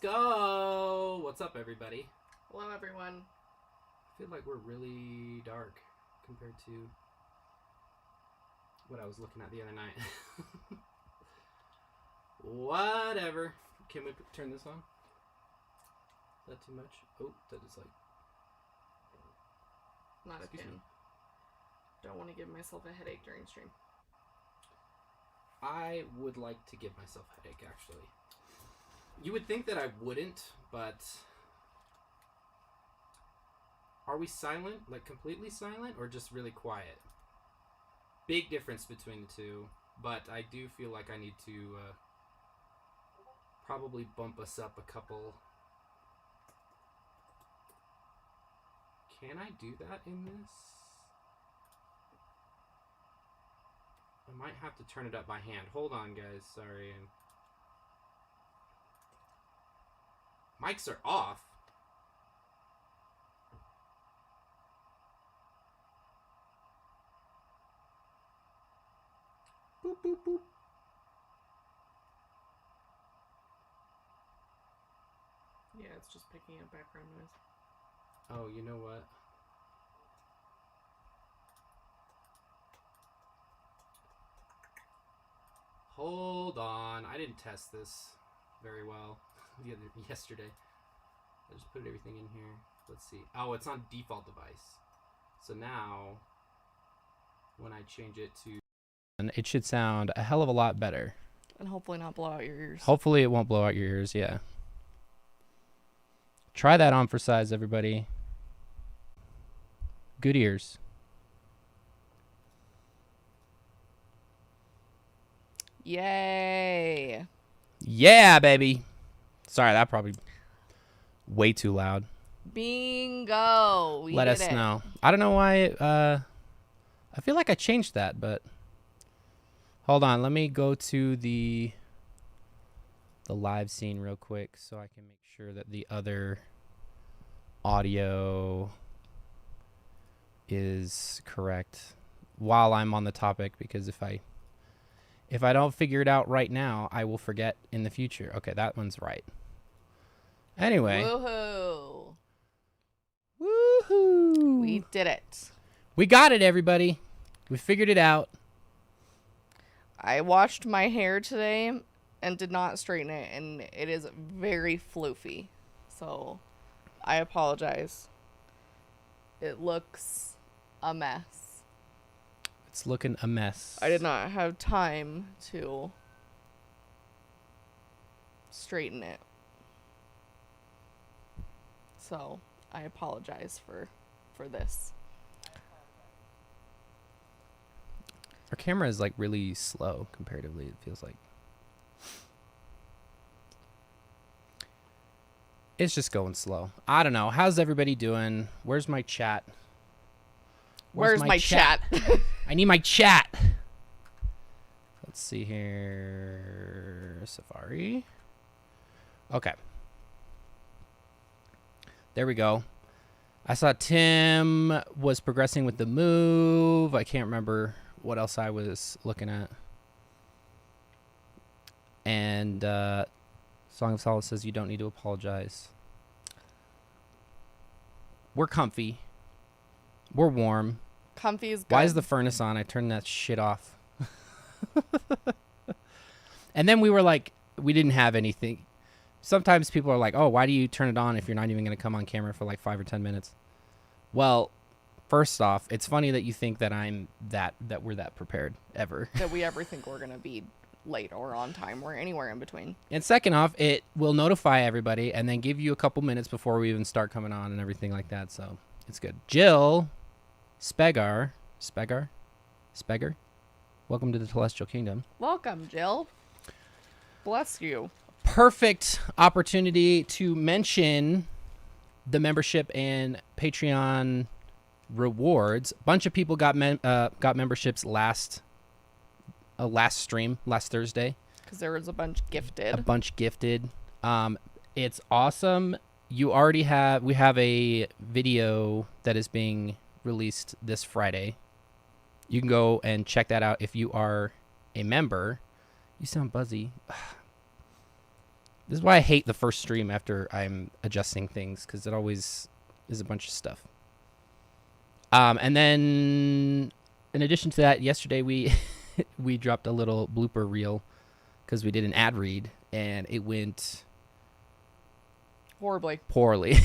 Let's go! What's up, everybody? Hello, everyone. I feel like we're really dark compared to what I was looking at the other night. Whatever. Can we turn this on? Is that too much? Oh, that is like... Not a pin. Don't want to give myself a headache during stream. I would like to give myself a headache, actually. You would think that I wouldn't, but... Are we silent? Like, completely silent? Or just really quiet? Big difference between the two. But I do feel like I need to probably bump us up a couple... Can I do that in this? I might have to turn it up by hand. Hold on, guys. Sorry. Mics are off. Boop, boop, boop. Yeah, it's just picking up background noise. Oh, you know what? Hold on. I didn't test this very well yesterday. I just put everything in here. Let's see. Oh, it's on default device. So now, when I change it to... It should sound a hell of a lot better. And hopefully not blow out your ears. Hopefully it won't blow out your ears, yeah. Try that on for size, everybody. Good ears. Yay. Yeah, baby. Sorry, that probably way too loud. Bingo. Let us know. I don't know why. I feel like I changed that, but hold on. Let me go to the live scene real quick so I can make sure that the other audio is correct while I'm on the topic, because if I don't figure it out right now, I will forget in the future. Okay, that one's right. Anyway. Woohoo. Woohoo. We did it. We got it, everybody. We figured it out. I washed my hair today and did not straighten it, and it is very floofy. So, I apologize. It looks a mess. It's looking a mess. I did not have time to straighten it. So, I apologize for this. Our camera is like really slow comparatively, it feels like. It's just going slow. I don't know. How's everybody doing? Where's my chat? Where's my chat? I need my chat. Let's see here. Safari. Okay. There we go. I saw Tim was progressing with the move. I can't remember what else I was looking at. And Song of Solace says you don't need to apologize. We're comfy. We're warm. Comfy is good. Why is the furnace on? I turned that shit off. And then we were like, we didn't have anything. Sometimes people are like, oh, why do you turn it on if you're not even going to come on camera for like 5 or 10 minutes? Well, first off, it's funny that you think that that we're that prepared ever. That we ever think we're going to be late or on time or anywhere in between. And second off, it will notify everybody and then give you a couple minutes before we even start coming on and everything like that. So it's good. Jill Spegar, welcome to the Celestial Kingdom. Welcome, Jill. Bless you. Perfect opportunity to mention the membership and Patreon rewards. A bunch of people got memberships last stream, last Thursday. Because there was a bunch gifted. It's awesome. We have a video that is being released this Friday. You can go and check that out if you are a member. You sound buzzy. This is why I hate the first stream after I'm adjusting things, because it always is a bunch of stuff. And then, in addition to that, yesterday we we dropped a little blooper reel because we did an ad read, and it went Horribly. poorly.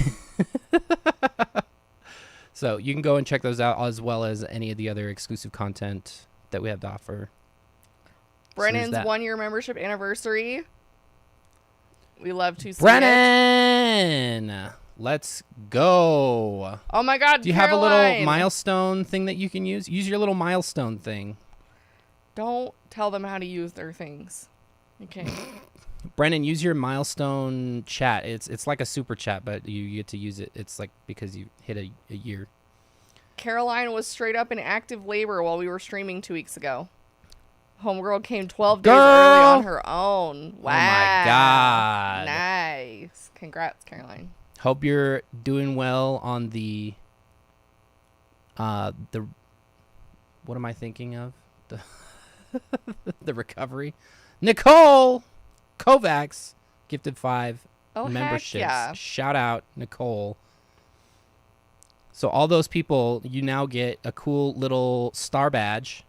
So you can go and check those out, as well as any of the other exclusive content that we have to offer. Brennan's 1-year membership anniversary. We love to see it. Brennan, let's go. Oh my God, Do you have a little milestone thing that you can use? Use your little milestone thing. Don't tell them how to use their things. Okay. Brennan, use your milestone chat. It's like a super chat, but you get to use it. It's like because you hit a year. Caroline was straight up in active labor while we were streaming 2 weeks ago. Homegirl came 12 days early on her own. Wow. Oh my God. Nice. Congrats, Caroline. Hope you're doing well on the what am I thinking of? The recovery. Nicole Kovacs gifted 5 memberships. Yeah. Shout out, Nicole. So all those people, you now get a cool little star badge.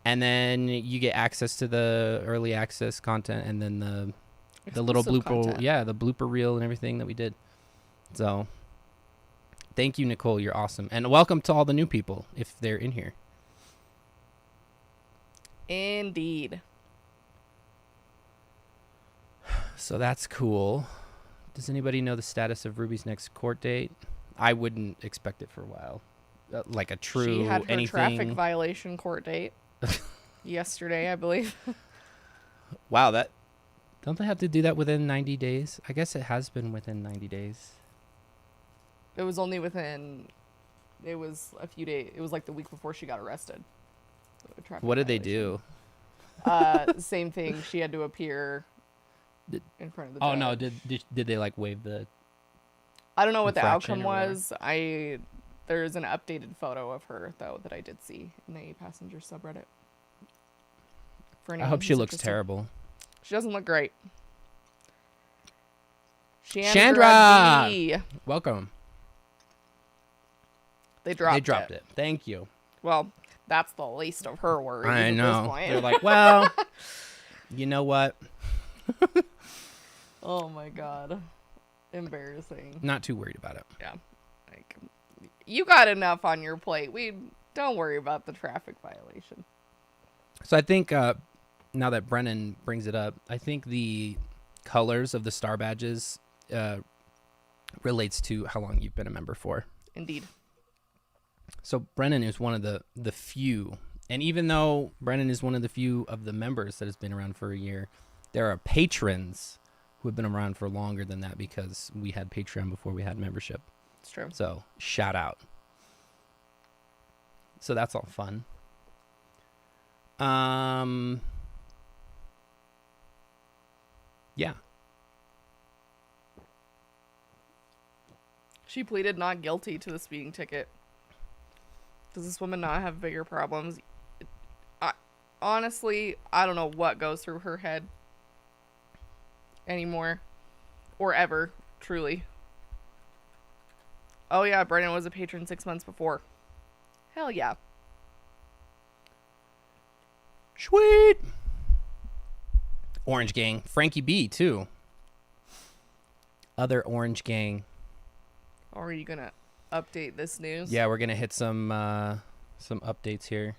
And then you get access to the early access content, and then the little blooper, content. yeah, the blooper reel and everything that we did. So thank you, Nicole. You're awesome. And welcome to all the new people if they're in here. Indeed. So that's cool. Does anybody know the status of Ruby's next court date? I wouldn't expect it for a while. Like a true She had her anything. traffic violation court date yesterday, I believe. Wow, that don't they have to do that within 90 days? I guess it has been within 90 days. It was only within. It was a few days. It was like the week before she got arrested. What did they do? Same thing. She had to appear in front of the judge. Oh no! Did they like waive the? I don't know what the infraction outcome or whatever? was. There's an updated photo of her though that I did see in the passenger subreddit. For I anyone hope she who's looks interested. terrible. She doesn't look great. Chandra! D. Welcome. They dropped it. Thank you. Well, that's the least of her worries. I at know. This point. They're like, well, you know what? Oh my God. Embarrassing. Not too worried about it. Yeah. Like, you got enough on your plate. We don't worry about the traffic violation. So I think now that Brennan brings it up, I think the colors of the star badges relates to how long you've been a member for. Indeed. So Brennan is one of the few, and even though Brennan is one of the few of the members that has been around for a year, there are patrons who have been around for longer than that because we had Patreon before we had membership. It's true. So shout out. So that's all fun. Yeah. She pleaded not guilty to the speeding ticket. Does this woman not have bigger problems? Honestly, I don't know what goes through her head anymore. Or ever, truly. Oh yeah, Brennan was a patron 6 months before. Hell yeah. Sweet. Orange Gang. Frankie B, too. Other Orange Gang. Are you gonna update this news? Yeah, we're gonna hit some updates here.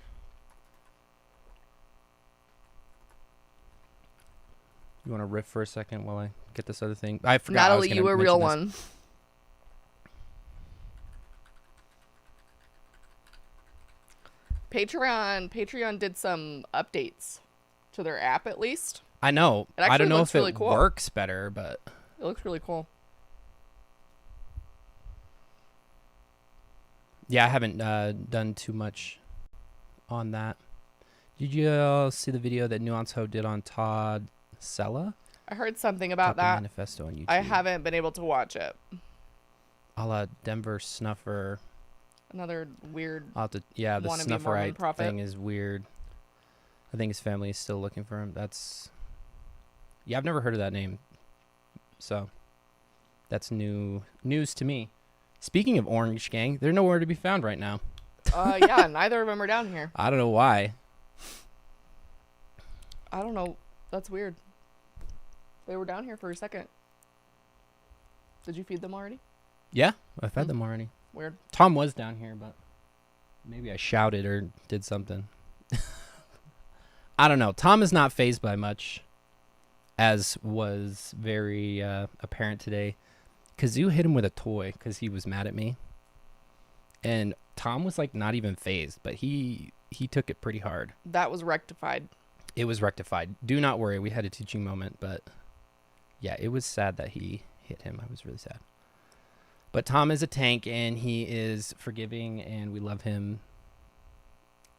You want to riff for a second while I get this other thing? I forgot. Natalie, you a real one. Patreon did some updates to their app at least. I know. It actually I don't know looks if it really cool. works better, but It looks really cool. yeah, I haven't done too much on that. Did you see the video that Nuance Ho did on Todd Sella? I heard something about Copy that. Manifesto on YouTube. I haven't been able to watch it. A la Denver Snuffer. Another weird. Yeah, the wannabe Mormon Snufferite prophet. thing is weird. I think his family is still looking for him. That's Yeah, I've never heard of that name. So that's news to me. Speaking of Orange Gang, they're nowhere to be found right now. Yeah, neither of them are down here. I don't know why. I don't know. That's weird. They were down here for a second. Did you feed them already? Yeah, I fed them already. Weird. Tom was down here, but maybe I shouted or did something. I don't know. Tom is not fazed by much, as was very apparent today. Kazoo hit him with a toy because he was mad at me. And Tom was like not even fazed, but he took it pretty hard. That was rectified. It was rectified. Do not worry. We had a teaching moment, but yeah, it was sad that he hit him. I was really sad. But Tom is a tank, and he is forgiving, and we love him.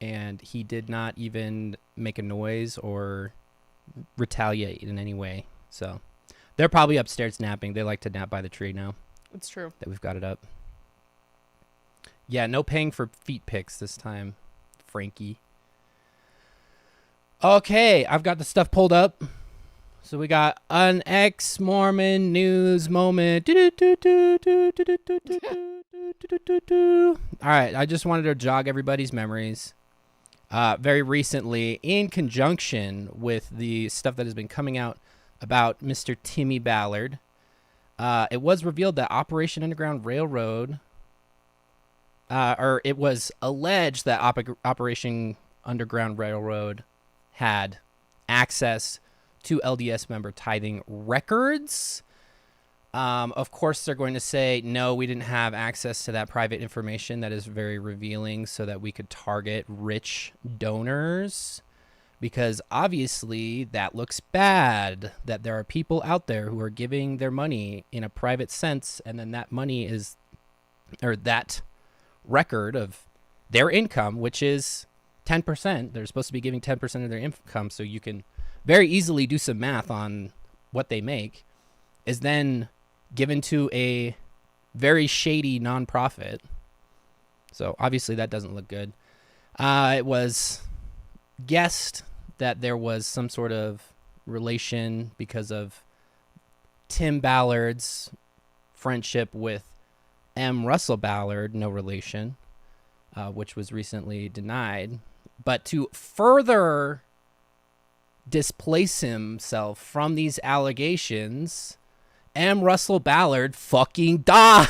And he did not even make a noise or retaliate in any way. So they're probably upstairs napping. They like to nap by the tree now It's true. that we've got it up. Yeah, no paying for feet pics this time, Frankie. Okay, I've got the stuff pulled up. So we got an ex-Mormon news moment. All right, I just wanted to jog everybody's memories. Very recently, in conjunction with the stuff that has been coming out about Mr. Timmy Ballard, it was revealed that Operation Underground Railroad, or it was alleged that Operation Underground Railroad had access to LDS member tithing records. Of course, they're going to say, no, we didn't have access to that private information. That is very revealing so that we could target rich donors. Because obviously that looks bad, that there are people out there who are giving their money in a private sense, and then that money is, or that record of their income, which is 10%. They're supposed to be giving 10% of their income, so you can very easily do some math on what they make, is then given to a very shady nonprofit. So obviously that doesn't look good. It was guessed that there was some sort of relation because of Tim Ballard's friendship with M. Russell Ballard, no relation, which was recently denied. But to further displace himself from these allegations, M. Russell Ballard fucking died.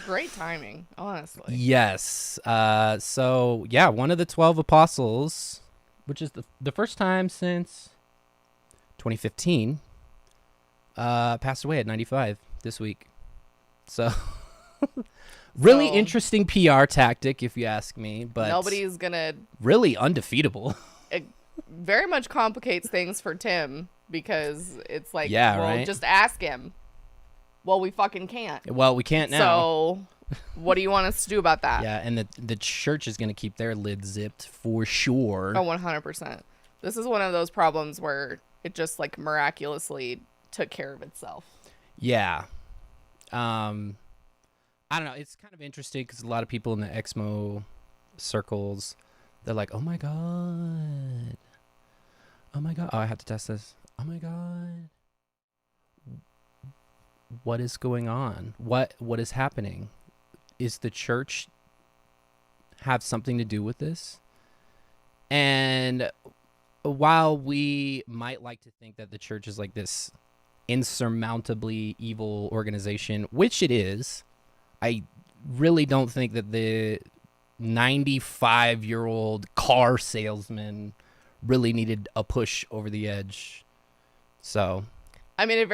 Great timing, honestly. Yes. So, yeah, one of the 12 apostles, which is the first time since 2015, passed away at 95 this week. So, really interesting PR tactic, if you ask me. But nobody's going to... Really undefeatable. It very much complicates things for Tim because it's like, yeah, well, right? just ask him. Well, we fucking can't. Well, we can't now. So, what do you want us to do about that? Yeah, and the church is going to keep their lid zipped for sure. Oh, 100%. This is one of those problems where it just like miraculously took care of itself. Yeah. I don't know. It's kind of interesting because a lot of people in the Exmo circles, they're like, oh my God. Oh my God. Oh, I have to test this. Oh my God. What is going on? What is happening? Is the church have something to do with this? And while we might like to think that the church is like this insurmountably evil organization, which it is, I really don't think that the 95-year-old car salesman really needed a push over the edge. So, I mean,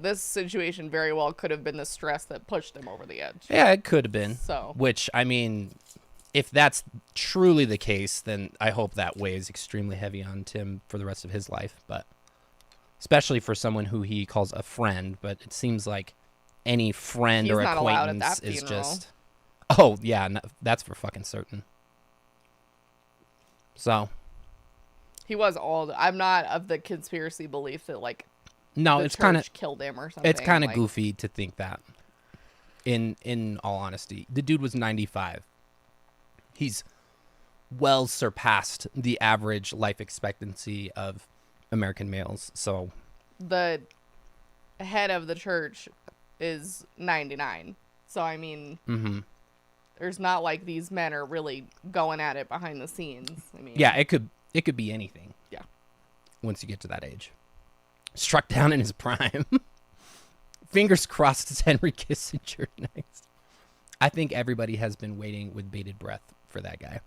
this situation very well could have been the stress that pushed him over the edge. yeah, it could have been. So, Which, I mean, if that's truly the case, then I hope that weighs extremely heavy on Tim for the rest of his life. But especially for someone who he calls a friend, but it seems like any friend he's or not allowed at acquaintance that is funeral. just... Oh, yeah, no, that's for fucking certain. So... He was I'm not of the conspiracy belief that like No, the it's kind of killed him or something. It's kind of like, goofy to think that. In all honesty, the dude was 95. He's well surpassed the average life expectancy of American males. So The head of the church is 99. So, I mean, there's not like these men are really going at it behind the scenes. I mean, yeah, it could be anything. Yeah. Once you get to that age. Struck down in his prime. Fingers crossed it's Henry Kissinger next. I think everybody has been waiting with bated breath for that guy.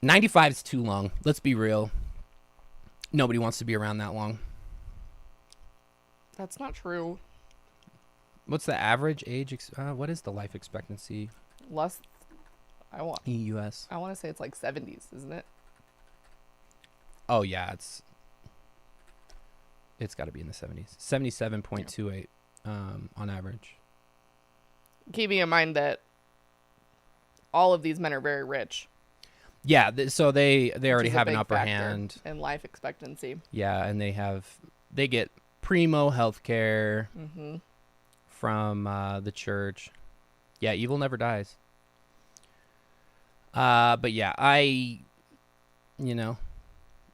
95 is too long. Let's be real. Nobody wants to be around that long. That's not true. What's the average age? What is the life expectancy Less. I want. in the U.S.? I want to say it's like 70s, isn't it? Oh yeah, it's got to be in the 70s. 77.28 on average. Keeping in mind that all of these men are very rich. Yeah, so they already which is a have an big upper factor hand. in life expectancy. Yeah, and they get primo health care from the church. Yeah, evil never dies. But yeah, I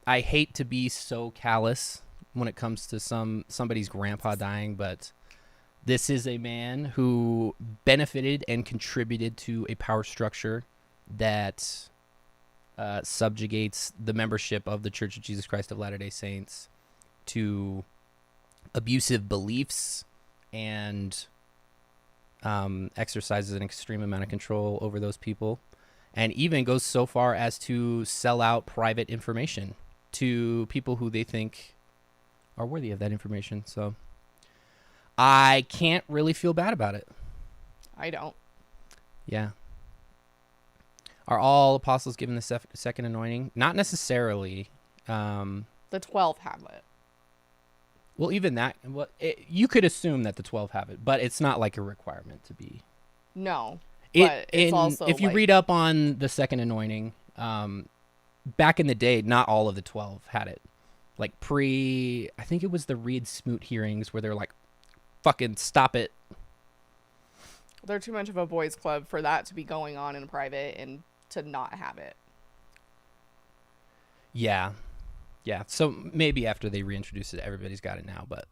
hate to be so callous when it comes to somebody's grandpa dying, but this is a man who benefited and contributed to a power structure that subjugates the membership of the Church of Jesus Christ of Latter-day Saints to abusive beliefs and exercises an extreme amount of control over those people, and even goes so far as to sell out private information to people who they think are worthy of that information. So I can't really feel bad about it. I don't. Yeah. Are all apostles given the second anointing? Not necessarily. The 12 have it. Well, even that, you could assume that the 12 have it, but it's not like a requirement to be. No. But it's also if you read up on the second anointing, back in the day, not all of the 12 had it. Like I think it was the Reed Smoot hearings where they're like, fucking stop it. They're too much of a boys' club for that to be going on in private and to not have it. Yeah. Yeah. So maybe after they reintroduce it, everybody's got it now, but.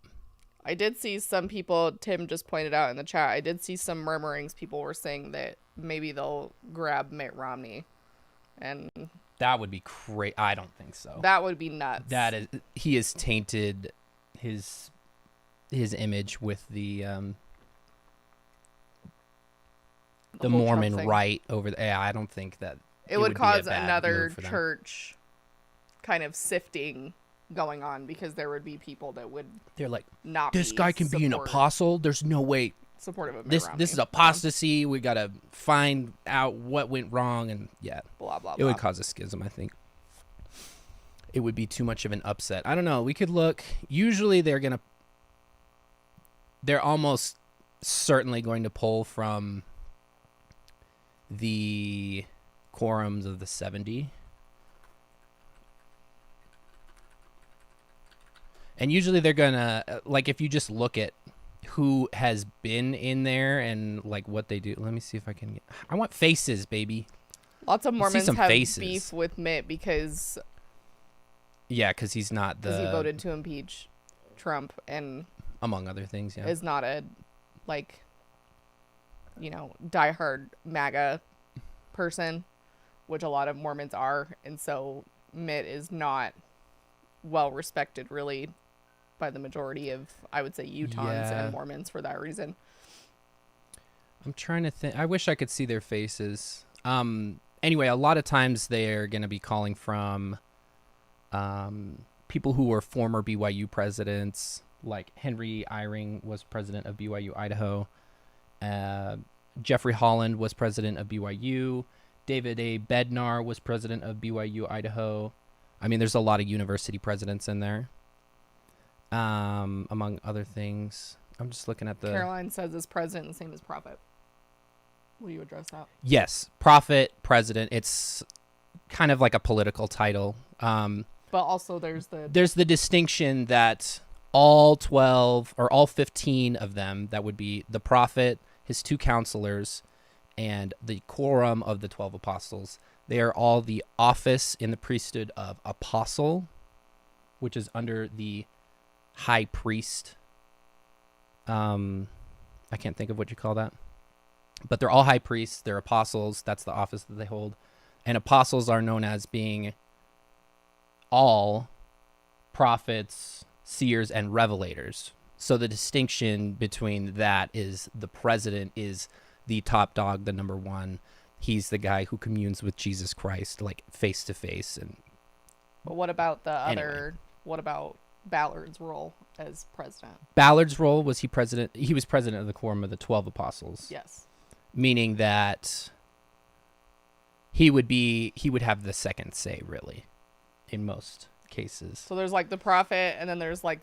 I did see some people, Tim just pointed out in the chat, I did see some murmurings. People were saying that maybe they'll grab Mitt Romney. And that would be great. I don't think so. That would be nuts. He has tainted his image with the Mormon right over there. Yeah, I don't think that it would cause another church kind of sifting going on, because there would be people that would they're like, not this guy can be an apostle. There's no way supportive of this is apostasy. We got to find out what went wrong, and blah blah. It would cause a schism, I think. It would be too much of an upset. I don't know. We could look. Usually they're almost certainly going to pull from the quorums of the 70. And usually they're going to, like, if you just look at who has been in there and, like, what they do. Let me see if I can I want faces, baby. Lots of Mormons have beef with Mitt because... Yeah, because he's not because he voted to impeach Trump and... Among other things, yeah. Is not a, like, diehard MAGA person, which a lot of Mormons are. And so Mitt is not well respected, really, by the majority of, I would say, Utahns and Mormons for that reason. I'm trying to think. I wish I could see their faces. Anyway, a lot of times they're going to be calling from people who were former BYU presidents, like Henry Eyring was president of BYU Idaho. Jeffrey Holland was president of BYU. David A. Bednar was president of BYU Idaho. I mean, there's a lot of university presidents in there, among other things. I'm just looking at the... Caroline says is president the same as prophet. Will you address that? Yes, prophet, president. It's kind of like a political title. But also there's the distinction that all 12 or all 15 of them, that would be the prophet, his two counselors, and the quorum of the 12 apostles, They are all the office in the priesthood of apostle, which is under the high priest. I can't think of what you call that. But they're all high priests. They're apostles. That's the office that they hold. And apostles are known as being all prophets, seers, and revelators. So the distinction between that is the president is the top dog, the number one. He's the guy who communes with Jesus Christ, like face to face. And But what about the Anyway. other? What about Ballard's role as president? Ballard's role was he president? He was president of the Quorum of the 12 Apostles. Yes. Meaning that he would have the second say, really, in most cases. So there's like the prophet, and then there's like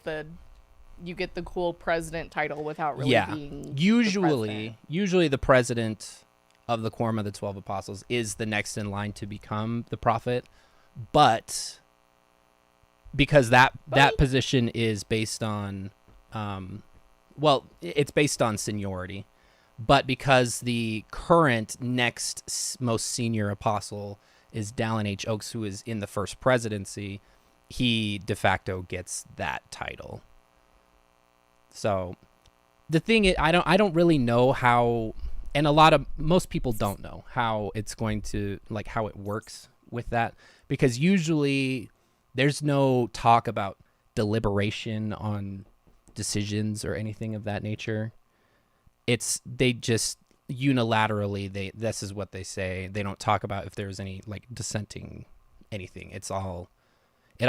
you get the cool president title without really being Usually the president of the Quorum of the 12 Apostles is the next in line to become the prophet, but because that position is based on it's based on seniority, but because the current next most senior apostle is Dallin H. Oaks, who is in the first presidency, he de facto gets that title. So the thing is, I don't really know how, and most people don't know how it's going to, like, how it works with that, because usually there's no talk about deliberation on decisions or anything of that nature. They just unilaterally, this is what they say. They don't talk about if there's any like dissenting anything. It all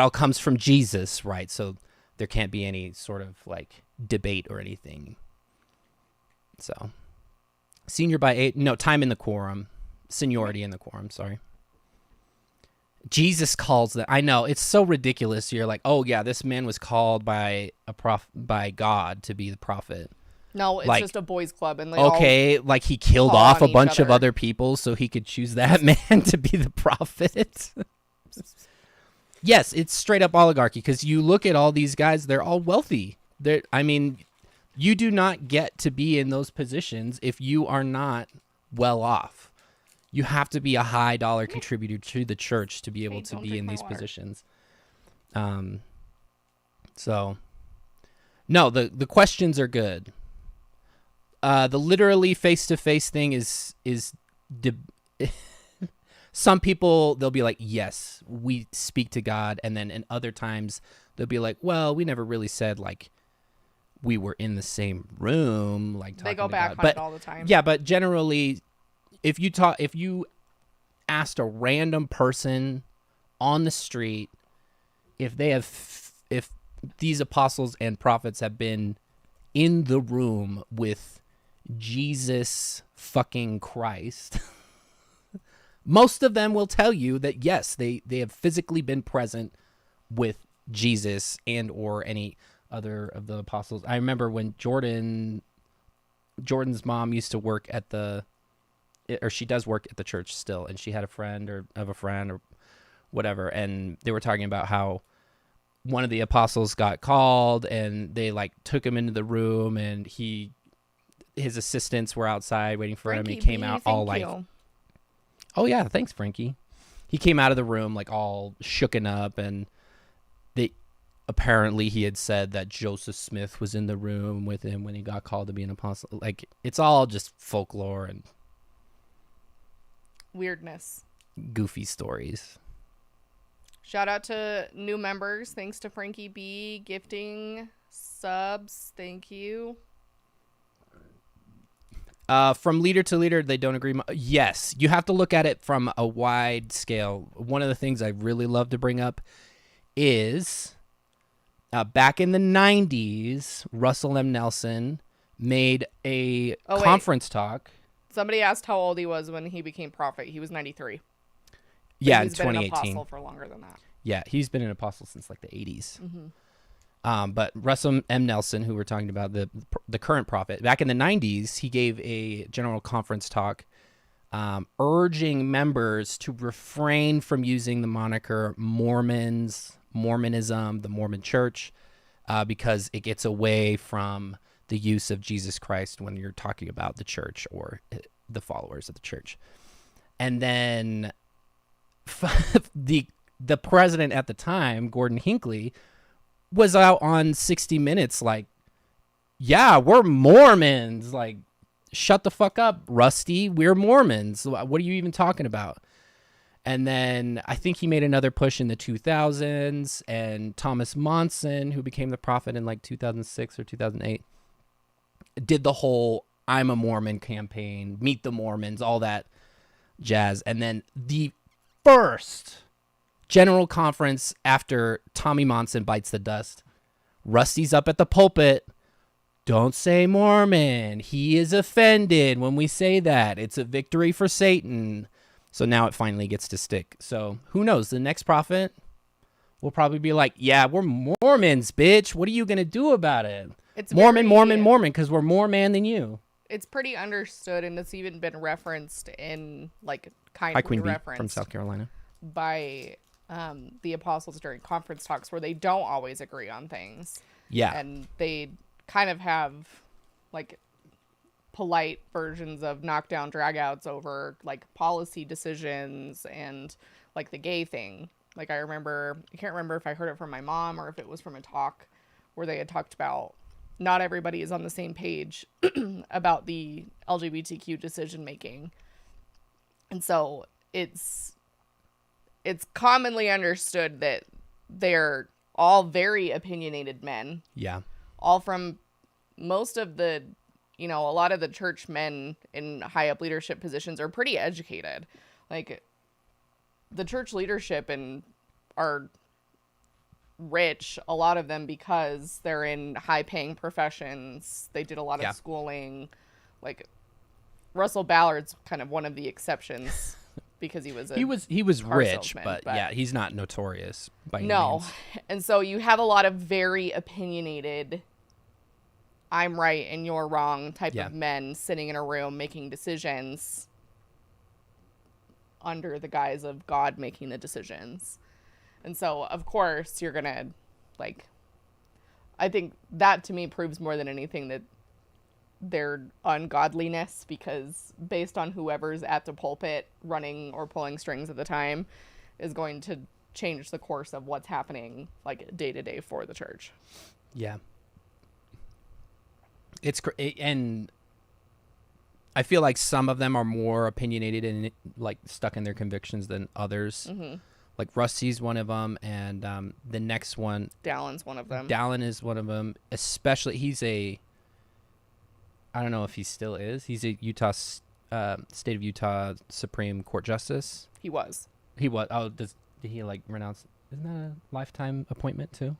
comes from Jesus, right? So there can't be any sort of like debate or anything. So time in the quorum, seniority in the quorum, sorry. Jesus calls that. I know, it's so ridiculous. You're like, oh yeah, this man was called by God to be the prophet. No, it's like, just a boys' club, and like he killed call off on a bunch each of other. other people so he could choose that man to be the prophet. Yes, it's straight up oligarchy, because you look at all these guys, they're all wealthy. You do not get to be in those positions if you are not well off. You have to be a high dollar contributor to the church to be able to be in these positions. So no, the questions are good. The literally face-to-face thing is some people, they'll be like, yes, we speak to God. And then in other times they'll be like, well, we never really said like we were in the same room. Like they go to back God. on it all the time. Yeah, but generally, if you asked a random person on the street if these apostles and prophets have been in the room with Jesus fucking Christ, most of them will tell you that yes, they have physically been present with Jesus and or any other of the apostles. I remember when Jordan's mom used to work at she does work at the church still, and she had a friend or whatever, and they were talking about how one of the apostles got called and they like took him into the room, and his assistants were outside waiting for him. He came out all like, oh yeah, thanks, Frankie. He came out of the room like all shooken up, and apparently he had said that Joseph Smith was in the room with him when he got called to be an apostle. Like, it's all just folklore and weirdness, goofy stories. Shout out to new members. Thanks to Frankie B gifting subs. Thank you. From leader to leader, they don't agree. Yes, you have to look at it from a wide scale. One of the things I really love to bring up is back in the 90s, Russell M. Nelson made a conference talk. Somebody asked how old he was when he became prophet. He was 93. Yeah, in 2018. He's been an apostle for longer than that. Yeah, he's been an apostle since like the 80s. Mm-hmm. But Russell M. Nelson, who we're talking about, the current prophet, back in the 90s, he gave a general conference talk urging members to refrain from using the moniker Mormonism, the Mormon Church, because it gets away from the use of Jesus Christ when you're talking about the church or the followers of the church. And then the president at the time, Gordon Hinckley, was out on 60 Minutes like, yeah, we're Mormons. Like, shut the fuck up, Rusty. We're Mormons. What are you even talking about? And then I think he made another push in the 2000s, and Thomas Monson, who became the prophet in like 2006 or 2008, did the whole I'm a Mormon campaign, meet the Mormons, all that jazz. And then the first general conference after Tommy Monson bites the dust, Rusty's up at the pulpit. Don't say Mormon. He is offended when we say that. It's a victory for Satan. So now it finally gets to stick. So who knows? The next prophet will probably be like, yeah, we're Mormons, bitch. What are you going to do about it? It's Mormon, because we're more man than you. It's pretty understood, and it's even been referenced in, like, Hi, Queen Bee from South Carolina. By the apostles during conference talks where they don't always agree on things. Yeah. And they kind of have, like, polite versions of knockdown dragouts over like policy decisions and like the gay thing. Like I can't remember if I heard it from my mom or if it was from a talk where they had talked about not everybody is on the same page about the LGBTQ decision making. And so it's commonly understood that they're all very opinionated men. Yeah. All from most of the, a lot of the church men in high up leadership positions are pretty educated. Like the church leadership are rich, a lot of them, because they're in high paying professions. They did a lot of schooling. Like Russell Ballard's kind of one of the exceptions because he was rich, salesman, but yeah, he's not notorious by any no means. And so you have a lot of very opinionated, I'm right and you're wrong type of men sitting in a room making decisions under the guise of God making the decisions. And so, of course, you're going to, like, I think that to me proves more than anything that their ungodliness, because based on whoever's at the pulpit running or pulling strings at the time is going to change the course of what's happening, like, day to day for the church. Yeah. And I feel like some of them are more opinionated and like stuck in their convictions than others. Mm-hmm. Like Rusty's one of them, and the next one, Dallin's one of them. Dallin is one of them. Especially, I don't know if he still is. He's a state of Utah Supreme Court Justice. He was. Oh, did he like renounce? Isn't that a lifetime appointment too?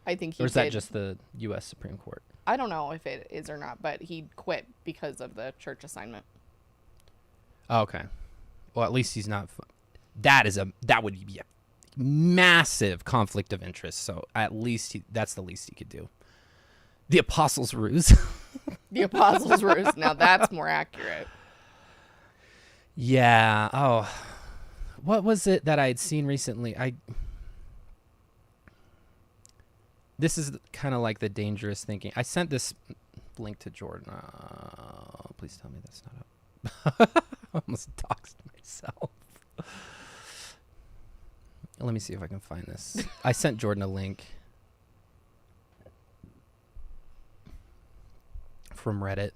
I think he did. Or is that just the U.S. Supreme Court? I don't know if it is or not, but he quit because of the church assignment. Oh, okay. Well, at least he's not. That would be a massive conflict of interest. So at least that's the least he could do. The Apostles' Ruse. The Apostles' Ruse. Now that's more accurate. Yeah. Oh, what was it that I had seen recently? This is kind of like the dangerous thinking. I sent this link to Jordan. Please tell me that's not up. I almost doxed myself. Let me see if I can find this. I sent Jordan a link from Reddit.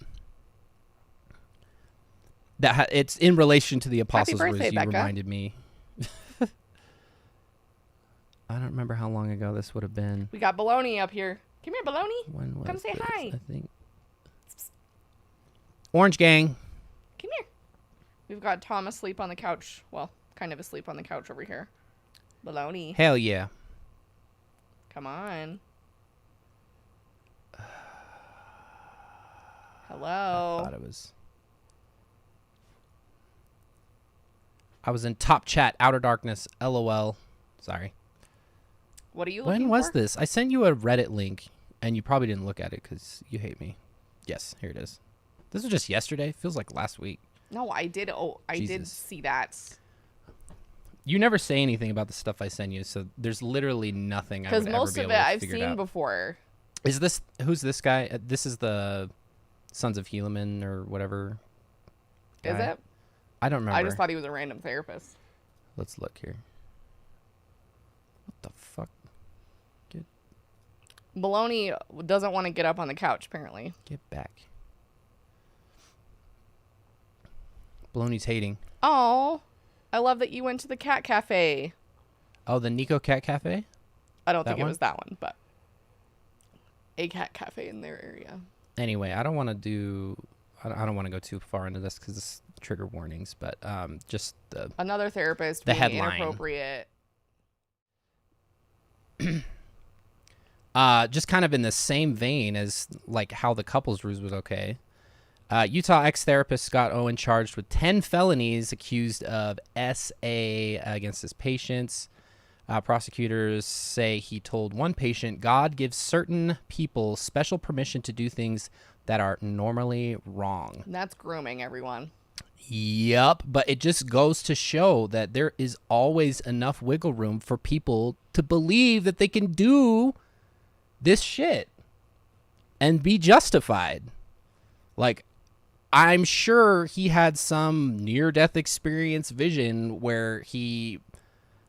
It's in relation to the Apostles' Ruse. You reminded me. I don't remember how long ago this would have been. We got Baloney up here. Come here, Baloney. Come say hi. I think. Orange Gang. Come here. We've got Tom asleep on the couch. Well, kind of asleep on the couch over here. Baloney. Hell yeah. Come on. Hello. I thought it was. I was in top chat, Outer Darkness, LOL. Sorry. What are you looking for? When was this? I sent you a Reddit link, and you probably didn't look at it because you hate me. Yes, here it is. This was just yesterday. Feels like last week. No, I did. Oh, I did see that. You never say anything about the stuff I send you, so there's literally nothing I would ever be able to figure out. Because most of it I've seen before. Who's this guy? This is the Sons of Helaman or whatever guy. Is it? I don't remember. I just thought he was a random therapist. Let's look here. What the fuck? Baloney doesn't want to get up on the couch, apparently. Get back. Baloney's hating. Oh, I love that you went to the cat cafe. Oh, the Nico Cat Cafe? I don't That think it one? was that one, but a cat cafe in their area. Anyway, I don't want to do... I don't want to go too far into this because it's trigger warnings, but just the... Another therapist The being headline. inappropriate. Just kind of in the same vein as like how the couples ruse was okay. Utah ex-therapist Scott Owen charged with 10 felonies accused of SA against his patients. Prosecutors say he told one patient, God gives certain people special permission to do things that are normally wrong. That's grooming, everyone. Yup, but it just goes to show that there is always enough wiggle room for people to believe that they can do this shit and be justified. Like, I'm sure he had some near-death experience vision where he,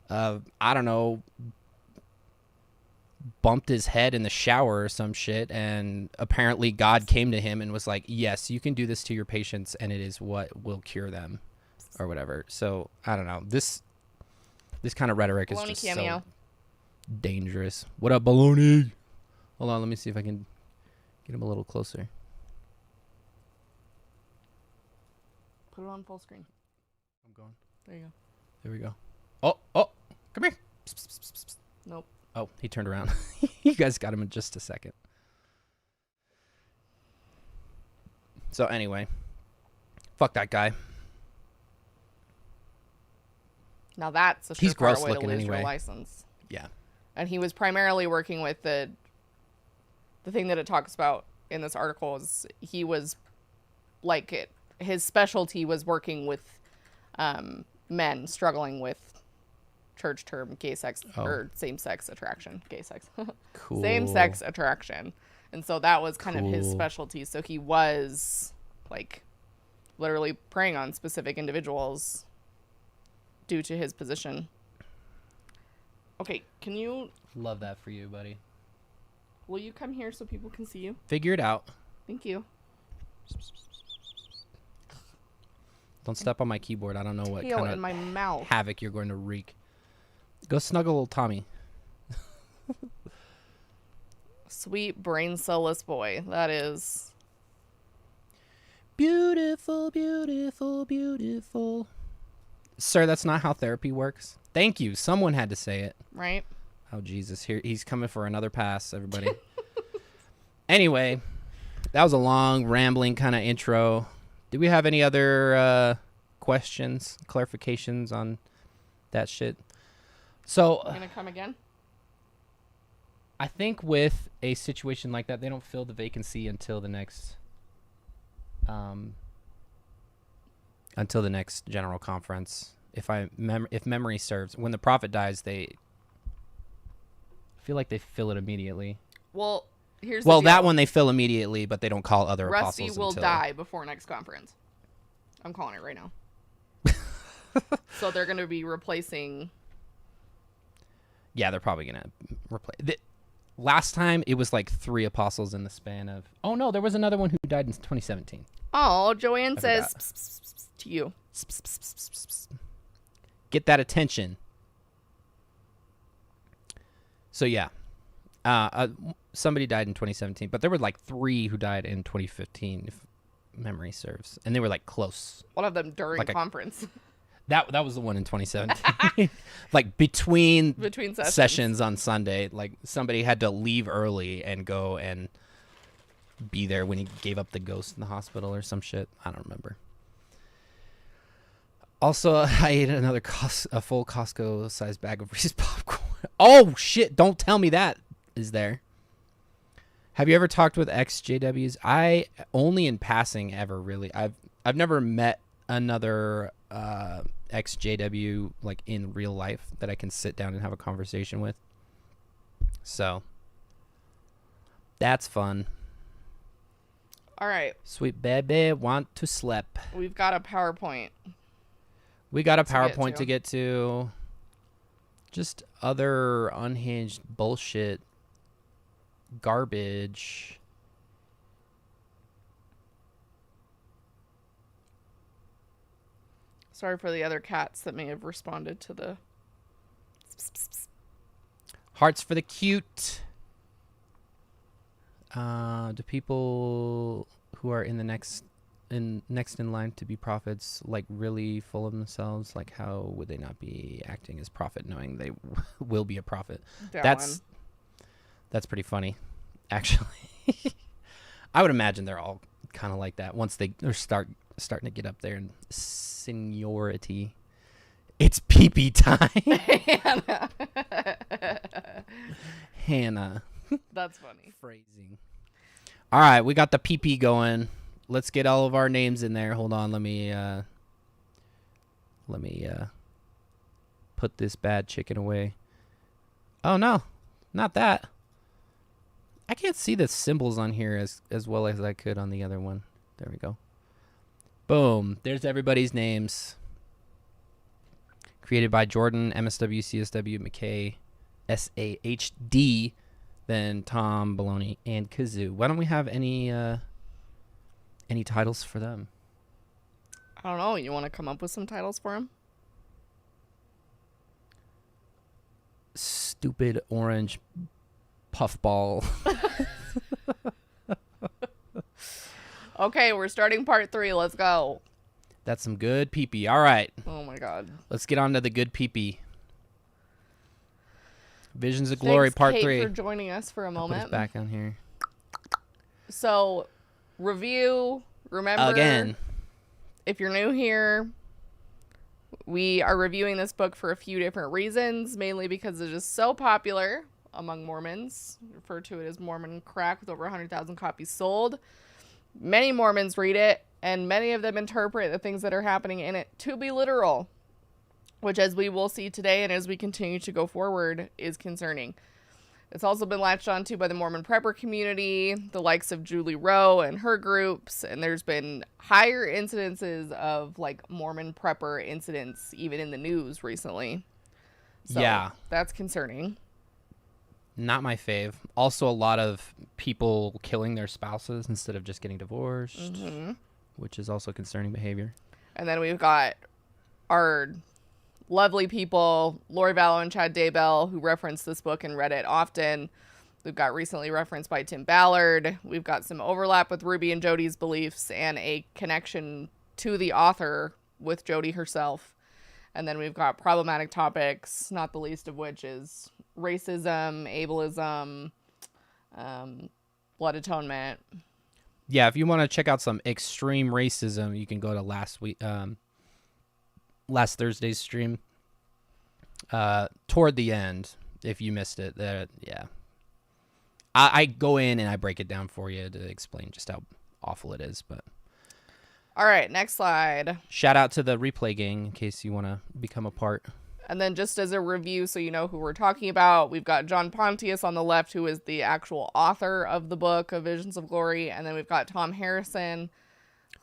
I don't know, bumped his head in the shower or some shit, and apparently God came to him and was like, yes, you can do this to your patients, and it is what will cure them, or whatever. So, I don't know. This kind of rhetoric is Baloney just cameo. so dangerous. What up, Baloney? Hold on, let me see if I can get him a little closer. Put it on full screen. I'm going. There you go. There we go. Oh, come here. Psst, psst, psst, psst, psst. Nope. Oh, he turned around. You guys got him in just a second. So anyway, fuck that guy. Now that's a He's surefire gross way to looking lose anyway. your license. Yeah. And he was primarily working with the thing that it talks about in this article is he was like it. His specialty was working with men struggling with church term gay sex or same-sex attraction. Gay sex. Cool. Same-sex attraction. And so that was kind of his Cool. specialty. So he was like literally preying on specific individuals due to his position. Okay, can you... Love that for you, buddy. Will you come here so people can see you? Figure it out. Thank you. Don't step on my keyboard. I don't know what Tail kind in of my mouth. havoc you're going to wreak. Go snuggle little Tommy. Sweet brain cellless boy. That is... Beautiful, beautiful, beautiful. Sir, that's not how therapy works. Thank you. Someone had to say it. Right? Oh, Jesus. Here he's coming for another pass, everybody. Anyway, that was a long, rambling kind of intro. Do we have any other questions, clarifications on that shit? So, You gonna come again? I think with a situation like that, they don't fill the vacancy until the next general conference. If memory serves, when the prophet dies, I feel like they fill it immediately. Well, here's Well, the deal. that one they fill immediately, but they don't call other Rusty apostles will until... die before next conference. I'm calling it right now. So they're going to be replacing... Yeah, they're probably going to replace... Last time, it was like 3 apostles in the span of... Oh, no, there was another one who died in 2017. Oh, Joanne I says forgot. "Psst, psst, psst, psst," to you. Get that attention. So, yeah. Somebody died in 2017, but there were like 3 who died in 2015, if memory serves. And they were like close. One of them during Like a- conference. That was the one in 2017. Like between sessions. on Sunday, like somebody had to leave early and go and be there when he gave up the ghost in the hospital or some shit. I don't remember. Also, I ate another a full Costco-sized bag of Reese's popcorn. Oh shit! Don't tell me that is there. Have you ever talked with ex-JWs? I only in passing ever really. I've never met another ex-JW like in real life that I can sit down and have a conversation with. So that's fun. All right. Sweet baby, want to slap. We've got a PowerPoint. We got a to get PowerPoint to. to get to. Just other unhinged bullshit. Garbage. Sorry for the other cats that may have responded to the... Hearts for the cute. Do people who are in the next in line to be prophets like really full of themselves? Like, how would they not be acting as prophet knowing they will be a prophet? That's pretty funny, actually. I would imagine they're all kind of like that once they're starting to get up there in seniority. It's pee-pee time. Hannah. That's funny. Phrasing. All right, we got the pee-pee going. Let's get all of our names in there. Hold on, let me put this bad chicken away. Oh no, not that. I can't see the symbols on here as well as I could on the other one. There we go. Boom. There's everybody's names. Created by Jordan, MSW, CSW, McKay, SAHD, then Tom, Baloney, and Kazoo. Why don't we have any titles for them? I don't know. You want to come up with some titles for him? Stupid orange puffball. Okay, we're starting part 3. Let's go. That's some good pee-pee. All right. Oh my god. Let's get on to the good pee-pee. Visions of Glory, part Kate, 3. for joining us for a moment. Put us back on here. So, review. Remember, Again. If you're new here, we are reviewing this book for a few different reasons, mainly because it is so popular among Mormons. We refer to it as Mormon crack, with over 100,000 copies sold. Many Mormons read it, and many of them interpret the things that are happening in it to be literal, which, as we will see today and as we continue to go forward, is concerning. It's also been latched onto by the Mormon prepper community, the likes of Julie Rowe and her groups, and there's been higher incidences of like Mormon prepper incidents even in the news recently. So yeah, that's concerning. Not my fave. Also, a lot of people killing their spouses instead of just getting divorced, which is also concerning behavior. And then we've got our lovely people, Lori Vallow and Chad Daybell, who reference this book and read it often. We've got recently referenced by Tim Ballard. We've got some overlap with Ruby and Jodi's beliefs and a connection to the author with Jodi herself. And then we've got problematic topics, not the least of which is racism, ableism, blood atonement. Yeah, if you want to check out some extreme racism, you can go to last Thursday's stream. Toward the end, if you missed it, yeah. I go in and I break it down for you to explain just how awful it is. But all right, next slide. Shout out to the replay gang in case you want to become a part. And then just as a review, so you know who we're talking about, we've got John Pontius on the left, who is the actual author of the book of Visions of Glory. And then we've got Tom Harrison,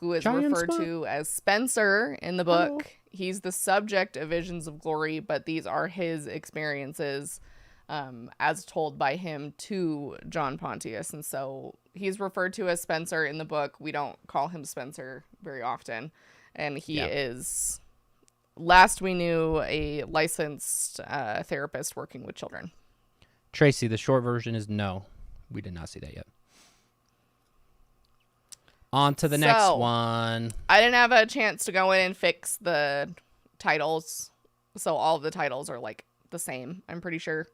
who is referred to as Spencer in the book. Hello. He's the subject of Visions of Glory, but these are his experiences as told by him to John Pontius. And so he's referred to as Spencer in the book. We don't call him Spencer very often. And he is, last we knew, a licensed therapist working with children. Tracy, the short version is no. We did not see that yet. On to the next one. I didn't have a chance to go in and fix the titles. So all of the titles are like the same, I'm pretty sure.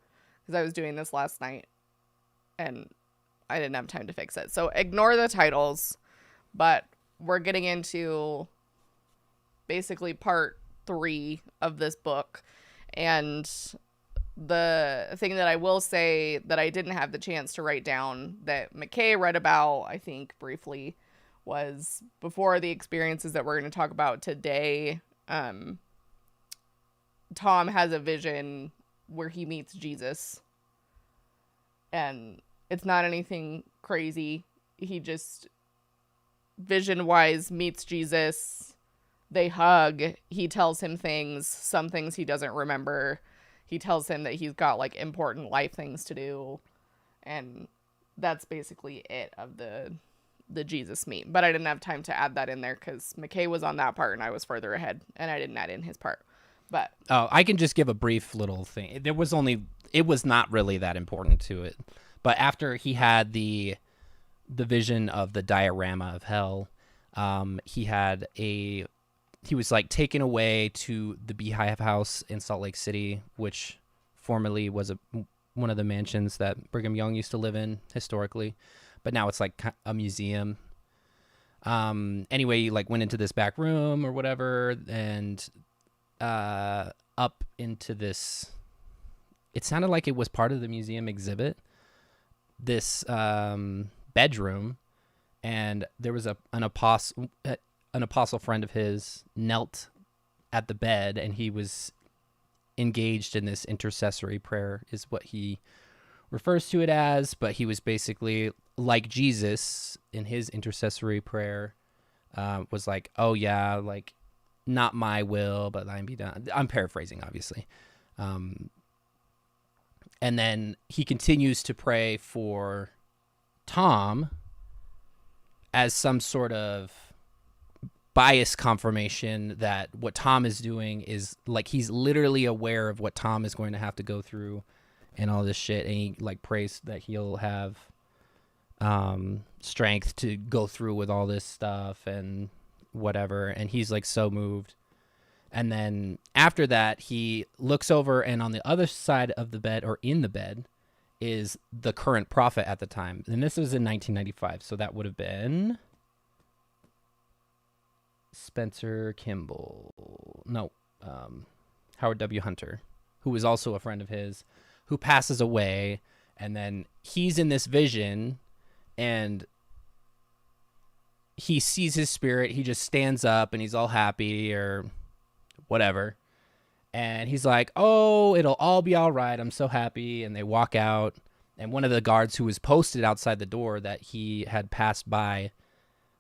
Because I was doing this last night and I didn't have time to fix it. So ignore the titles. But we're getting into basically part 3 of this book. And the thing that I will say that I didn't have the chance to write down that McKay read about, I think briefly, was before the experiences that we're going to talk about today. Tom has a vision where he meets Jesus, and it's not anything crazy. He just vision wise meets Jesus, they hug. He tells him things, some things he doesn't remember. He tells him that he's got like important life things to do. And that's basically it of the Jesus meet. But I didn't have time to add that in there because McKay was on that part and I was further ahead and I didn't add in his part. But I can just give a brief little thing. It was not really that important to it. But after he had the vision of the diorama of hell, he was like taken away to the Beehive House in Salt Lake City, which formerly was one of the mansions that Brigham Young used to live in historically, but now it's like a museum. Anyway, he like went into this back room or whatever, and up into this. It sounded like it was part of the museum exhibit. This bedroom, and there was an apostle friend of his knelt at the bed, and he was engaged in this intercessory prayer, is what he refers to it as. But he was basically like Jesus in his intercessory prayer, was like, oh yeah, like not my will, but thine be done. I'm paraphrasing, obviously. And then he continues to pray for Tom as some sort of bias confirmation that what Tom is doing is like, he's literally aware of what Tom is going to have to go through and all this shit. And he like prays that he'll have strength to go through with all this stuff and whatever. And he's like so moved. And then after that, he looks over, and on the other side of the bed, or in the bed, is the current prophet at the time. And this was in 1995. So that would have been Spencer Kimball. No, Howard W. Hunter, who was also a friend of his, who passes away. And then he's in this vision, and he sees his spirit. He just stands up, and he's all happy or whatever. And he's like, oh, it'll all be all right. I'm so happy. And they walk out. And one of the guards who was posted outside the door that he had passed by,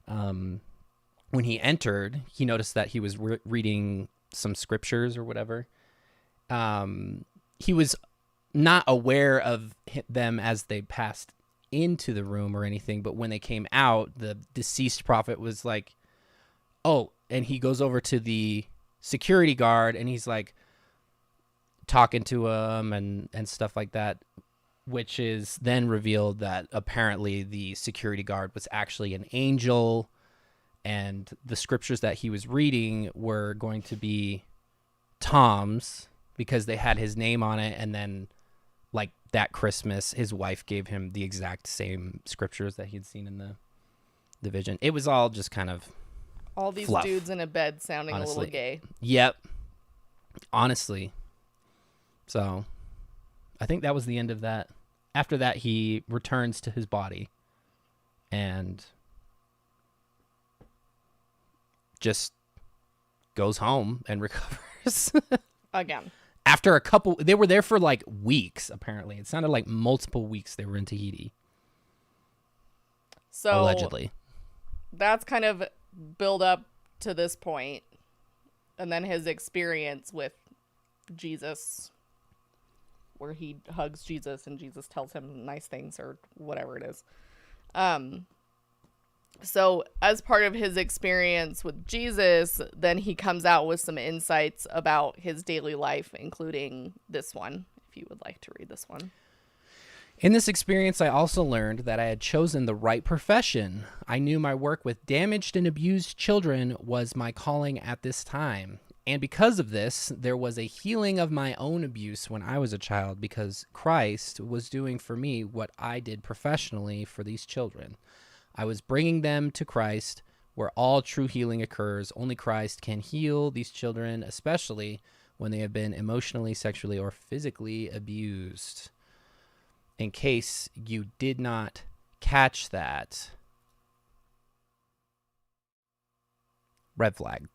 when he entered, he noticed that he was reading some scriptures or whatever. He was not aware of them as they passed into the room or anything. But when they came out, the deceased prophet was like, oh, and he goes over to the security guard, and he's like talking to him and stuff like that, which is then revealed that apparently the security guard was actually an angel, and the scriptures that he was reading were going to be Tom's because they had his name on it. And then like that Christmas, his wife gave him the exact same scriptures that he'd seen in the vision. It was all just kind of all these fluff, dudes in a bed sounding honestly. a little gay. Yep. Honestly. So I think that was the end of that. After that, he returns to his body and just goes home and recovers. Again. After a couple, they were there for like weeks, apparently. It sounded like multiple weeks they were in Tahiti. So allegedly. That's kind of build up to this point, and then his experience with Jesus, where he hugs Jesus and Jesus tells him nice things or whatever it is. So as part of his experience with Jesus, then he comes out with some insights about his daily life, including this one, if you would like to read this one. In this experience, I also learned that I had chosen the right profession. I knew my work with damaged and abused children was my calling at this time. And because of this, there was a healing of my own abuse when I was a child, because Christ was doing for me what I did professionally for these children. I was bringing them to Christ, where all true healing occurs. Only Christ can heal these children, especially when they have been emotionally, sexually, or physically abused. In case you did not catch that. Red flag.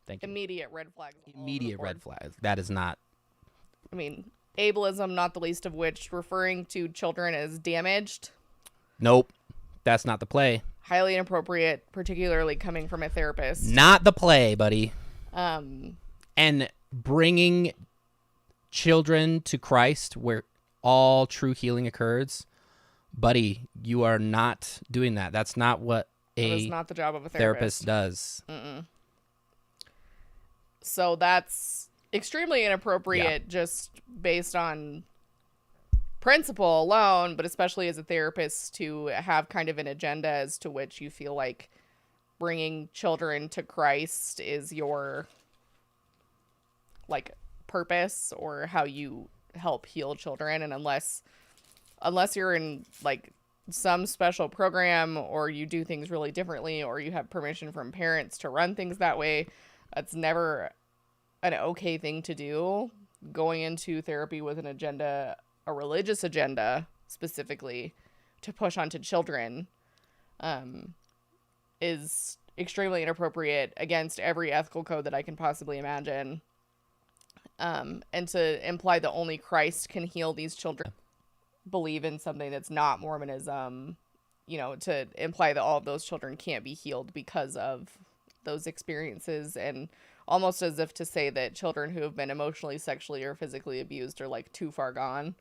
Thank you. Immediate red flags. Immediate red flag. That is not. I mean, ableism, not the least of which, referring to children as damaged. Nope. That's not the play. highly inappropriate, particularly coming from a therapist. Not the play, buddy. Um, And bringing children to Christ where all true healing occurs, buddy, you are not doing that. That's not what that is a not the job of a therapist does. So that's extremely inappropriate just based on principle alone, but especially as a therapist to have kind of an agenda as to which you feel like bringing children to Christ is your like purpose or how you help heal children. And unless you're in like some special program or you do things really differently or you have permission from parents to run things that way, that's never an okay thing to do. Going into therapy with an agenda, a religious agenda specifically, to push onto children is extremely inappropriate, against every ethical code that I can possibly imagine. And to imply that only Christ can heal these children, believe in something that's not Mormonism, to imply that all of those children can't be healed because of those experiences, and almost as if to say that children who have been emotionally, sexually, or physically abused are like too far gone.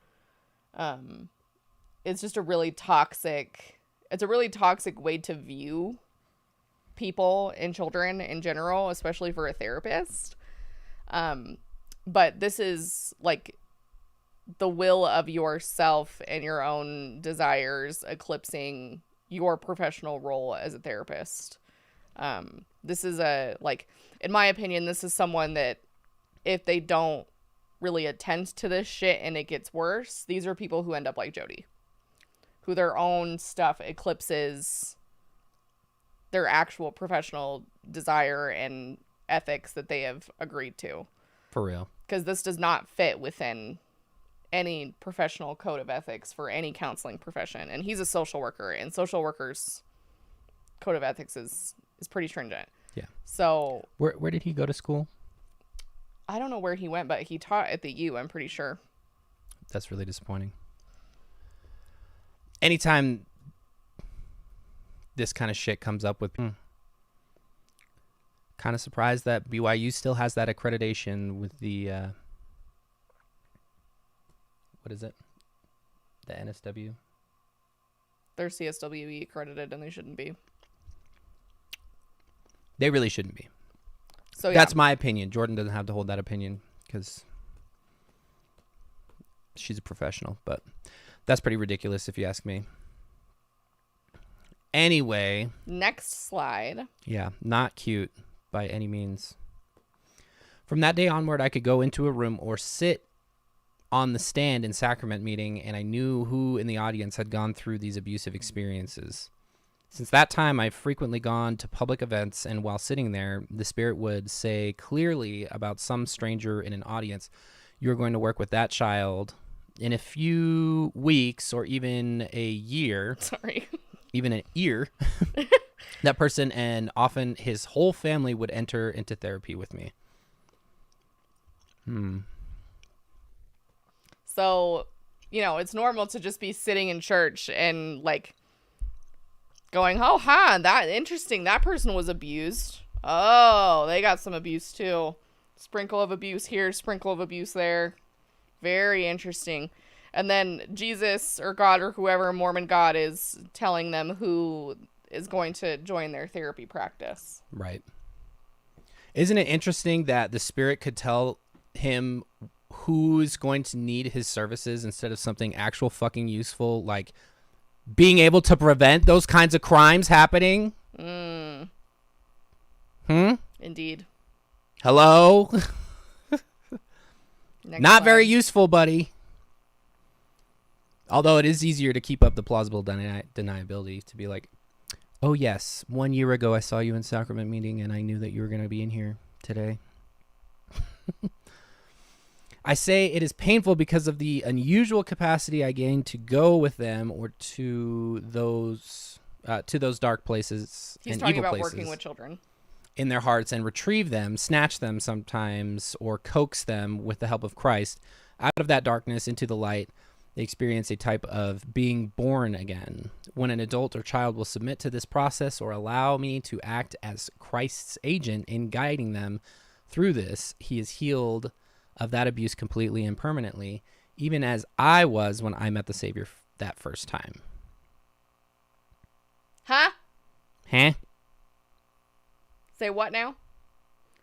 It's just a really toxic way to view people and children in general, especially for a therapist. But this is like the will of yourself and your own desires eclipsing your professional role as a therapist. This is in my opinion, this is someone that if they don't really attend to this shit and it gets worse, these are people who end up like Jodi, who their own stuff eclipses their actual professional desire and ethics that they have agreed to. For real. Because this does not fit within any professional code of ethics for any counseling profession. And he's a social worker, and social workers' code of ethics is pretty stringent. Yeah. So Where did he go to school? I don't know where he went, but he taught at the U, I'm pretty sure. That's really disappointing. Anytime this kind of shit comes up with, kind of surprised that BYU still has that accreditation with the, what is it? The NSW? They're CSWE accredited, and they shouldn't be. They really shouldn't be. So yeah. That's my opinion. Jordan doesn't have to hold that opinion because she's a professional, but that's pretty ridiculous if you ask me. Anyway. Next slide. Yeah, not cute by any means. From that day onward, I could go into a room or sit on the stand in sacrament meeting, and I knew who in the audience had gone through these abusive experiences. Since that time, I've frequently gone to public events, and while sitting there, the Spirit would say clearly about some stranger in an audience, you're going to work with that child in a few weeks or even a year. Sorry. Even an year. That person and often his whole family would enter into therapy with me. So, it's normal to just be sitting in church and like going, oh, that interesting. That person was abused. Oh, they got some abuse too. Sprinkle of abuse here, sprinkle of abuse there. Very interesting. And then Jesus or God or whoever Mormon God is telling them who is going to join their therapy practice. Right. Isn't it interesting that the Spirit could tell him who's going to need his services instead of something actual fucking useful, like being able to prevent those kinds of crimes happening? Indeed. Hello? Next Not slide. very useful, buddy. Although it is easier to keep up the plausible deniability to be like, oh yes, 1 year ago I saw you in sacrament meeting and I knew that you were going to be in here today. I say it is painful because of the unusual capacity I gained to go with them or to those dark places He's and talking evil about places working with children in their hearts and retrieve them, snatch them sometimes, or coax them with the help of Christ out of that darkness into the light They experience a type of being born again. When an adult or child will submit to this process or allow me to act as Christ's agent in guiding them through this, he is healed of that abuse completely and permanently, even as I was when I met the Savior that first time. Huh? Huh? Say what now?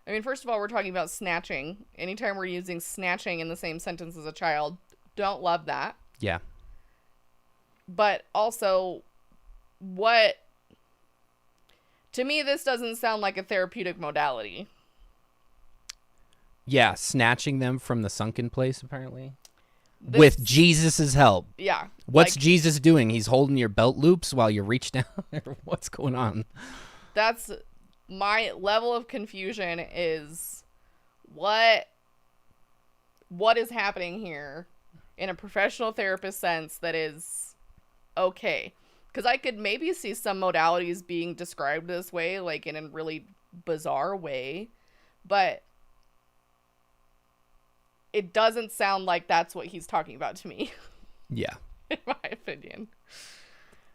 I mean, first of all, we're talking about snatching. Anytime we're using snatching in the same sentence as a child, don't love that. Yeah. But also, what... To me, this doesn't sound like a therapeutic modality. Yeah, snatching them from the sunken place, apparently. This- With Jesus' help. Yeah. What's like, Jesus doing? He's holding your belt loops while you reach down? Or what's going on? That's... My level of confusion is what is happening here in a professional therapist sense that is okay. Because I could maybe see some modalities being described this way, like in a really bizarre way, but it doesn't sound like that's what he's talking about to me. Yeah. In my opinion.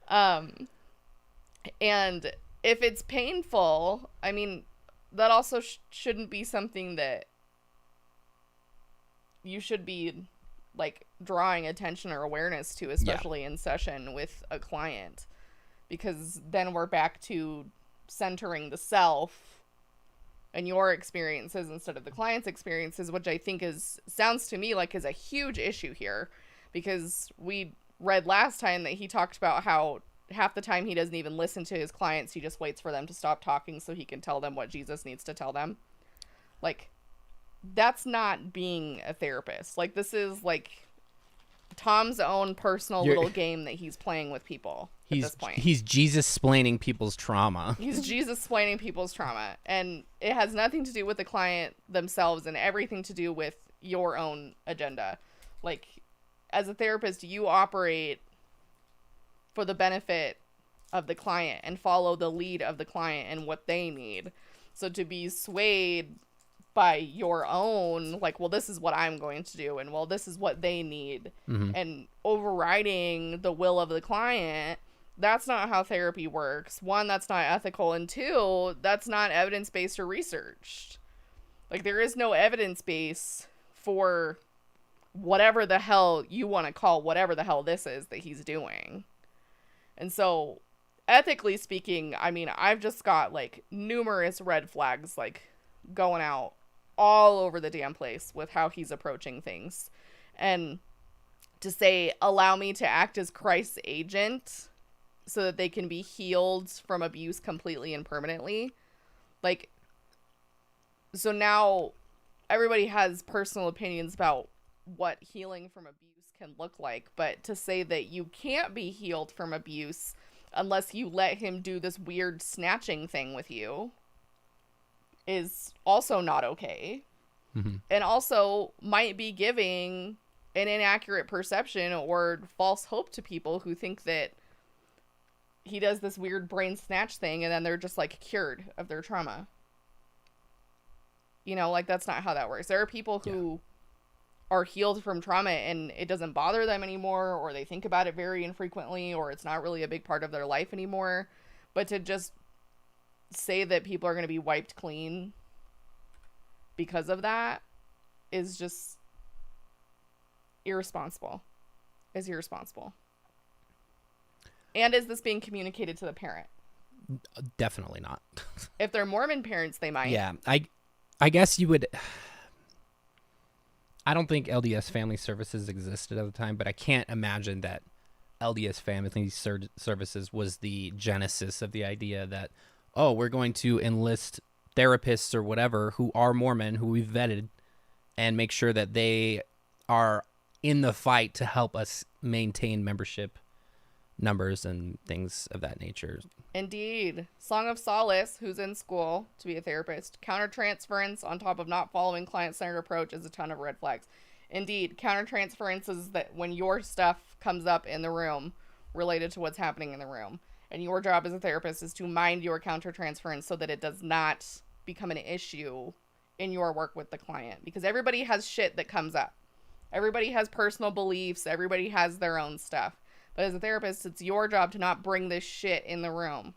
And if it's painful, I mean, that also shouldn't be something that you should be, like, drawing attention or awareness to, especially in session with a client. Because then we're back to centering the self and your experiences instead of the client's experiences, which I think sounds to me like is a huge issue here. Because we read last time that he talked about how half the time he doesn't even listen to his clients. He just waits for them to stop talking so he can tell them what Jesus needs to tell them. Like, that's not being a therapist. Like, this is like Tom's own personal little game that he's playing with people at this point. He's Jesus-splaining people's trauma. He's Jesus-splaining people's trauma. And it has nothing to do with the client themselves and everything to do with your own agenda. Like, as a therapist, you operate for the benefit of the client and follow the lead of the client and what they need. So to be swayed by your own, like, well, this is what I'm going to do, and well, this is what they need, and overriding the will of the client, that's not how therapy works. One, that's not ethical, and two, that's not evidence-based or researched. Like, there is no evidence base for whatever the hell you want to call whatever the hell this is that he's doing. And so, ethically speaking, I mean, I've just got, like, numerous red flags, like, going out all over the damn place with how he's approaching things. And to say, allow me to act as Christ's agent so that they can be healed from abuse completely and permanently. Like, so now everybody has personal opinions about what healing from abuse can look like, but to say that you can't be healed from abuse unless you let him do this weird snatching thing with you is also not okay. And also might be giving an inaccurate perception or false hope to people who think that he does this weird brain snatch thing and then they're just, like, cured of their trauma. You know, like, that's not how that works. There are people who are healed from trauma and it doesn't bother them anymore, or they think about it very infrequently, or it's not really a big part of their life anymore. But to just say that people are going to be wiped clean because of that is just irresponsible. Is irresponsible. And is this being communicated to the parent? Definitely not. If they're Mormon parents, they might. Yeah, I guess you would... I don't think LDS Family Services existed at the time, but I can't imagine that LDS Family Services was the genesis of the idea that, oh, we're going to enlist therapists or whatever who are Mormon, who we've vetted, and make sure that they are in the fight to help us maintain membership numbers and things of that nature. Indeed. Song of Solace, who's in school to be a therapist. Countertransference on top of not following client-centered approach is a ton of red flags. Indeed. Countertransference is that when your stuff comes up in the room related to what's happening in the room. And your job as a therapist is to mind your countertransference so that it does not become an issue in your work with the client. Because everybody has shit that comes up. Everybody has personal beliefs. Everybody has their own stuff. But as a therapist, it's your job to not bring this shit in the room.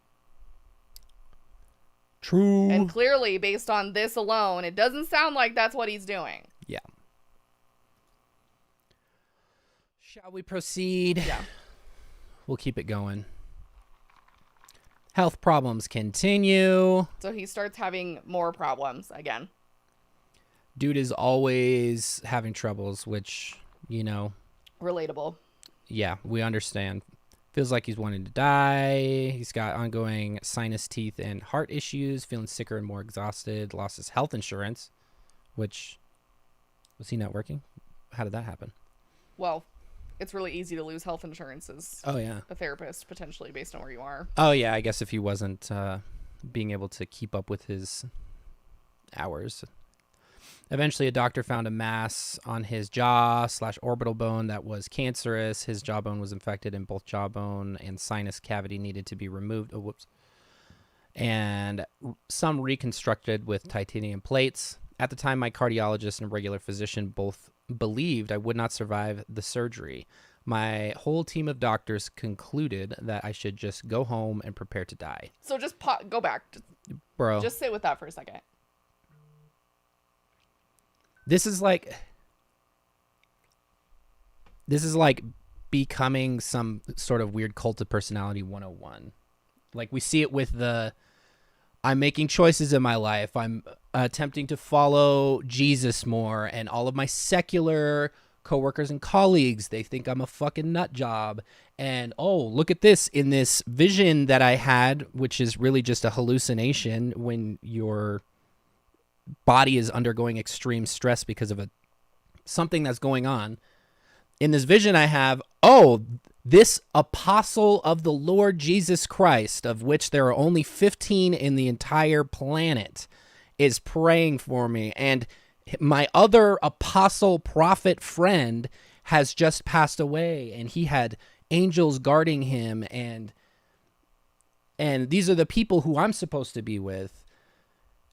True. And clearly, based on this alone, it doesn't sound like that's what he's doing. Yeah. Shall we proceed? Yeah. We'll keep it going. Health problems continue. So he starts having more problems again. Dude is always having troubles, which, you know. Relatable. Yeah, we understand. Feels like he's wanting to die. He's got ongoing sinus, teeth, and heart issues. Feeling sicker and more exhausted. Lost his health insurance, which, was he not working? How did that happen? Well, it's really easy to lose health insurance as Oh, yeah. a therapist, potentially, based on where you are. Oh, yeah, I guess if he wasn't being able to keep up with his hours. Eventually, a doctor found a mass on his jaw/orbital bone that was cancerous. His jawbone was infected, and both jawbone and sinus cavity needed to be removed. Oh, whoops. And some reconstructed with titanium plates. At the time, my cardiologist and regular physician both believed I would not survive the surgery. My whole team of doctors concluded that I should just go home and prepare to die. So just go back. Bro. Just sit with that for a second. This is like becoming some sort of weird cult of personality 101. Like we see it with I'm making choices in my life. I'm attempting to follow Jesus more, and all of my secular coworkers and colleagues, they think I'm a fucking nut job. And oh, look at this in this vision that I had, which is really just a hallucination when your body is undergoing extreme stress because of something that's going on. In this vision I have, oh, this apostle of the Lord Jesus Christ, of which there are only 15 in the entire planet, is praying for me. And my other apostle prophet friend has just passed away, and he had angels guarding him. And these are the people who I'm supposed to be with.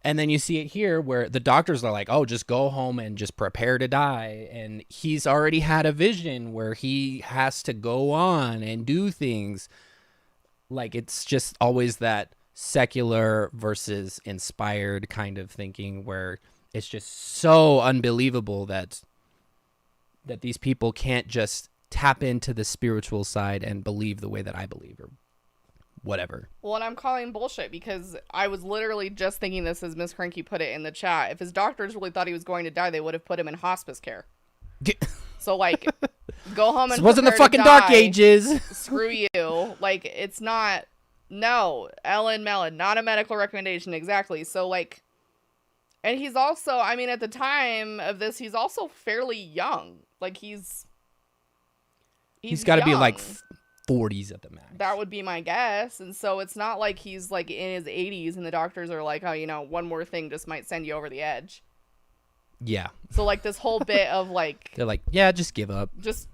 And then you see it here where the doctors are like, oh, just go home and just prepare to die. And he's already had a vision where he has to go on and do things. Like, it's just always that secular versus inspired kind of thinking where it's just so unbelievable that these people can't just tap into the spiritual side and believe the way that I believe or whatever. Well, and I'm calling bullshit because I was literally just thinking this as Miss Franke put it in the chat. If his doctors really thought he was going to die, they would have put him in hospice care. So, like, go home and this wasn't the fucking Dark Ages. Screw you. Like, it's not. No, Ellen Mellon, not a medical recommendation. Exactly. So, like, and he's also, I mean, at the time of this, he's also fairly young. Like, he's got to be young. like 40s at the max. That would be my guess. And so it's not like he's like in his 80s and the doctors are like, oh, you know, one more thing just might send you over the edge. Yeah. So like this whole bit of like, they're like, yeah, just give up. Just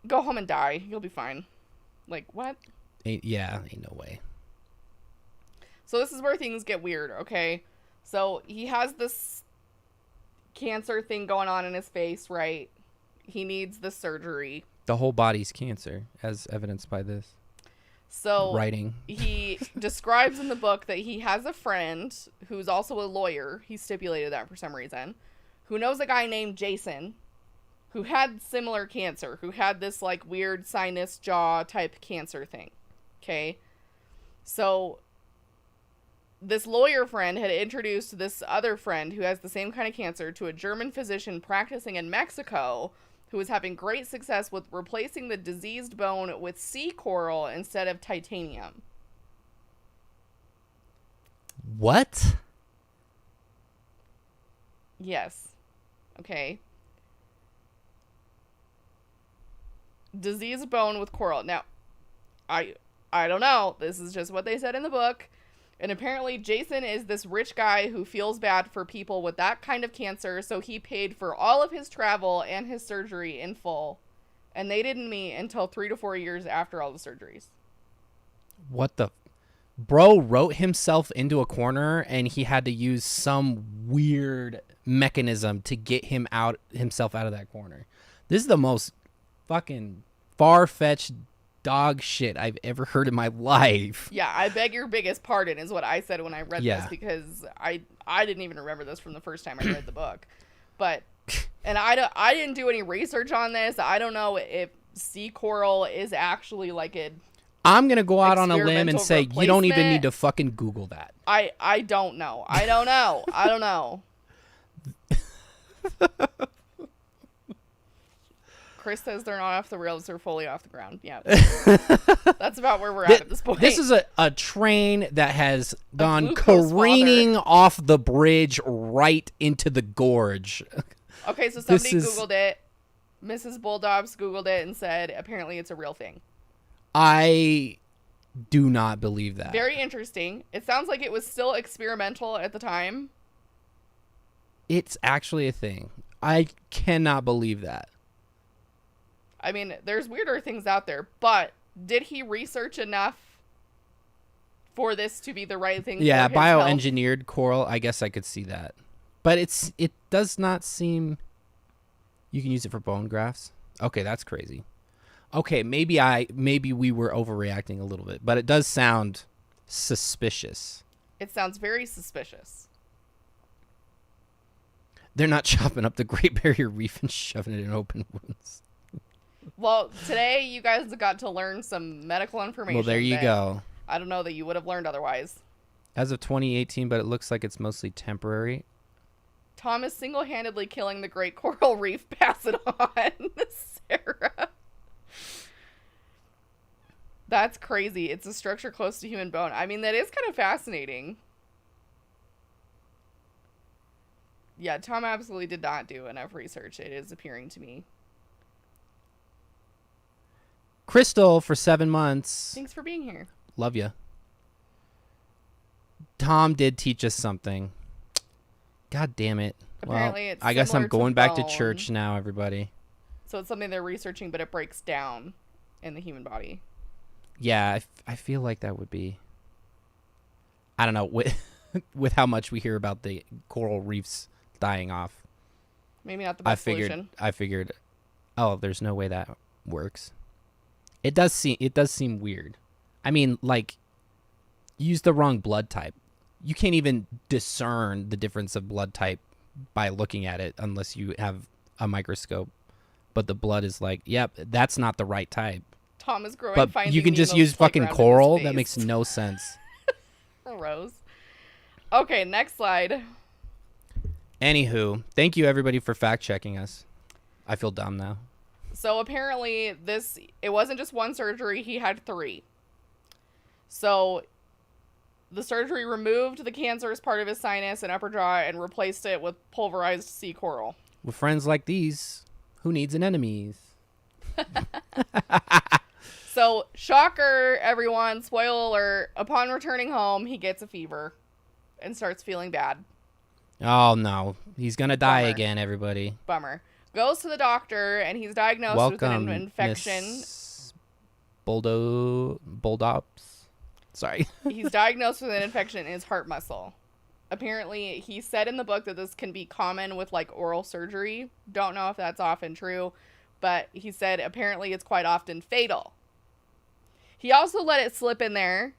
go home and die. You'll be fine. Like, what? Ain't no way. So this is where things get weird, okay? So he has this cancer thing going on in his face, right? He needs the surgery. The whole body's cancer, as evidenced by this. So writing. He describes in the book that he has a friend who's also a lawyer. He stipulated that for some reason. Who knows a guy named Jason who had similar cancer, who had this like weird sinus jaw type cancer thing. Okay. So this lawyer friend had introduced this other friend who has the same kind of cancer to a German physician practicing in Mexico who was having great success with replacing the diseased bone with sea coral instead of titanium. What? Yes. Okay. Diseased bone with coral. Now, I don't know. This is just what they said in the book. And apparently Jason is this rich guy who feels bad for people with that kind of cancer, so he paid for all of his travel and his surgery in full. And they didn't meet until 3 to 4 years after all the surgeries. What the... Bro wrote himself into a corner, and he had to use some weird mechanism to get himself out of that corner. This is the most fucking far-fetched dog shit I've ever heard in my life. Yeah, I beg your biggest pardon is what I said when I read Yeah. this, because I didn't even remember this from the first time I read the book. But, and I didn't do any research on this. I don't know if sea coral is actually like a... I'm going to go out on a limb and Experimental say you don't even replacement. need to fucking Google that. I don't know. I don't know. Chris says they're not off the rails, they're fully off the ground. Yeah. That's about where we're at this point. This is a train that has gone glucose careening off the bridge right into the gorge. Okay, so somebody This is- Googled it. Mrs. Bulldogs Googled it and said apparently it's a real thing. I do not believe that. Very interesting. It sounds like it was still experimental at the time. It's actually a thing. I cannot believe that. I mean, there's weirder things out there, but did he research enough for this to be the right thing? Yeah, for his health? bioengineered coral, I guess I could see that. But it does not seem you can use it for bone grafts. Okay, that's crazy. Okay, maybe we were overreacting a little bit, but it does sound suspicious. It sounds very suspicious. They're not chopping up the Great Barrier Reef and shoving it in open wounds. Well, today you guys got to learn some medical information. Well, there you that go. I don't know that you would have learned otherwise. As of 2018, but it looks like it's mostly temporary. Tom is single-handedly killing the great coral reef. Pass it on, Sarah. That's crazy. It's a structure close to human bone. I mean, that is kind of fascinating. Yeah, Tom absolutely did not do enough research, it is appearing to me. Crystal for 7 months. Thanks for being here. Love you. Tom did teach us something. God damn it. Apparently well, it's I guess I'm similar to going back to bone. church now, everybody. So it's something they're researching, but it breaks down in the human body. Yeah, I feel like that would be... I don't know, with how much we hear about the coral reefs dying off. Maybe not the best solution. I figured, oh, there's no way that works. It does seem weird. I mean, like, use the wrong blood type. You can't even discern the difference of blood type by looking at it unless you have a microscope. But the blood is like, yep, that's not the right type. Tom is growing. But you can just use fucking coral? That makes no sense. Rose. Okay, next slide. Anywho, thank you everybody for fact checking us. I feel dumb now. So apparently it wasn't just one surgery, he had 3. So the surgery removed the cancerous part of his sinus and upper jaw and replaced it with pulverized sea coral. With friends like these, who needs an enemies? So, shocker, everyone, spoiler alert, upon returning home, he gets a fever and starts feeling bad. Oh no, he's gonna die Bummer. again, everybody. Bummer. Goes to the doctor and he's diagnosed Welcome, with an infection. Miss Bulldogs. Sorry. He's diagnosed with an infection in his heart muscle. Apparently, he said in the book that this can be common with like oral surgery. Don't know if that's often true, but he said apparently it's quite often fatal. He also let it slip in there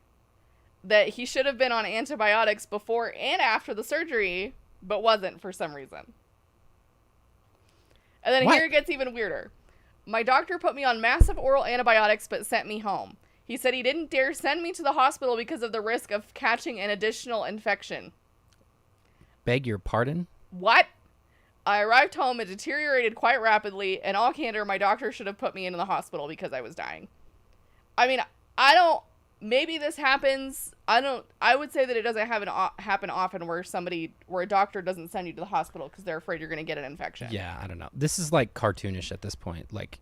that he should have been on antibiotics before and after the surgery, but wasn't for some reason. And then here it gets even weirder. My doctor put me on massive oral antibiotics but sent me home. He said he didn't dare send me to the hospital because of the risk of catching an additional infection. Beg your pardon? What? I arrived home and deteriorated quite rapidly. In all candor, my doctor should have put me into the hospital because I was dying. I mean, maybe this happens. I would say that it doesn't happen often where a doctor doesn't send you to the hospital because they're afraid you're going to get an infection. Yeah, I don't know. This is like cartoonish at this point. Like,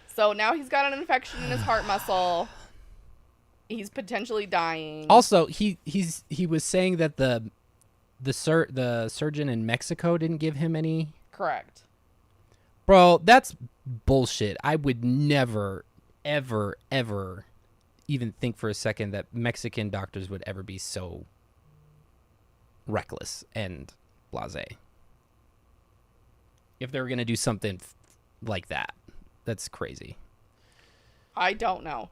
so now he's got an infection in his heart muscle. He's potentially dying. also, he was saying that the surgeon in Mexico didn't give him any. Correct. Bro, that's bullshit. I would never, ever, ever even think for a second that Mexican doctors would ever be so reckless and blasé. if they were going to do something like that. That's crazy. I don't know.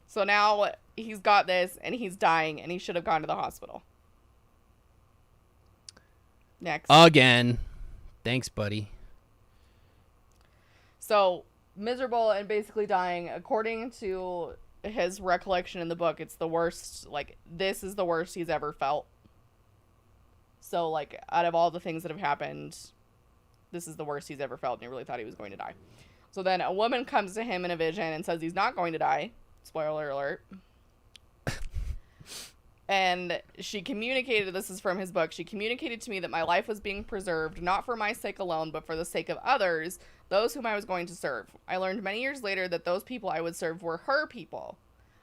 So now he's got this, and he's dying, and he should have gone to the hospital. Next. Again. Thanks, buddy. So, miserable and basically dying. According to his recollection in the book, it's the worst. Like, this is the worst he's ever felt. So, like, out of all the things that have happened, this is the worst he's ever felt, and he really thought he was going to die. So then a woman comes to him in a vision and says he's not going to die. Spoiler alert. And she communicated, this is from his book, she communicated to me that my life was being preserved, not for my sake alone, but for the sake of others, those whom I was going to serve. I learned many years later that those people I would serve were her people.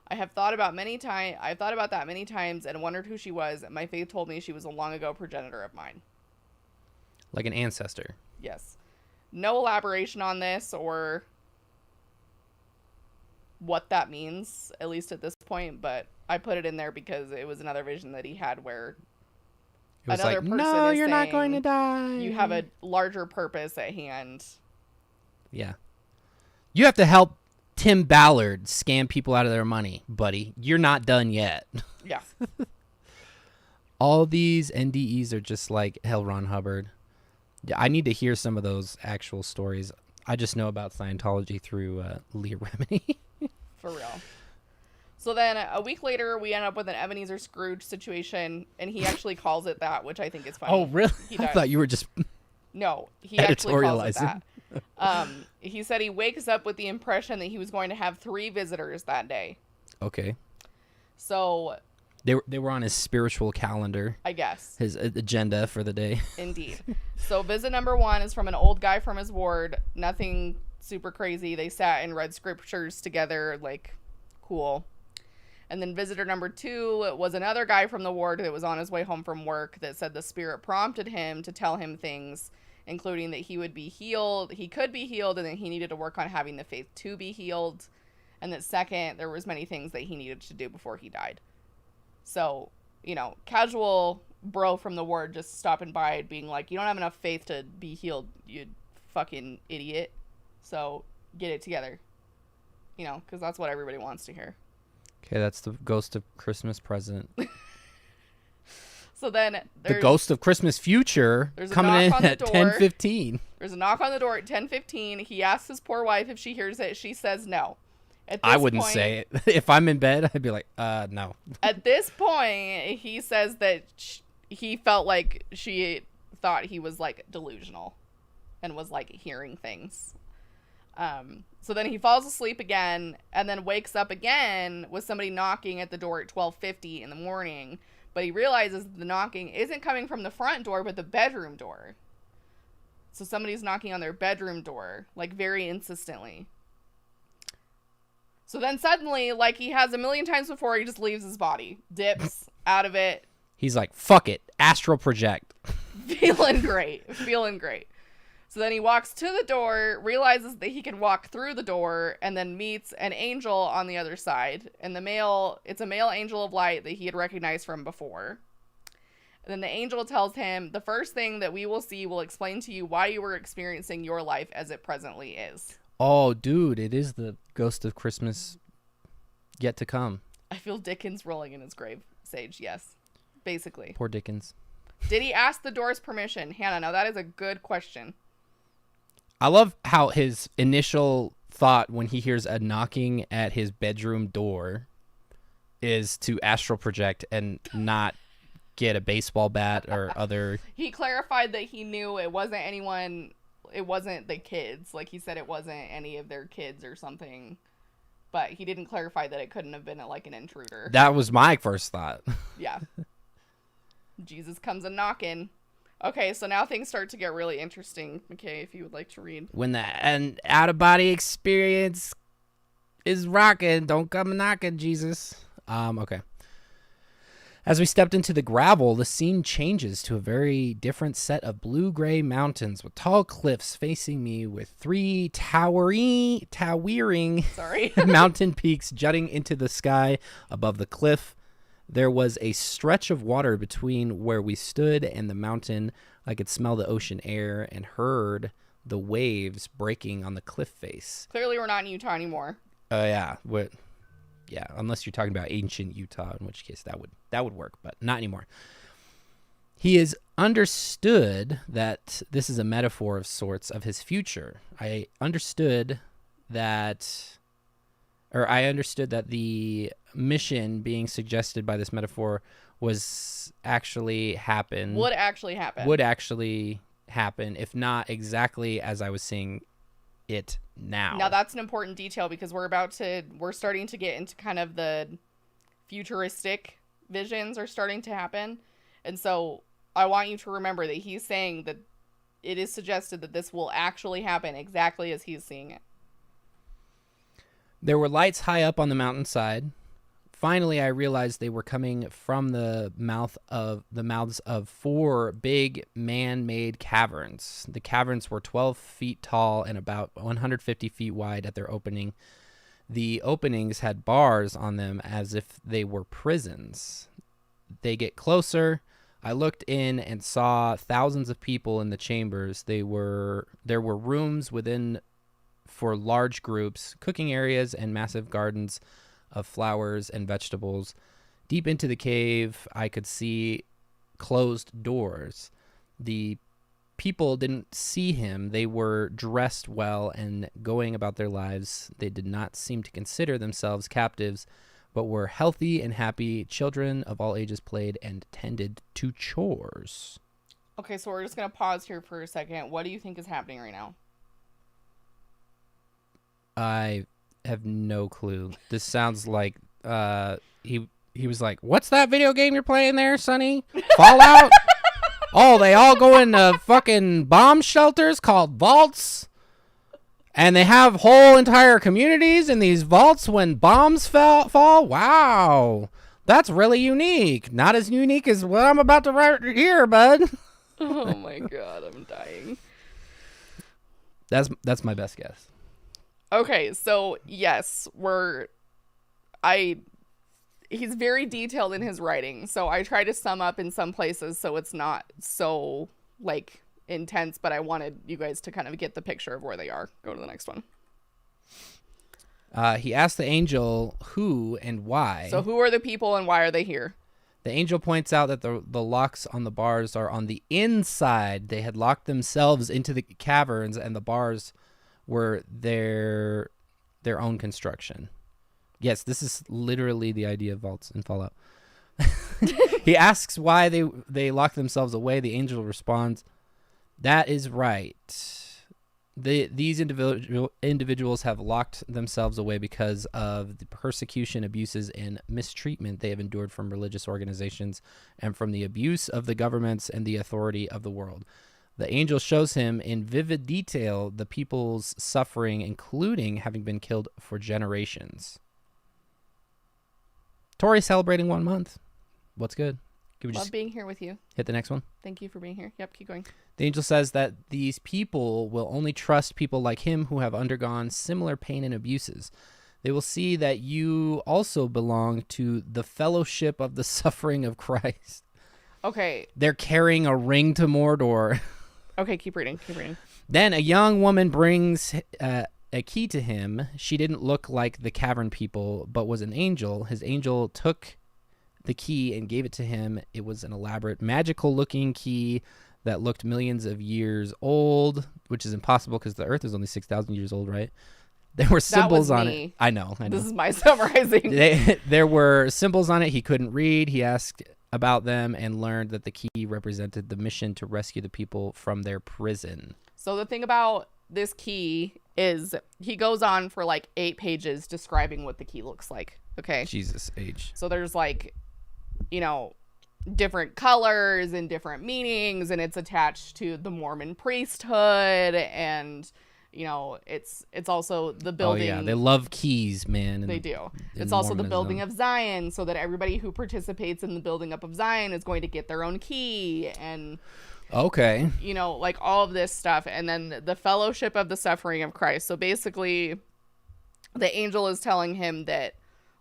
I've thought about that many times and wondered who she was. My faith told me she was a long ago progenitor of mine. Like an ancestor. Yes. No elaboration on this or what that means, at least at this point, but I put it in there because it was another vision that he had where It was another like, person no, is you're not saying, going to die. You have a larger purpose at hand. Yeah. You have to help Tim Ballard scam people out of their money, buddy. You're not done yet. Yeah. All these NDEs are just like L. Ron Hubbard. I need to hear some of those actual stories. I just know about Scientology through Leah Remini. For real. So then a week later, we end up with an Ebenezer Scrooge situation, and he actually calls it that, which I think is funny. Oh, really? He I does. thought you were just No, he actually calls it editorializing. that. He said he wakes up with the impression that he was going to have 3 visitors that day. Okay. So, They were on his spiritual calendar, I guess. his agenda for the day. Indeed. So visit number 1 is from an old guy from his ward. Nothing super crazy. They sat and read scriptures together, like, cool. And then visitor number 2 was another guy from the ward that was on his way home from work that said the spirit prompted him to tell him things, including that he would be healed, he could be healed, and that he needed to work on having the faith to be healed. And that second, there was many things that he needed to do before he died. So, you know, casual bro from the ward just stopping by being like, you don't have enough faith to be healed, you fucking idiot. So, get it together. You know, because that's what everybody wants to hear. Okay, that's the ghost of Christmas present. So then The ghost of Christmas future there's a coming in knock on the at door. 10:15. There's a knock on the door at 10:15. He asks his poor wife if she hears it. She says no. At this I wouldn't point, say it. If I'm in bed, I'd be like, no. At this point, he says that he felt like she thought he was, like, delusional and was, like, hearing things. So then he falls asleep again and then wakes up again with somebody knocking at the door at 12:50 in the morning. But he realizes the knocking isn't coming from the front door, but the bedroom door. So somebody's knocking on their bedroom door, like, very insistently. So then suddenly, like he has a million times before, he just leaves his body. Dips out of it. He's like, fuck it. Astral project. Feeling great. Feeling great. So then he walks to the door, realizes that he can walk through the door, and then meets an angel on the other side. And it's a male angel of light that he had recognized from before. And then the angel tells him, the first thing that we will see will explain to you why you were experiencing your life as it presently is. Oh, dude, it is the ghost of Christmas yet to come. I feel Dickens rolling in his grave, Sage, yes. Basically. Poor Dickens. Did he ask the door's permission? Hannah, now that is a good question. I love how his initial thought when he hears a knocking at his bedroom door is to astral project and not get a baseball bat or other. He clarified that he knew it wasn't anyone, it wasn't the kids. Like he said it wasn't any of their kids or something. But he didn't clarify that it couldn't have been like an intruder. That was my first thought. Yeah. Jesus comes a knocking. Okay, so now things start to get really interesting. McKay, if you would like to read. When an out-of-body experience is rocking, don't come knocking, Jesus. Okay. As we stepped into the gravel, the scene changes to a very different set of blue-gray mountains with tall cliffs facing me with 3 towering Sorry. mountain peaks jutting into the sky above the cliff. There was a stretch of water between where we stood and the mountain. I could smell the ocean air and heard the waves breaking on the cliff face. Clearly, we're not in Utah anymore. Yeah. What? Yeah, unless you're talking about ancient Utah, in which case that would work, but not anymore. He is understood that this is a metaphor of sorts of his future. I understood that the mission being suggested by this metaphor would actually happen, if not exactly as I was seeing it now. Now that's an important detail because we're starting to get into kind of the futuristic visions are starting to happen. And so I want you to remember that he's saying that it is suggested that this will actually happen exactly as he's seeing it. There were lights high up on the mountainside. Finally, I realized they were coming from the mouths of 4 big man-made caverns. The caverns were 12 feet tall and about 150 feet wide at their opening. The openings had bars on them as if they were prisons. They get closer. I looked in and saw thousands of people in the chambers. There were rooms within for large groups, cooking areas, and massive gardens of flowers and vegetables. Deep into the cave, I could see closed doors. The people didn't see him. They were dressed well and going about their lives. They did not seem to consider themselves captives, but were healthy and happy. Children of all ages played and tended to chores. Okay, so we're just going to pause here for a second. What do you think is happening right now? I have no clue. This sounds like he was like, "What's that video game you're playing there, Sonny? Fallout?" Oh, they all go into fucking bomb shelters called vaults, and they have whole entire communities in these vaults when bombs fall. Wow, that's really unique. Not as unique as what I'm about to write here, bud. Oh my god, I'm dying. That's my best guess. Okay, so yes, he's very detailed in his writing, so I try to sum up in some places so it's not so, like, intense, but I wanted you guys to kind of get the picture of where they are. Go to the next one. He asked the angel who and why. So who are the people and why are they here? The angel points out that the locks on the bars are on the inside. They had locked themselves into the caverns, and the bars were their own construction. Yes, this is literally the idea of vaults in Fallout. He asks why they lock themselves away. The angel responds, "That is right. These individuals have locked themselves away because of the persecution, abuses, and mistreatment they have endured from religious organizations and from the abuse of the governments and the authority of the world." The angel shows him in vivid detail the people's suffering, including having been killed for generations. Tori's celebrating 1 month. What's good? Love being here with you. Hit the next one? Thank you for being here. Yep, keep going. The angel says that these people will only trust people like him who have undergone similar pain and abuses. They will see that you also belong to the fellowship of the suffering of Christ. Okay. They're carrying a ring to Mordor. Okay, keep reading. Then a young woman brings a key to him. She didn't look like the cavern people, but was an angel. His angel took the key and gave it to him. It was an elaborate, magical-looking key that looked millions of years old, which is impossible because the Earth is only 6,000 years old, right? There were symbols on it. I know. This is my summarizing. There were symbols on it he couldn't read. He asked about them and learned that the key represented the mission to rescue the people from their prison. So the thing about this key is he goes on for like 8 pages describing what the key looks like. Okay. Jesus H. So there's like, different colors and different meanings, and it's attached to the Mormon priesthood, and it's also the building. Oh yeah, they love keys, man. They do. It's also the building of Zion, so that everybody who participates in the building up of Zion is going to get their own key, and okay, like all of this stuff. And then the fellowship of the suffering of Christ. So basically the angel is telling him that,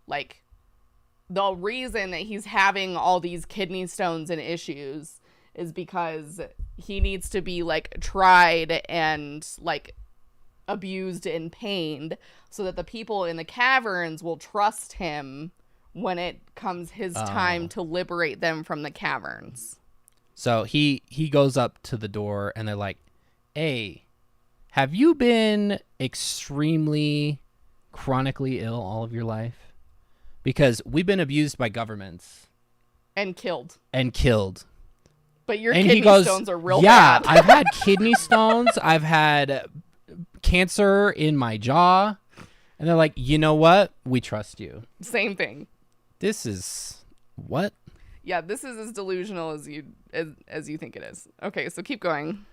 like, the reason that he's having all these kidney stones and issues is because he needs to be like tried and like abused and pained so that the people in the caverns will trust him when it comes his time to liberate them from the caverns. So he goes up to the door and they're like, hey, have you been extremely chronically ill all of your life? Because we've been abused by governments. And killed. But your kidney stones are real bad. Yeah, I've had kidney stones. I've had cancer in my jaw. And they're like, you know what? We trust you. Same thing. This is what? Yeah, this is as delusional as you think it is. Okay, so keep going.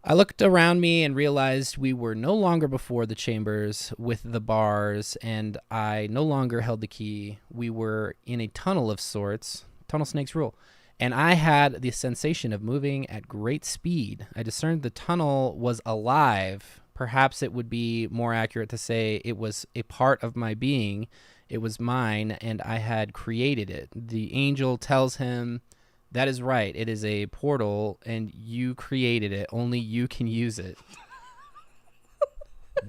I looked around me and realized we were no longer before the chambers with the bars, and I no longer held the key. We were in a tunnel of sorts. Tunnel snakes rule. And I had the sensation of moving at great speed. I discerned the tunnel was alive. Perhaps it would be more accurate to say it was a part of my being. It was mine, and I had created it. The angel tells him, that is right. It is a portal, and you created it. Only you can use it.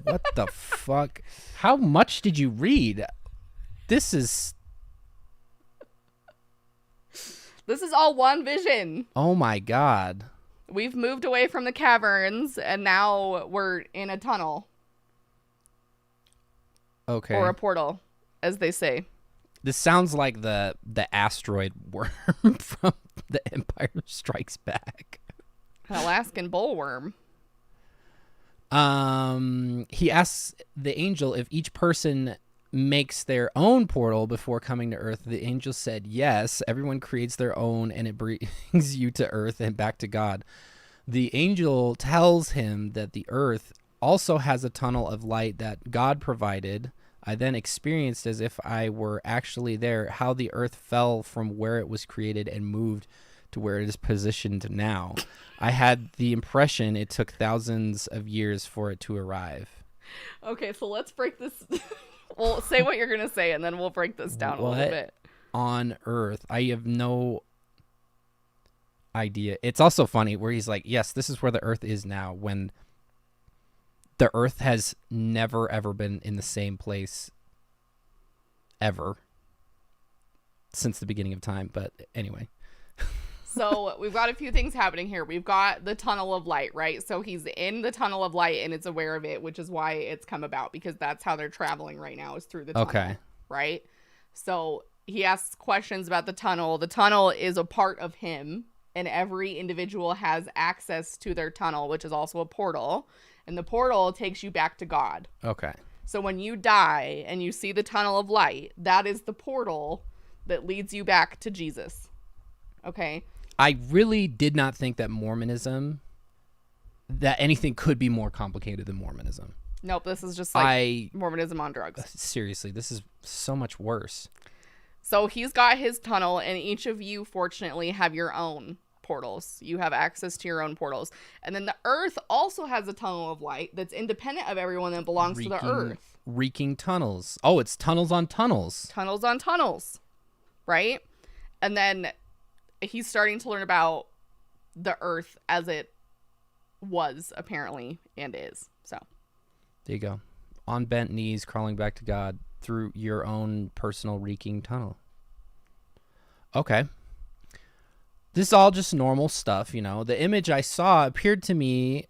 What the fuck? How much did you read? This is all one vision. Oh my God. We've moved away from the caverns, and now we're in a tunnel. Okay. Or a portal, as they say. This sounds like the asteroid worm from The Empire Strikes Back. An Alaskan bullworm. He asks the angel if each person makes their own portal before coming to Earth. The angel said yes. Everyone creates their own, and it brings you to Earth and back to God. The angel tells him that the Earth also has a tunnel of light that God provided. I then experienced, as if I were actually there, how the Earth fell from where it was created and moved to where it is positioned now. I had the impression it took thousands of years for it to arrive. Okay, so let's break this. Well, say what you're going to say, and then we'll break this down a little bit. On Earth? I have no idea. It's also funny where he's like, yes, this is where the Earth is now, when the Earth has never, ever been in the same place ever since the beginning of time. But anyway. So we've got a few things happening here. We've got the tunnel of light, right? So he's in the tunnel of light and it's aware of it, which is why it's come about, because that's how they're traveling right now, is through the tunnel. Okay. Right? So he asks questions about the tunnel. The tunnel is a part of him, and every individual has access to their tunnel, which is also a portal. And the portal takes you back to God. Okay. So when you die and you see the tunnel of light, that is the portal that leads you back to Jesus. Okay? I really did not think that anything could be more complicated than Mormonism. Nope, this is just like Mormonism on drugs. Seriously, this is so much worse. So he's got his tunnel, and each of you, fortunately, have your own portals. You have access to your own portals. And then the Earth also has a tunnel of light that's independent of everyone that belongs to the Earth. Reeking tunnels. Oh, it's tunnels on tunnels. Tunnels on tunnels. Right? And then he's starting to learn about the Earth as it was, apparently, and is. So there you go. On bent knees, crawling back to God through your own personal reeking tunnel. Okay. This is all just normal stuff, you know. The image I saw appeared to me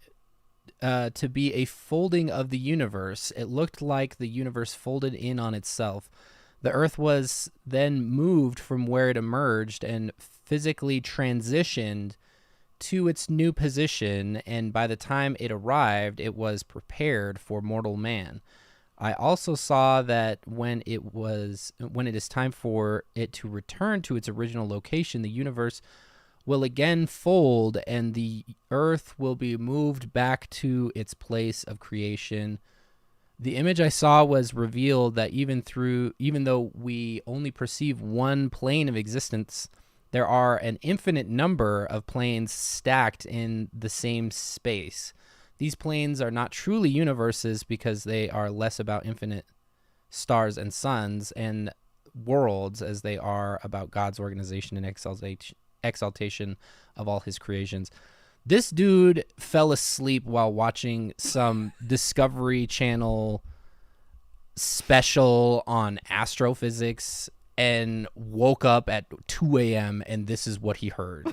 to be a folding of the universe. It looked like the universe folded in on itself. The Earth was then moved from where it emerged and physically transitioned to its new position, and by the time it arrived, it was prepared for mortal man. I also saw that when it is time for it to return to its original location, the universe will again fold, and the Earth will be moved back to its place of creation. The image I saw was revealed that even though we only perceive one plane of existence, there are an infinite number of planes stacked in the same space. These planes are not truly universes because they are less about infinite stars and suns, and worlds as they are about God's organization and exaltation of all his creations. This dude fell asleep while watching some Discovery Channel special on astrophysics and woke up at 2 a.m. and this is what he heard.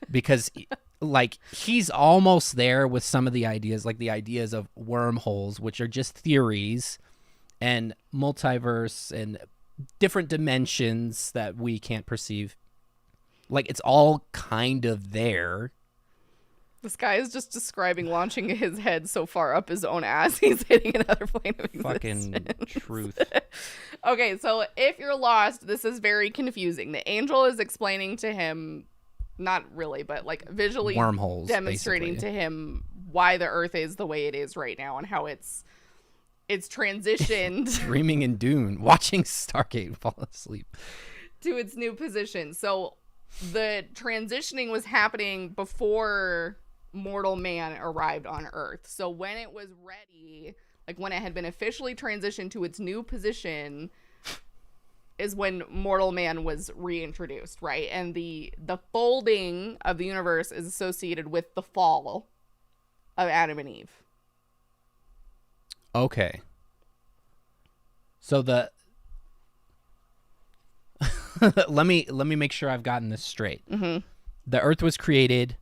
Because like he's almost there with some of the ideas, like the ideas of wormholes, which are just theories, and multiverse and different dimensions that we can't perceive. Like it's all kind of there. This guy is just describing launching his head so far up his own ass he's hitting another plane of existence. Fucking truth. Okay, so if you're lost, this is very confusing. The angel is explaining to him, not really, but like visually Wormholes, demonstrating basically. to him why the earth is the way it is right now and how it's transitioned Dreaming in Dune, watching Stargate fall asleep. to its new position. So the transitioning was happening before mortal man arrived on Earth. So when it was ready, like when it had been officially transitioned to its new position, is when mortal man was reintroduced, right? And the folding of the universe is associated with the fall of Adam and Eve. Okay. So the let me make sure I've gotten this straight. Mm-hmm. The Earth was created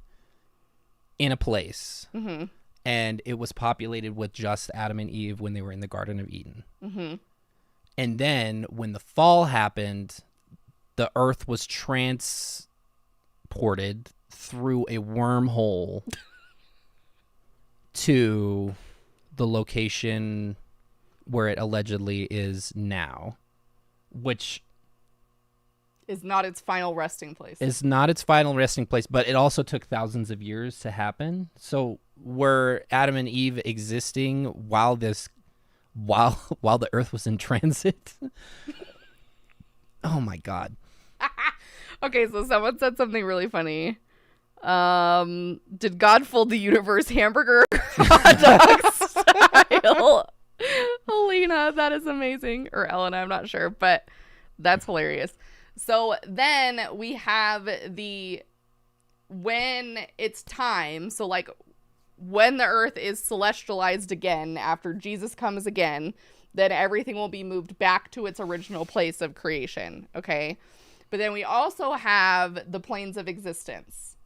in a place, Mm-hmm. and it was populated with just Adam and Eve when they were in the Garden of Eden. Mm-hmm. And then when the fall happened, the Earth was transported through a wormhole to the location where it allegedly is now, which Is not its final resting place. is not its final resting place, but it also took thousands of years to happen. So were Adam and Eve existing while the Earth was in transit? Oh my God. Okay, so someone said something really funny. Did God fold the universe hamburger hot dog style? Helena, that is amazing. Or Elena, I'm not sure, but that's hilarious. So then we have when it's time, so like when the earth is celestialized again after Jesus comes again, then everything will be moved back to its original place of creation, okay? But then we also have the planes of existence.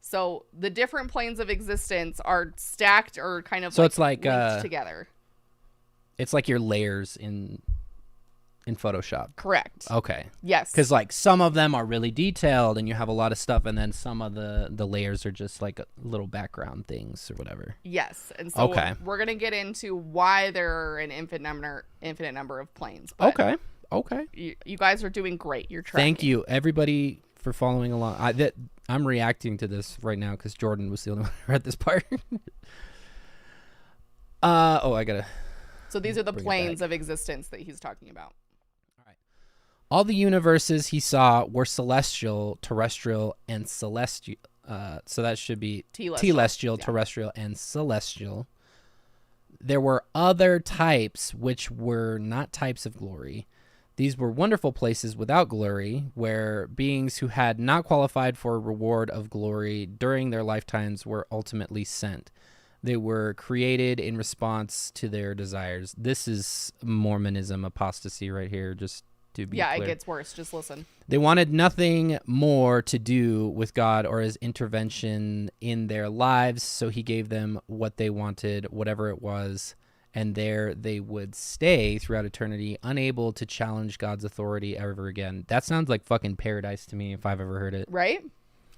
So the different planes of existence are stacked or kind of So it's like linked together. It's like your layers in Photoshop. Correct. Okay. Yes. Because like some of them are really detailed and you have a lot of stuff, and then some of the layers are just like little background things or whatever. Yes. And so Okay. we're going to get into why there are an infinite number of planes. But Okay. you guys are doing great. You're trying. Thank you, everybody, for following along. I'm reacting to this right now because Jordan was the only one who read this part. I gotta. So these are the Bring it planes back. of existence that he's talking about. All the universes he saw were celestial, terrestrial, and celestial. So that should be telestial, Yeah. terrestrial, and celestial. There were other types which were not types of glory. These were wonderful places without glory, where beings who had not qualified for a reward of glory during their lifetimes were ultimately sent. They were created in response to their desires. This is Mormonism apostasy right here, just to be Yeah, clear. it gets worse. Just listen. They wanted nothing more to do with God or his intervention in their lives, so he gave them what they wanted, whatever it was, and there they would stay throughout eternity, unable to challenge God's authority ever again. That sounds like fucking paradise to me if I've ever heard it. Right?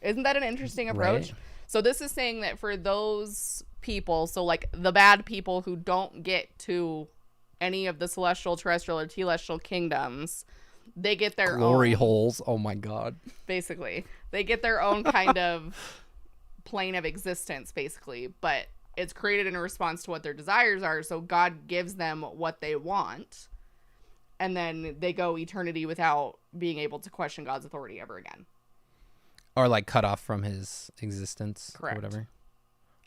Isn't that an interesting approach? Right. So this is saying that for those people, so like the bad people who don't get to any of the celestial, terrestrial, or telestial kingdoms, they get their Glory own, holes. Oh my God. basically. They get their own kind of plane of existence, basically, but it's created in response to what their desires are, so God gives them what they want, and then they go eternity without being able to question God's authority ever again. Or like cut off from his existence. Correct. Or whatever.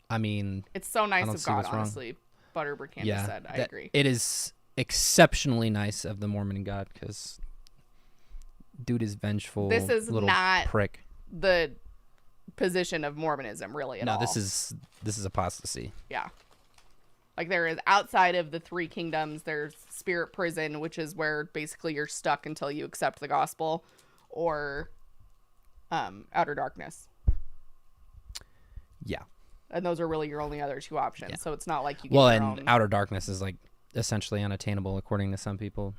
I mean, It's so nice don't of see God, what's wrong. honestly. Butterbur Candace yeah. said, I that- agree. It is exceptionally nice of the Mormon God because Dude is vengeful. This is little not prick. the position of Mormonism really at all. No, this is apostasy. Yeah. Like there is outside of the 3 kingdoms, there's spirit prison, which is where basically you're stuck until you accept the gospel, or outer darkness. Yeah. And those are really your only other 2 options. Yeah. So it's not like you get Well, your and own... outer darkness is like essentially unattainable according to some people.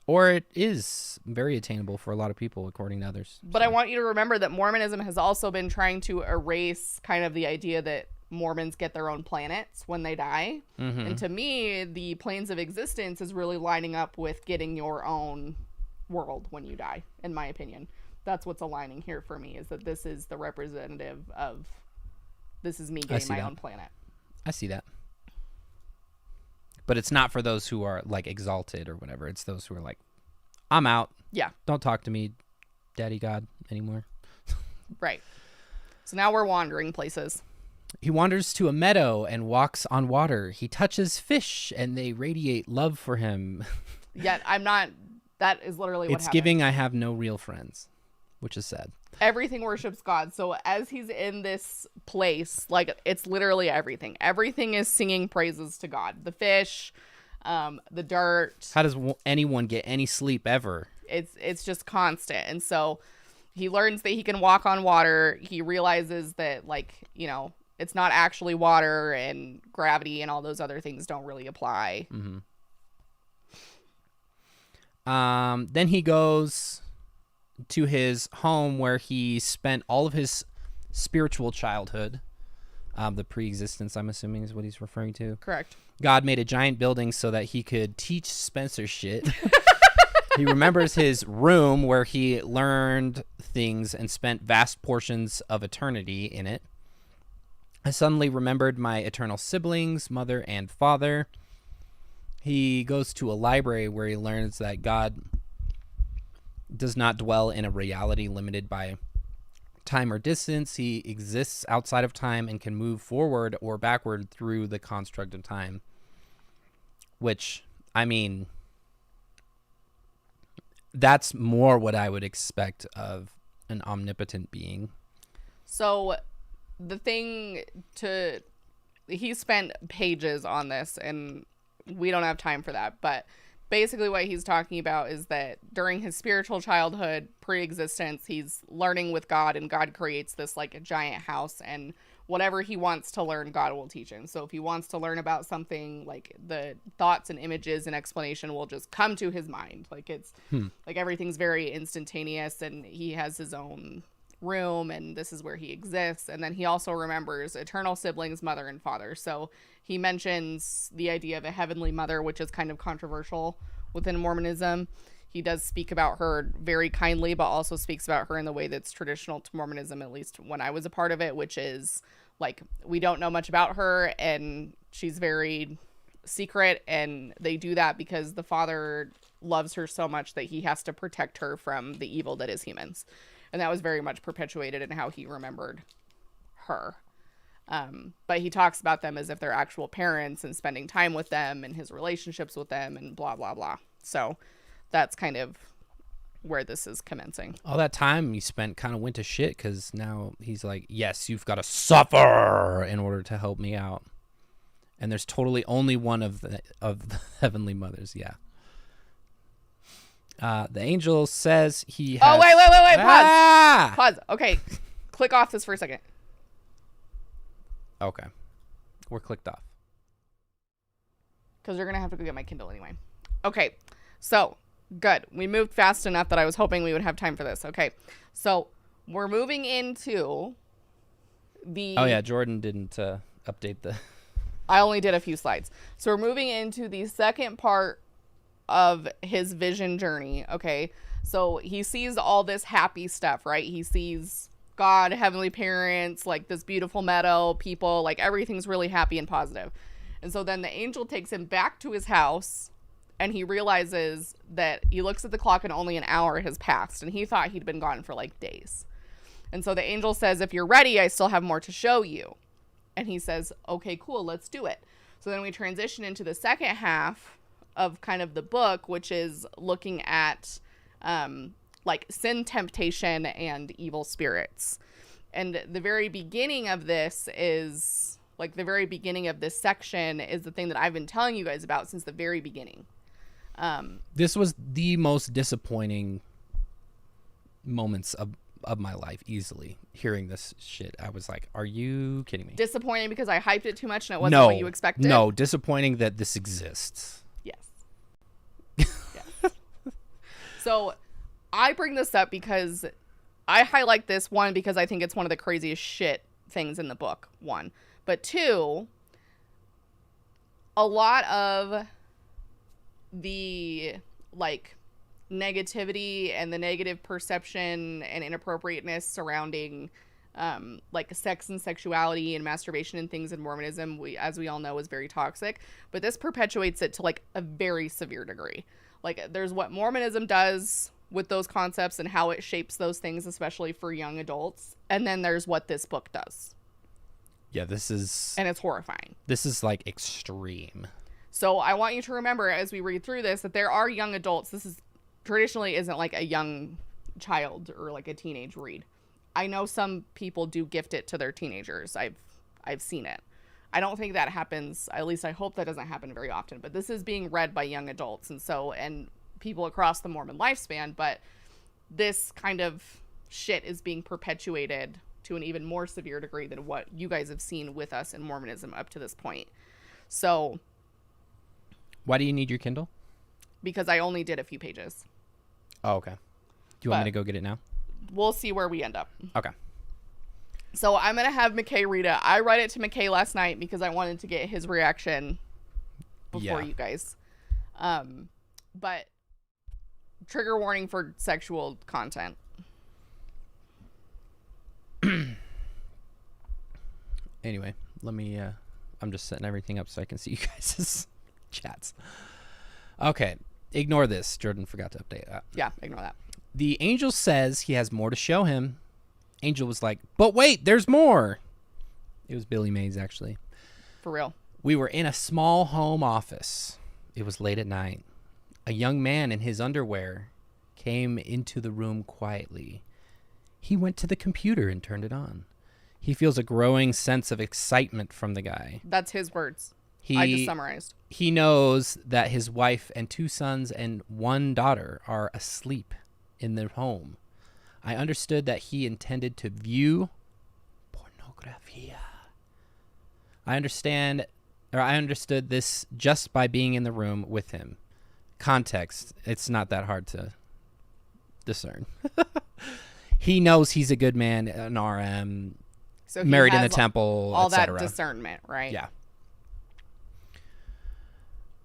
Or it is very attainable for a lot of people according to others. But I want you to remember that Mormonism has also been trying to erase kind of the idea that Mormons get their own planets when they die. Mm-hmm. And to me, the planes of existence is really lining up with getting your own world when you die, in my opinion. That's what's aligning here for me, is that this is the representative of, this is me getting my own planet. I see that. But it's not for those who are like exalted or whatever. It's those who are like, I'm out. Yeah. Don't talk to me, Daddy God, anymore. Right. So now we're wandering places. He wanders to a meadow and walks on water. He touches fish and they radiate love for him. Yet I'm not, that is literally what It's happens. giving I have no real friends, which is sad. Everything worships God. So as he's in this place, like it's literally everything. Everything is singing praises to God. The fish, the dirt. How does anyone get any sleep ever? It's just constant. And so he learns that he can walk on water. He realizes that, like, you know, it's not actually water, and gravity and all those other things don't really apply. Mm-hmm. Then he goes to his home where he spent all of his spiritual childhood. The pre-existence, I'm assuming, is what he's referring to. Correct. God made a giant building so that he could teach Spencer shit. He remembers his room where he learned things and spent vast portions of eternity in it. I suddenly remembered my eternal siblings, mother and father. He goes to a library where he learns that God does not dwell in a reality limited by time or distance. He exists outside of time and can move forward or backward through the construct of time. Which, I mean, that's more what I would expect of an omnipotent being. So the thing to, he spent pages on this, and we don't have time for that, but basically what he's talking about is that during his spiritual childhood, pre-existence, he's learning with God, and God creates this like a giant house, and whatever he wants to learn, God will teach him. So if he wants to learn about something, like the thoughts and images and explanation will just come to his mind. Like it's like everything's very instantaneous, and he has his own room, and this is where he exists. And then he also remembers eternal siblings, mother and father. So he mentions the idea of a heavenly mother, which is kind of controversial within Mormonism. He does speak about her very kindly, but also speaks about her in the way that's traditional to Mormonism, at least when I was a part of it, which is like, we don't know much about her, and she's very secret, and they do that because the father loves her so much that he has to protect her from the evil that is humans. And that was very much perpetuated in how he remembered her. But he talks about them as if they're actual parents, and spending time with them and his relationships with them and blah, blah, blah. So that's kind of where this is commencing. All that time he spent kind of went to shit, because now he's like, yes, you've got to suffer in order to help me out. And there's totally only one of the heavenly mothers. Yeah. The angel says he has... Oh, wait. Ah! Pause. Okay. Click off this for a second. Okay. We're clicked off. Because you're going to have to go get my Kindle anyway. Okay. So, good. We moved fast enough that I was hoping we would have time for this. Okay. So, we're moving into the... Oh, yeah. Jordan didn't update the... I only did a few slides. So, we're moving into the second part of his vision journey. Okay. So, he sees all this happy stuff, right? He sees God, heavenly parents, like this beautiful meadow, people, like everything's really happy and positive. And so then the angel takes him back to his house, and he realizes that he looks at the clock and only an hour has passed, and he thought he'd been gone for like days. And so the angel says, if you're ready, I still have more to show you. And he says, okay, cool, let's do it. So then we transition into the second half of kind of the book, which is looking at like sin, temptation, and evil spirits. And the very beginning of this is, like, the very beginning of this section is the thing that I've been telling you guys about since the very beginning. This was the most disappointing moments of my life, easily. Hearing this shit, I was like, are you kidding me? Disappointing because I hyped it too much and it wasn't what you expected? No, disappointing that this exists. Yes. Yes. So I bring this up because I highlight this, one, because I think it's one of the craziest shit things in the book, one. But two, a lot of the, like, negativity and the negative perception and inappropriateness surrounding like sex and sexuality and masturbation and things in Mormonism, as we all know, is very toxic, but this perpetuates it to like a very severe degree. Like, there's what Mormonism does with those concepts and how it shapes those things, especially for young adults, and then there's what this book does. Yeah, and it's horrifying. This is like extreme. So I want you to remember as we read through this that there are young adults. This is traditionally isn't like a young child or like a teenage read. I know some people do gift it to their teenagers. I've seen it. I don't think that happens. At least I hope that doesn't happen very often. But this is being read by young adults and people across the Mormon lifespan. But this kind of shit is being perpetuated to an even more severe degree than what you guys have seen with us in Mormonism up to this point. So, why do you need your Kindle? Because I only did a few pages. Oh, okay. Do you want me to go get it now? We'll see where we end up. Okay. So I'm going to have McKay read it. I read it to McKay last night because I wanted to get his reaction before you guys. But trigger warning for sexual content. Anyway, let me, I'm just setting everything up so I can see you guys' chats. Okay. Ignore this. Jordan forgot to update that. Yeah, ignore that. The angel says he has more to show him. Angel was like, but wait, there's more. It was Billy Mays, actually. For real. We were in a small home office. It was late at night. A young man in his underwear came into the room quietly. He went to the computer and turned it on. He feels a growing sense of excitement from the guy. That's his words. I just summarized. He knows that his wife and 2 sons and 1 daughter are asleep in their home. I understood that he intended to view pornography. I understood this just by being in the room with him. Context, it's not that hard to discern. He knows he's a good man, an RM, so married in the temple, all that discernment, right? Yeah.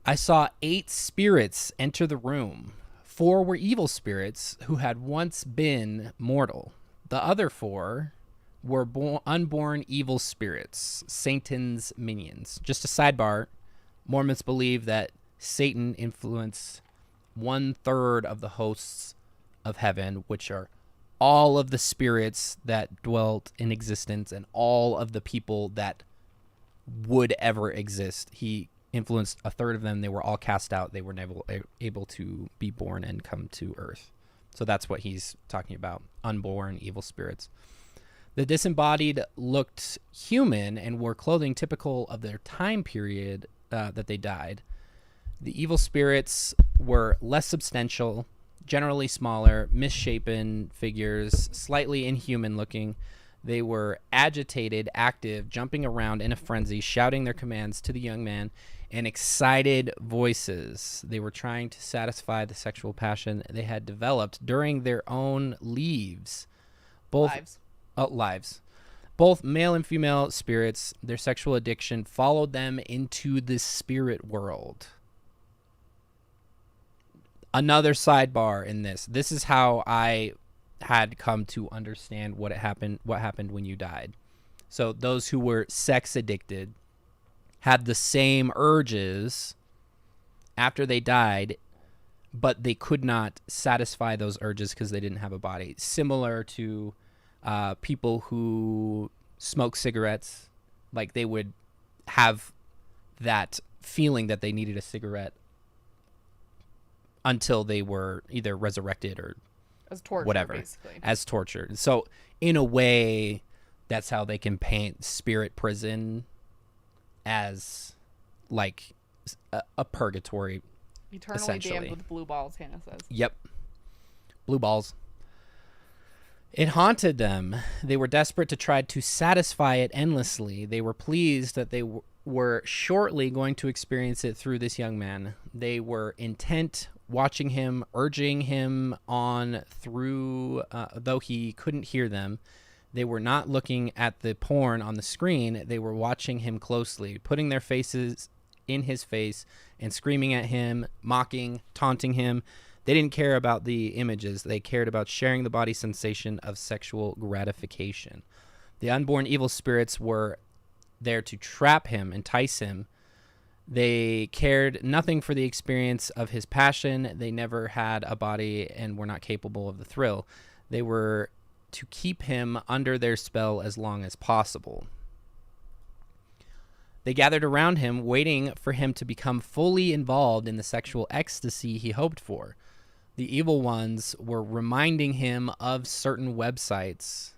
I saw 8 spirits enter the room. 4 were evil spirits who had once been mortal. The other 4 were unborn evil spirits, Satan's minions. Just a sidebar, Mormons believe that Satan influenced 1/3 of the hosts of heaven, which are all of the spirits that dwelt in existence and all of the people that would ever exist. He influenced 1/3 of them. They were all cast out. They were never able to be born and come to earth. So that's what he's talking about, unborn evil spirits. The disembodied looked human and wore clothing typical of their time period that they died. The evil spirits were less substantial, generally smaller, misshapen figures, slightly inhuman looking. They were agitated, active, jumping around in a frenzy, shouting their commands to the young man in excited voices. They were trying to satisfy the sexual passion they had developed during their own lives. Lives. Both male and female spirits, their sexual addiction followed them into the spirit world. Another sidebar in this. This is how I had come to understand what happened when you died. So those who were sex addicted had the same urges after they died, but they could not satisfy those urges because they didn't have a body. Similar to people who smoke cigarettes, like they would have that feeling that they needed a cigarette until they were either resurrected or As torture, whatever, basically. as torture. So in a way, that's how they can paint spirit prison as like a purgatory. Eternally damned with blue balls, Hannah says. Yep. Blue balls. It haunted them. They were desperate to try to satisfy it endlessly. They were pleased that they were shortly going to experience it through this young man. They were intent, watching him, urging him on through, though he couldn't hear them. They were not looking at the porn on the screen. They were watching him closely, putting their faces in his face and screaming at him, mocking, taunting him. They didn't care about the images. They cared about sharing the body sensation of sexual gratification. The unborn evil spirits were there to trap him, entice him. They cared nothing for the experience of his passion. They never had a body and were not capable of the thrill. They were to keep him under their spell as long as possible. They gathered around him, waiting for him to become fully involved in the sexual ecstasy he hoped for. The evil ones were reminding him of certain websites.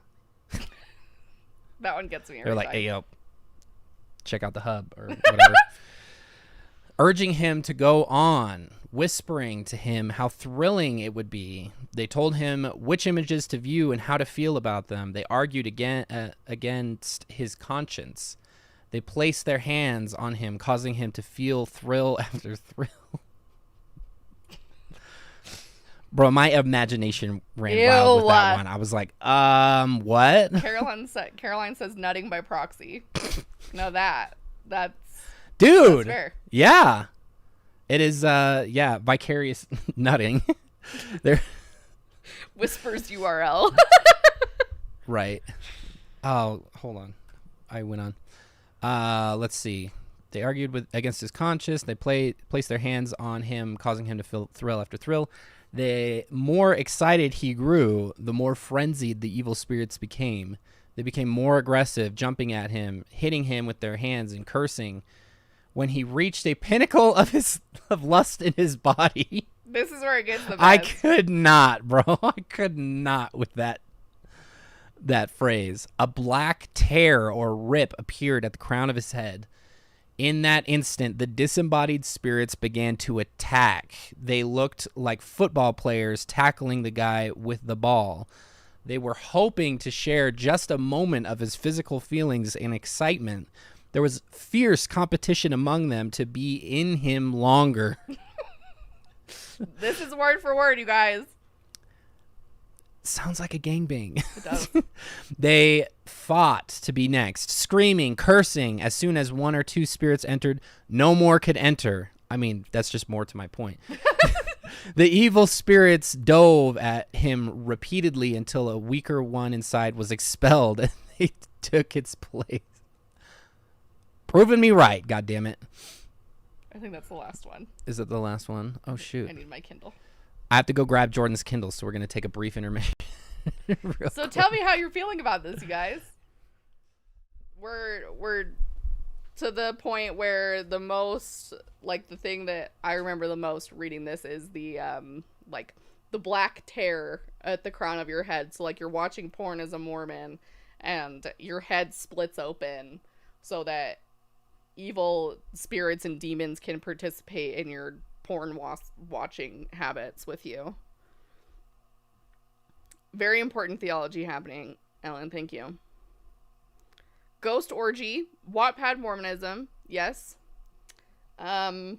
That one gets me. They're like, hey, yo, check out the hub or whatever. Urging him to go on, whispering to him how thrilling it would be. They told him which images to view and how to feel about them. They argued against his conscience. They placed their hands on him, causing him to feel thrill after thrill. Bro, my imagination ran wild with that one. I was like, what? Caroline says nutting by proxy. No, that's dude. That's fair. Yeah. It is vicarious nutting. There Whispers URL. Right. Oh, hold on. I went on. Let's see. They argued against his conscience. They placed their hands on him, causing him to feel thrill after thrill. The more excited he grew, the more frenzied the evil spirits became. They became more aggressive, jumping at him, hitting him with their hands and cursing. When he reached a pinnacle of lust in his body. This is where it gets the best. I could not, bro. I could not with that phrase. A black tear or rip appeared at the crown of his head. In that instant, the disembodied spirits began to attack. They looked like football players tackling the guy with the ball. They were hoping to share just a moment of his physical feelings and excitement. There was fierce competition among them to be in him longer. This is word for word, you guys. Sounds like a gangbang. It does. They fought to be next, screaming, cursing. As soon as one or two spirits entered, no more could enter. I mean, that's just more to my point. The evil spirits dove at him repeatedly until a weaker one inside was expelled and they took its place. Proving me right, goddammit. I think that's the last one. Is it the last one? Oh, shoot. I need my Kindle. I have to go grab Jordan's Kindle, so we're going to take a brief intermission. So tell me how you're feeling about this, you guys. We're to the point where the most, like, the thing that I remember the most reading this is the, like, the black tear at the crown of your head. So, like, you're watching porn as a Mormon, and your head splits open so that evil spirits and demons can participate in your porn watching habits with you. Very important theology happening, Ellen. Thank you. Ghost orgy, Wattpad Mormonism. Yes. Someone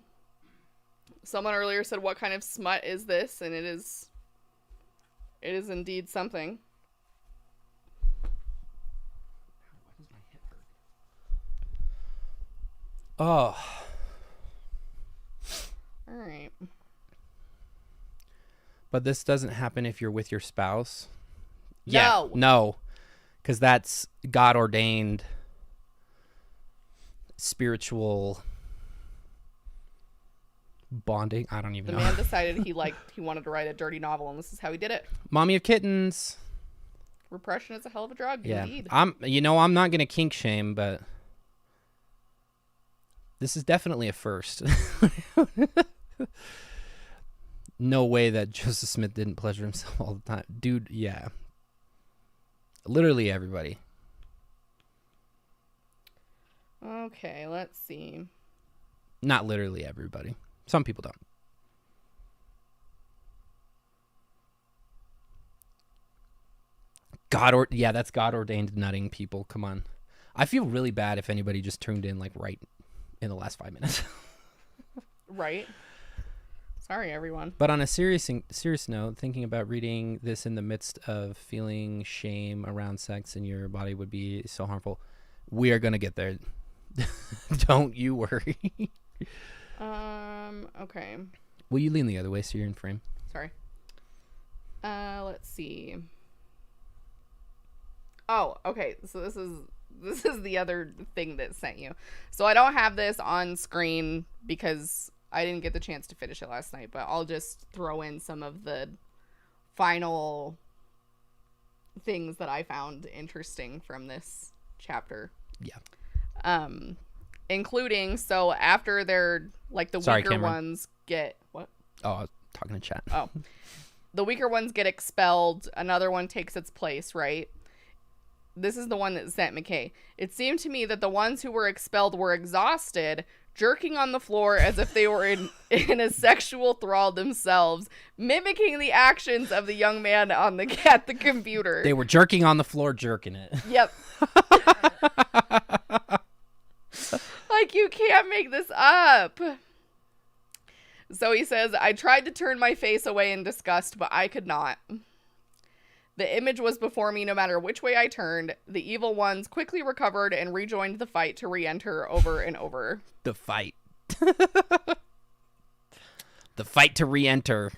earlier said, "What kind of smut is this?" And it is indeed something. Oh. All right. But this doesn't happen if you're with your spouse. No. Because that's God ordained spiritual bonding. I don't even know. The man decided he wanted to write a dirty novel, and this is how he did it. Mommy of kittens. Repression is a hell of a drug, Yeah. indeed. I'm not gonna kink shame, but this is definitely a first. no way that Joseph Smith didn't pleasure himself all the time. Dude, yeah. Literally everybody. Okay, let's see. Not literally everybody. Some people don't. That's God ordained nutting people. Come on. I feel really bad if anybody just tuned in like right in the last 5 minutes. Right. Sorry, everyone. But on a serious note, thinking about reading this in the midst of feeling shame around sex in your body would be so harmful. We are going to get there. Don't you worry. Okay. Will you lean the other way so you're in frame? Sorry. Let's see. Oh, okay. So this is the other thing that sent you. So I don't have this on screen because I didn't get the chance to finish it last night, but I'll just throw in some of the final things that I found interesting from this chapter. Yeah. Including, so after they're like the Sorry, weaker Cameron. ones get what? Oh, I was talking to chat. Oh. The weaker ones get expelled, another one takes its place, right? This is the one that sent McKay. It seemed to me that the ones who were expelled were exhausted, jerking on the floor as if they were in a sexual thrall themselves, mimicking the actions of the young man at the computer. They were jerking on the floor, jerking it. Yep. Like, you can't make this up. So he says, I tried to turn my face away in disgust, but I could not. The image was before me no matter which way I turned. The evil ones quickly recovered and rejoined the fight to re-enter over and over. The fight. The fight to re-enter.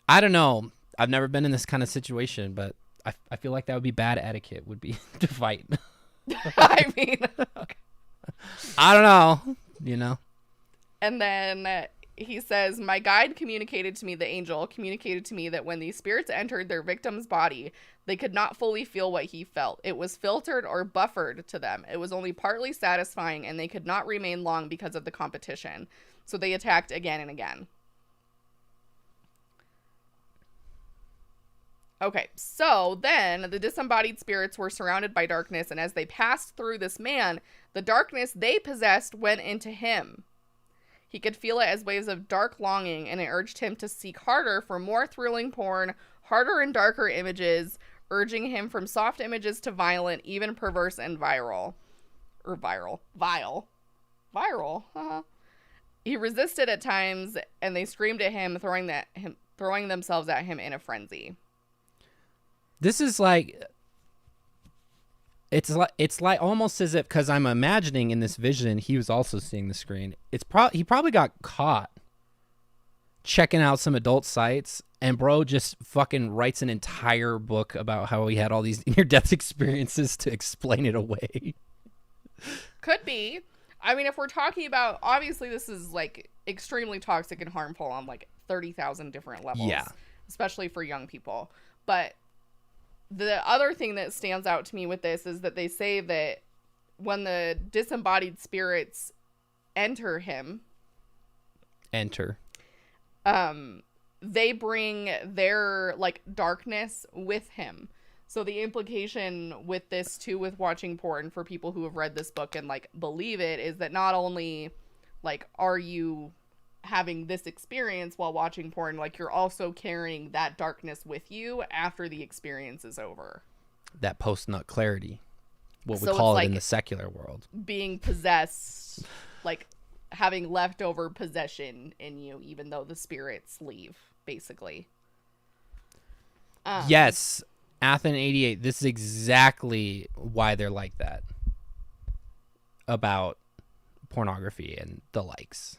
I don't know. I've never been in this kind of situation, but I feel like that would be bad etiquette, would be to fight. I mean... I don't know. You know? And then he says, my guide communicated to me, the angel communicated to me that when these spirits entered their victim's body, they could not fully feel what he felt. It was filtered or buffered to them. It was only partly satisfying, and they could not remain long because of the competition. So they attacked again and again. Okay, so then the disembodied spirits were surrounded by darkness, and as they passed through this man, the darkness they possessed went into him. He could feel it as waves of dark longing, and it urged him to seek harder for more thrilling porn, harder and darker images, urging him from soft images to violent, even perverse and viral. Or vile. Viral. He resisted at times, and they screamed at him, throwing themselves at him in a frenzy. This is like... It's like almost as if, because I'm imagining in this vision he was also seeing the screen. He probably got caught checking out some adult sites, and bro just fucking writes an entire book about how he had all these near-death experiences to explain it away. Could be. I mean, if we're talking about, obviously this is like extremely toxic and harmful on like 30,000 different levels. Yeah. Especially for young people. But the other thing that stands out to me with this is that they say that when the disembodied spirits enter him, they bring their like darkness with him. So the implication with this too, with watching porn, for people who have read this book and like believe it, is that not only like are you having this experience while watching porn, like you're also carrying that darkness with you after the experience is over. That post-nut clarity, what we So call it's it in like the secular world. being possessed, like having leftover possession in you, even though the spirits leave, basically. Yes, Athen 88. This is exactly why they're like that about pornography and the likes.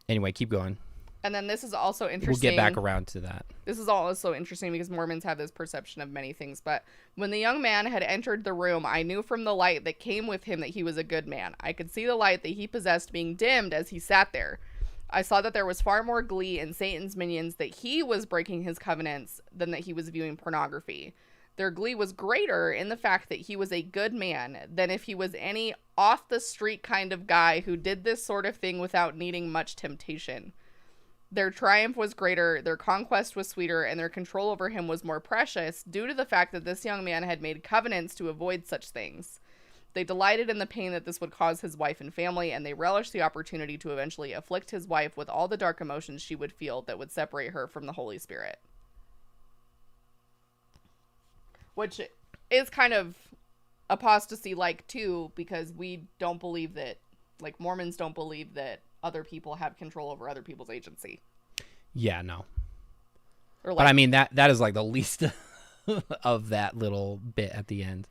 Anyway, keep going. And then this is also interesting. We'll get back around to that. This is also interesting because Mormons have this perception of many things. But when the young man had entered the room, I knew from the light that came with him that he was a good man. I could see the light that he possessed being dimmed as he sat there. I saw that there was far more glee in Satan's minions that he was breaking his covenants than that he was viewing pornography. Their glee was greater in the fact that he was a good man than if he was any off the street kind of guy who did this sort of thing without needing much temptation. Their triumph was greater, their conquest was sweeter, and their control over him was more precious due to the fact that this young man had made covenants to avoid such things. They delighted in the pain that this would cause his wife and family, and they relished the opportunity to eventually afflict his wife with all the dark emotions she would feel that would separate her from the Holy Spirit. Which is kind of apostasy-like, too, because we don't believe that, like, Mormons don't believe that other people have control over other people's agency. Yeah, no. Or, like, but I mean, that is like the least of that little bit at the end.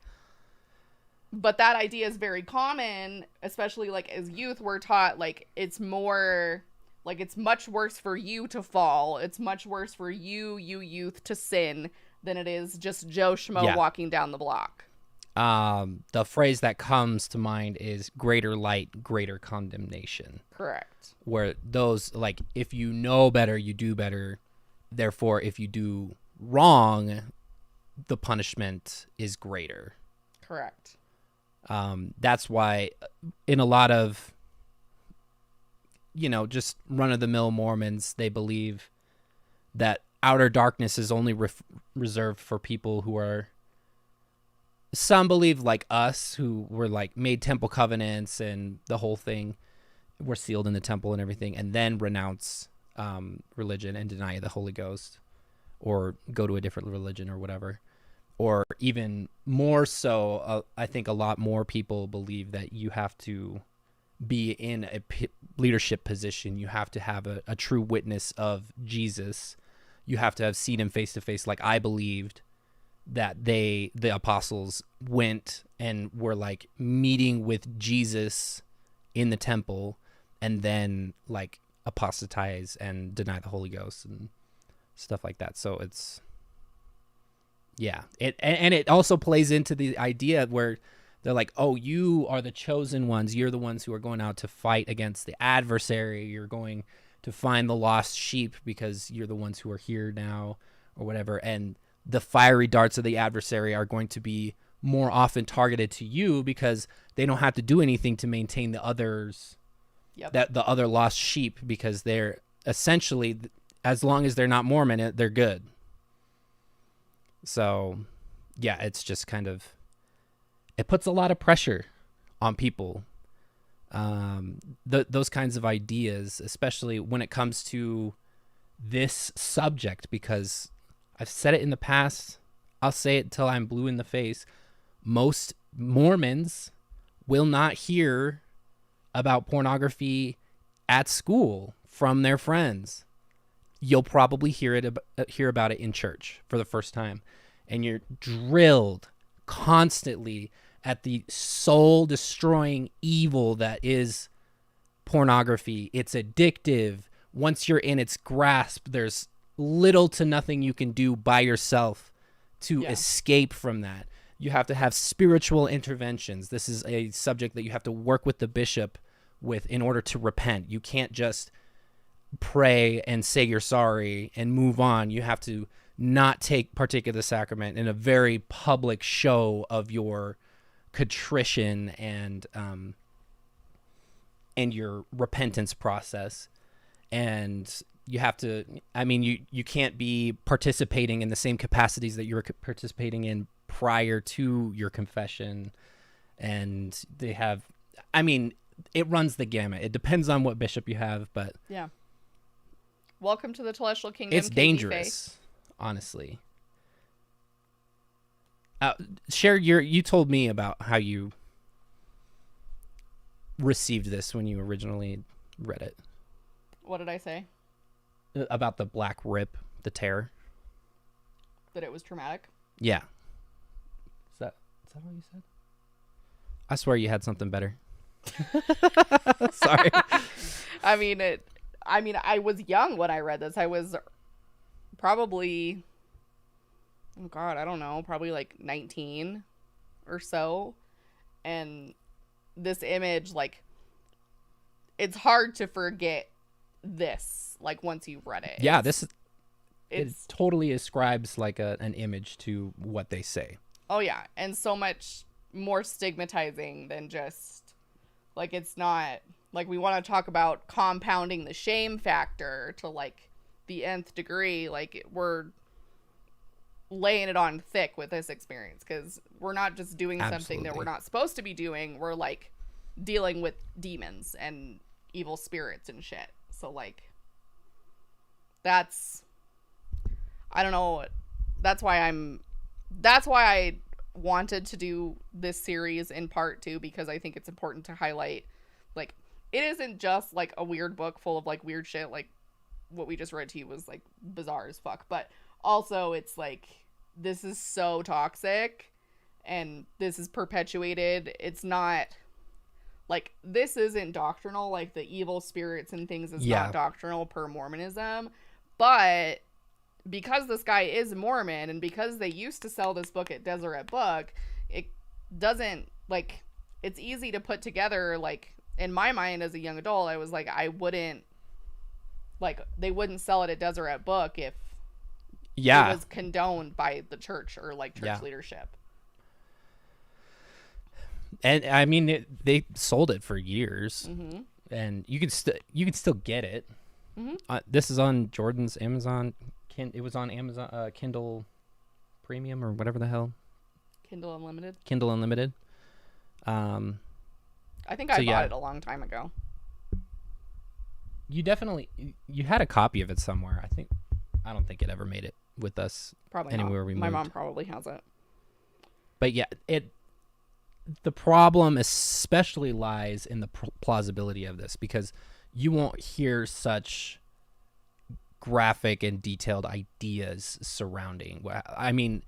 But that idea is very common, especially, like, as youth, we're taught, like, it's more, like, it's much worse for you to fall. It's much worse for you youth, to sin than it is just Joe Schmo walking down the block. The phrase that comes to mind is greater light, greater condemnation. Correct. Where those, like, if you know better, you do better. Therefore, if you do wrong, the punishment is greater. Correct. That's why in a lot of, just run-of-the-mill Mormons, they believe that outer darkness is only reserved for people who are, some believe like us, who were like made temple covenants and the whole thing, were sealed in the temple and everything, and then renounce religion and deny the Holy Ghost or go to a different religion or whatever. Or even more so, I think a lot more people believe that you have to be in a leadership position. You have to have a true witness of Jesus. You have to have seen him face to face. Like I believed that the apostles went and were like meeting with Jesus in the temple and then like apostatize and deny the Holy Ghost and stuff like that. So it's... Yeah, it also plays into the idea where they're like, oh, you are the chosen ones. You're the ones who are going out to fight against the adversary. You're going to find the lost sheep because you're the ones who are here now or whatever. And the fiery darts of the adversary are going to be more often targeted to you because they don't have to do anything to maintain the others, the other lost sheep, because they're essentially, as long as they're not Mormon, they're good. So, yeah, it's just kind of, it puts a lot of pressure on people. Those kinds of ideas, especially when it comes to this subject, because I've said it in the past, I'll say it till I'm blue in the face. Most Mormons will not hear about pornography at school from their friends. You'll probably hear about it in church for the first time. And you're drilled constantly at the soul-destroying evil that is pornography. It's addictive. Once you're in its grasp, there's little to nothing you can do by yourself to escape from that. You have to have spiritual interventions. This is a subject that you have to work with the bishop with in order to repent. You can't just pray and say you're sorry and move on. You have to not partake of the sacrament in a very public show of your contrition and your repentance process. And you have to, I mean, you can't be participating in the same capacities that you were participating in prior to your confession. And they have, I mean, it runs the gamut. It depends on what bishop you have, but yeah. Welcome to the Celestial Kingdom. It's dangerous, honestly. Share you told me about how you received this when you originally read it. What did I say? About the black rip, the tear. That it was traumatic? Yeah. Is that all you said? I swear you had something better. Sorry. I mean, I was young when I read this. I was probably, oh God, I don't know, probably like 19 or so. And this image, like, it's hard to forget this, like, once you've read it. Yeah, it totally ascribes like an image to what they say. Oh yeah, and so much more stigmatizing than just Like, it's not like we want to talk about compounding the shame factor to like the nth degree. Like, we're laying it on thick with this experience, because we're not just doing something that we're not supposed to be doing. We're like dealing with demons and evil spirits and shit. So like, that's, I don't know, that's why I wanted to do this series in part 2, because I think it's important to highlight, like, it isn't just like a weird book full of like weird shit. Like what we just read to you was like bizarre as fuck, but also it's like, this is so toxic and this is perpetuated. It's not like, this isn't doctrinal, like the evil spirits and things is not doctrinal per Mormonism, but because this guy is Mormon and because they used to sell this book at Deseret Book, it doesn't, like, it's easy to put together. Like, in my mind as a young adult, I was like, I wouldn't, like, they wouldn't sell it at Deseret Book if it was condoned by the church or like church leadership. And I mean, they sold it for years, and you can still get it. This is on Jordan's Amazon. It was on Amazon Kindle Premium or whatever the hell. Kindle Unlimited. I think I bought it a long time ago. You had a copy of it somewhere. I don't think it ever made it with us. Probably anywhere not. we moved. My mom probably has it. But yeah, the problem especially lies in the plausibility of this, because you won't hear such graphic and detailed ideas surrounding. I mean,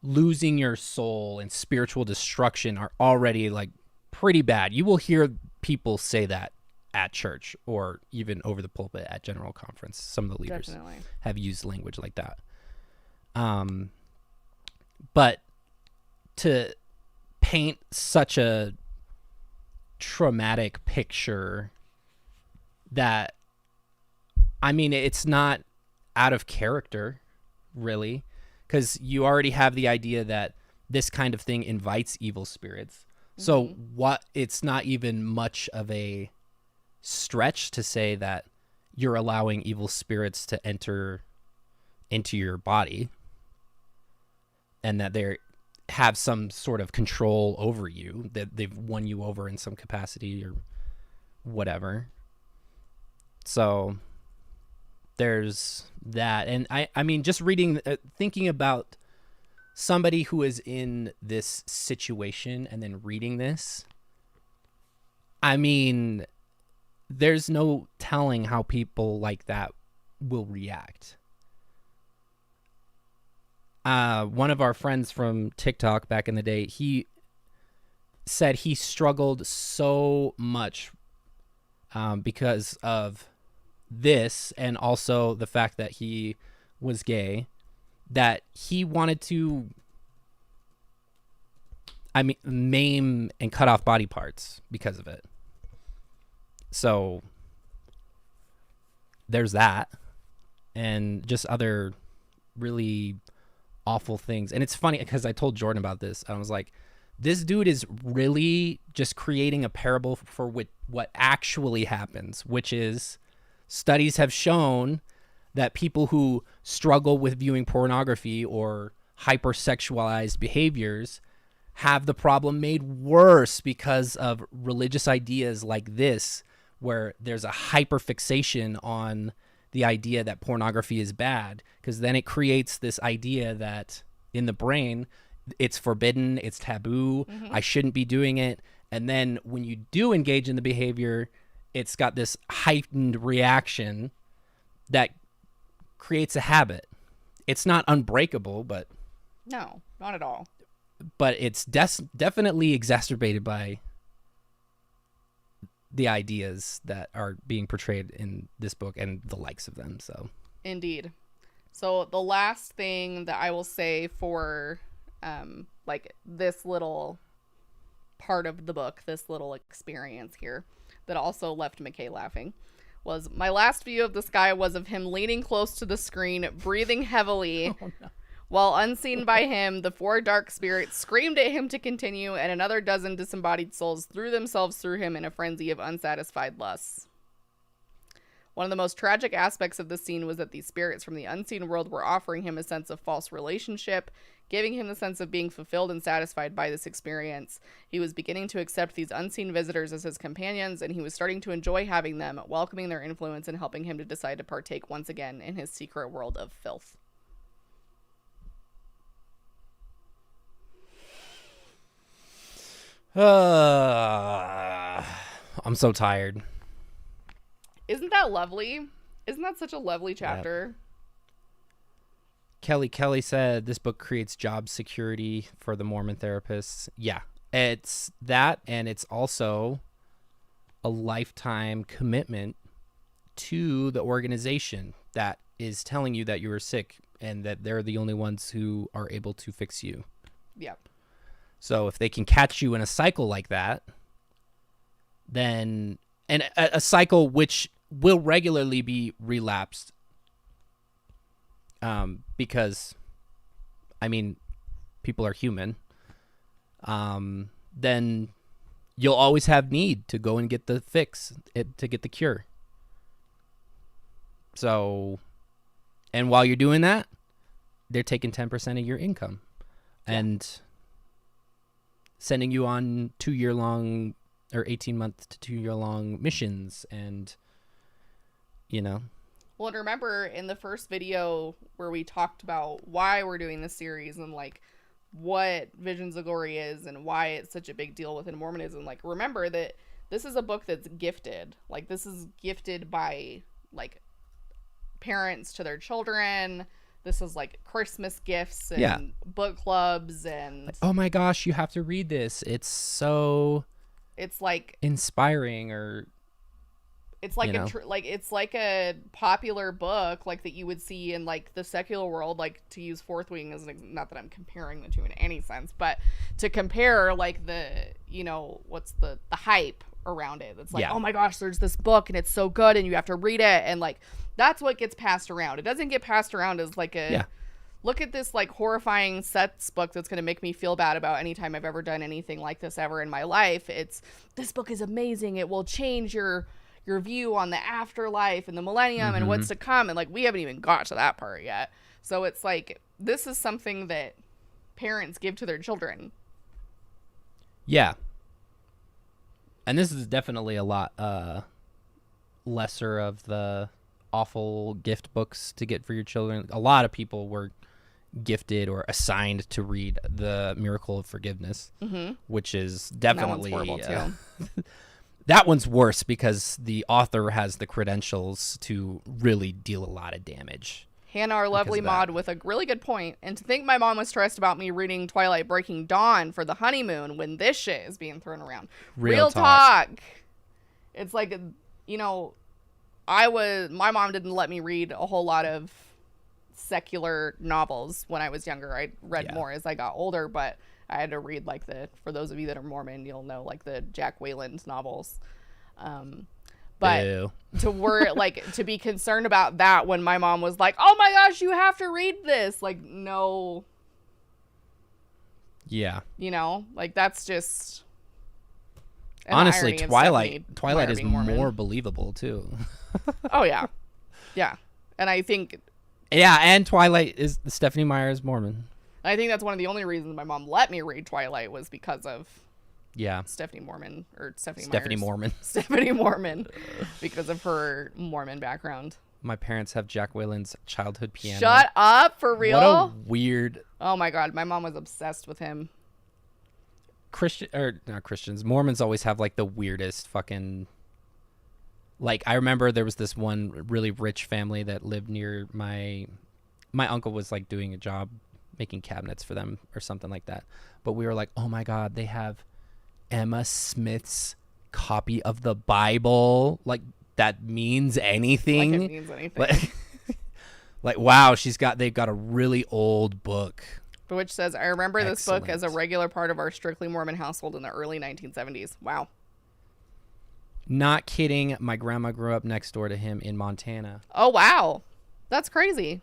losing your soul and spiritual destruction are already like pretty bad. You will hear people say that at church or even over the pulpit at general conference. Some of the leaders have used language like that. But to paint such a traumatic picture that, I mean, it's not out of character, really, because you already have the idea that this kind of thing invites evil spirits. So it's not even much of a stretch to say that you're allowing evil spirits to enter into your body and that they have some sort of control over you, that they've won you over in some capacity or whatever. So there's that. And I mean, just reading, thinking about somebody who is in this situation and then reading this, I mean, there's no telling how people like that will react. One of our friends from TikTok back in the day, he said he struggled so much because of this, and also the fact that he was gay, that he wanted to, I mean, maim and cut off body parts because of it. So there's that, and just other really awful things. And it's funny because I told Jordan about this. I was like, this dude is really just creating a parable for what actually happens, which is studies have shown that people who struggle with viewing pornography or hypersexualized behaviors have the problem made worse because of religious ideas like this, where there's a hyperfixation on the idea that pornography is bad, because then it creates this idea that in the brain it's forbidden, it's taboo, I shouldn't be doing it. And then when you do engage in the behavior, it's got this heightened reaction that creates a habit. It's not unbreakable, but no, not at all. But it's definitely exacerbated by the ideas that are being portrayed in this book and the likes of them. So indeed. So the last thing that I will say for like this little part of the book, this little experience here that also left McKay laughing, was my last view of this guy was of him leaning close to the screen, breathing heavily, While unseen by him, the 4 dark spirits screamed at him to continue, and another dozen disembodied souls threw themselves through him in a frenzy of unsatisfied lusts. One of the most tragic aspects of this scene was that these spirits from the unseen world were offering him a sense of false relationship, giving him the sense of being fulfilled and satisfied by this experience. He was beginning to accept these unseen visitors as his companions, and he was starting to enjoy having them, welcoming their influence and helping him to decide to partake once again in his secret world of filth. I'm so tired. Isn't that lovely? Isn't that such a lovely chapter? Yep. Kelly said this book creates job security for the Mormon therapists. Yeah, it's that, and it's also a lifetime commitment to the organization that is telling you that you are sick and that they're the only ones who are able to fix you. Yep. So if they can catch you in a cycle like that, then, and a cycle which will regularly be relapsed, because, I mean, people are human, then you'll always have need to go and get the fix, to get the cure. So, and while you're doing that, they're taking 10% of your income and sending you on 2-year-long or 18-month to 2-year-long missions. And, you know. Well, and remember in the first video where we talked about why we're doing this series and like what Visions of Glory is and why it's such a big deal within Mormonism, like remember that this is a book that's gifted. Like this is gifted by like parents to their children. This is like Christmas gifts and book clubs and like, oh my gosh, you have to read this. It's like inspiring, or it's like it's like a popular book like that you would see in like the secular world, like to use Fourth Wing as not that I'm comparing the two in any sense, but to compare like the, you know, what's the hype around it. It's like, oh my gosh, there's this book and it's so good and you have to read it, and like that's what gets passed around. It doesn't get passed around as like a look at this like horrifying Seth's book that's going to make me feel bad about any time I've ever done anything like this ever in my life. It's, this book is amazing. It will change your view on the afterlife and the millennium and what's to come. And like, we haven't even got to that part yet. So it's like, this is something that parents give to their children. Yeah. And this is definitely a lot lesser of the awful gift books to get for your children. A lot of people were gifted or assigned to read The Miracle of Forgiveness, which is definitely that one's horrible too. That one's worse because the author has the credentials to really deal a lot of damage. Hannah, our lovely mod, with a really good point. And to think my mom was stressed about me reading Twilight Breaking Dawn for the honeymoon when this shit is being thrown around. Real talk. It's like, you know, my mom didn't let me read a whole lot of secular novels when I was younger. I read more as I got older, but I had to read like for those of you that are Mormon, you'll know like the Jack Wayland novels. But to be concerned about that when my mom was like, oh my gosh, you have to read this. Like, no. Yeah. You know, like that's just. Honestly, Twilight is more believable too. Oh yeah. Yeah. And I think. Yeah. And Twilight is Stephanie Meyer is Mormon. I think that's one of the only reasons my mom let me read Twilight was because of Stephanie Mormon. Stephanie Mormon because of her Mormon background. My parents have Jack Wayland's Childhood Piano. Shut up, for real? What a weird. Oh my god, my mom was obsessed with him. Not Christians. Mormons always have like the weirdest fucking. Like I remember there was this one really rich family that lived near my uncle was like doing a job making cabinets for them or something like that. But we were like, oh my god, they have Emma Smith's copy of the Bible. Like that means anything. Like it means anything. Like wow, they've got a really old book. Which says, I remember this book as a regular part of our strictly Mormon household in the early 1970s. Wow. Not kidding. My grandma grew up next door to him in Montana. Oh, wow. That's crazy.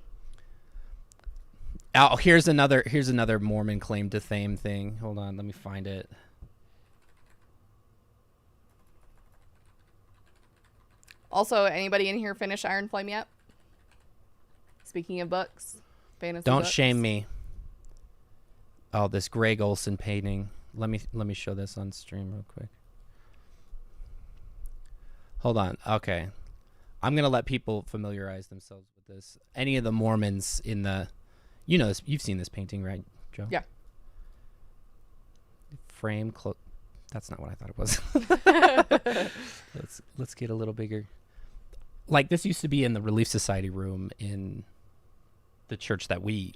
Oh, here's another Mormon claim to fame thing. Hold on, let me find it. Also, anybody in here finish Iron Flame yet? Speaking of books, fantasy Don't books. shame me. Oh, this Greg Olson painting. Let me show this on stream real quick. Hold on. Okay. I'm going to let people familiarize themselves with this. Any of the Mormons in the... You know this. You've seen this painting, right, Joe? Yeah. Frame... That's not what I thought it was. Let's get a little bigger. Like, this used to be in the Relief Society room in the church that we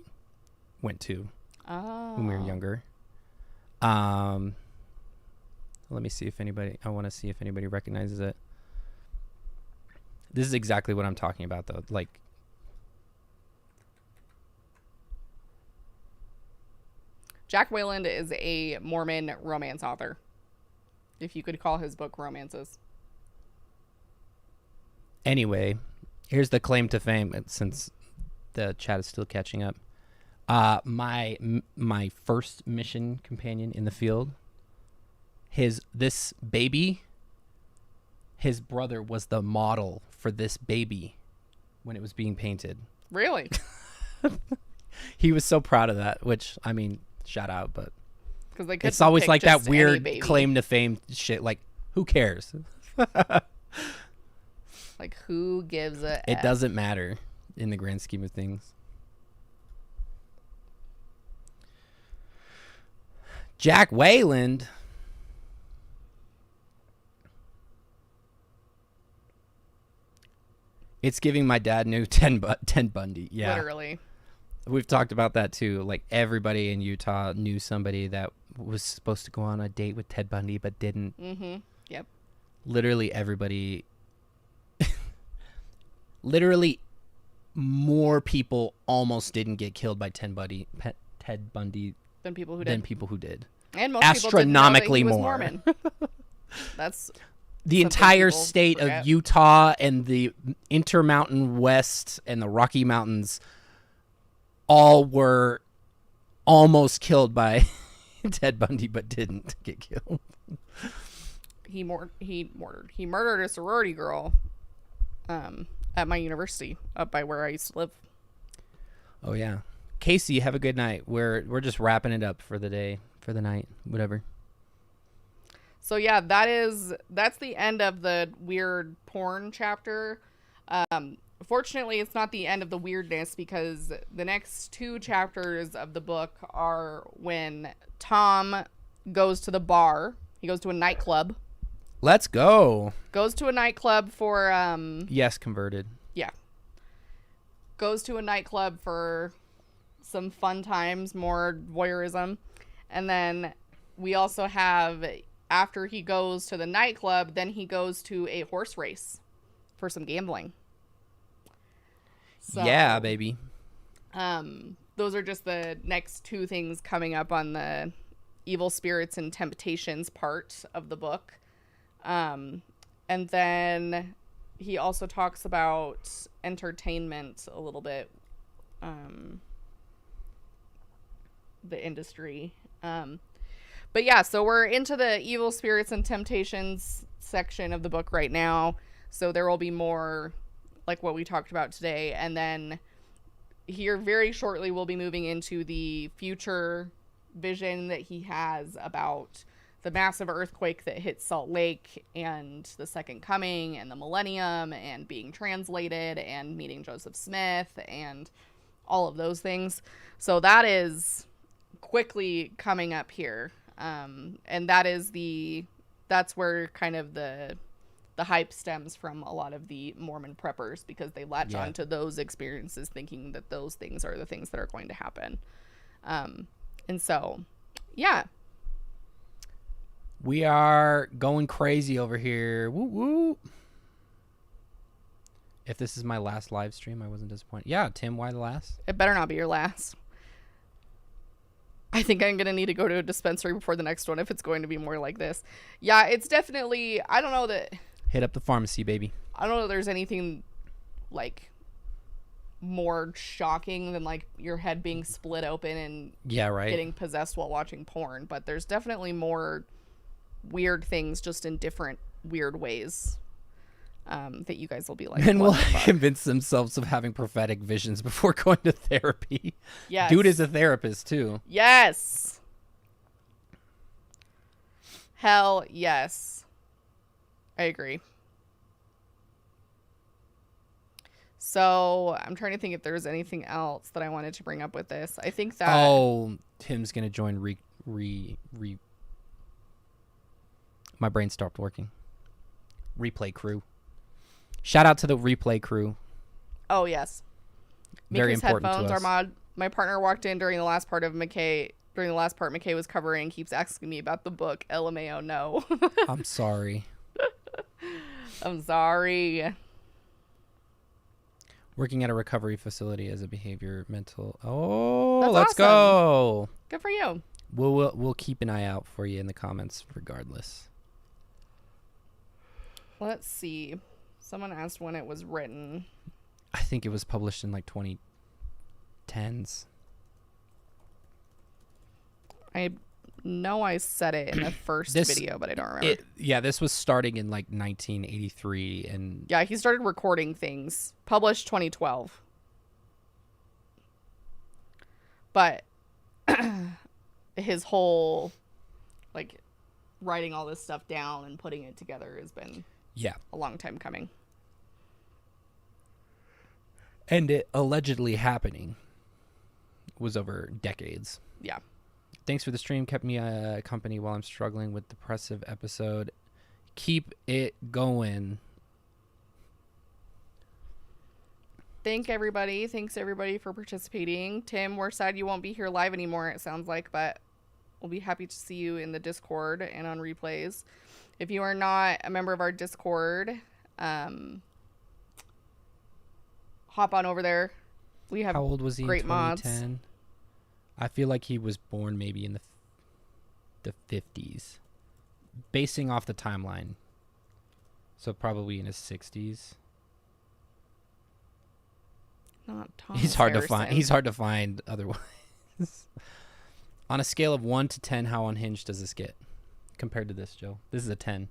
went to when we were younger. Let me see if anybody... I want to see if anybody recognizes it. This is exactly what I'm talking about, though. Like... Jack Wayland is a Mormon romance author, if you could call his book romances. Anyway, here's the claim to fame, since the chat is still catching up. My first mission companion in the field, this baby, his brother was the model for this baby when it was being painted. Really? He was so proud of that, which, I mean, shout out, but it's couldn't always pick like that just weird any baby. claim to fame shit. Like, who cares? Like, who gives a It F? doesn't matter in the grand scheme of things. Jack Wayland. It's giving my dad knew Ted Bundy. Yeah. Literally. We've talked about that too. Like, everybody in Utah knew somebody that was supposed to go on a date with Ted Bundy but didn't. Mm-hmm. Yep. Literally everybody. Literally more people almost didn't get killed by Ted Bundy Than people who than did. people who did. And most Astronomically people didn't know more. that he was Mormon. That's The something entire people state forget. of Utah and the Intermountain West and the Rocky Mountains all were almost killed by Ted Bundy but didn't get killed. He murdered a sorority girl at my university up by where I used to live. Oh yeah. Casey, have a good night. We're just wrapping it up for the day, for the night, whatever. So yeah, that's the end of the weird porn chapter. Fortunately, it's not the end of the weirdness, because the next two chapters of the book are when Tom goes to the bar. He goes to a nightclub. Let's go. Goes to a nightclub for Yes, converted. yeah. Goes to a nightclub for some fun times, more voyeurism. And then we also have, after he goes to the nightclub, then he goes to a horse race for some gambling. So, Yeah, baby. those are just the next two things coming up on the evil spirits and temptations part of the book. And then he also talks about entertainment a little bit, the industry. But yeah, so we're into the evil spirits and temptations section of the book right now. So there will be more like what we talked about today. And then here very shortly, we'll be moving into the future vision that he has about the massive earthquake that hit Salt Lake and the second coming and the millennium and being translated and meeting Joseph Smith and all of those things. So that is quickly coming up here. And that's where kind of the hype stems from a lot of the Mormon preppers, because they latch on to those experiences thinking that those things are the things that are going to happen. And so, yeah. We are going crazy over here. Woo woo. If this is my last live stream, I wasn't disappointed. Yeah, Tim, why the last? It better not be your last. I think I'm going to need to go to a dispensary before the next one if it's going to be more like this. Yeah, it's definitely, I don't know that... Hit up the pharmacy, baby. I don't know if there's anything, like, more shocking than like your head being split open and Yeah, right. getting possessed while watching porn, but there's definitely more weird things just in different weird ways that you guys will be like, Men what will the fuck? convince themselves of having prophetic visions before going to therapy. Yes. Dude is a therapist too. Yes. Hell yes. I agree. So I'm trying to think if there's anything else that I wanted to bring up with this. I think that Tim's gonna join my brain stopped working. Replay crew. Shout out to the replay crew. Oh yes. Very Mika's important headphones to us. are my partner walked in during the last part McKay was covering, keeps asking me about the book. LMAO, no. I'm sorry. I'm sorry. Working at a recovery facility as a mental. Oh, That's let's awesome. go. Good for you. We'll keep an eye out for you in the comments regardless. Let's see. Someone asked when it was written. I think it was published in like 2010s. I know I said it in the first video, but I don't remember. This was starting in like 1983 and Yeah, he started recording things. Published 2012. But his whole, like, writing all this stuff down and putting it together has been a long time coming. And it allegedly happening was over decades. Yeah. Thanks for the stream. Kept me company while I'm struggling with depressive episode. Keep it going. Thanks everybody for participating. Tim, we're sad you won't be here live anymore, it sounds like, but we'll be happy to see you in the Discord and on replays. If you are not a member of our Discord, hop on over there. We have How old was he great in mods. 2010? I feel like he was born maybe in the 50s. Basing off the timeline. So probably in his 60s. Not Tom. He's hard to find otherwise. On a scale of 1 to 10, how unhinged does this get compared to this, Joe? This is a 10.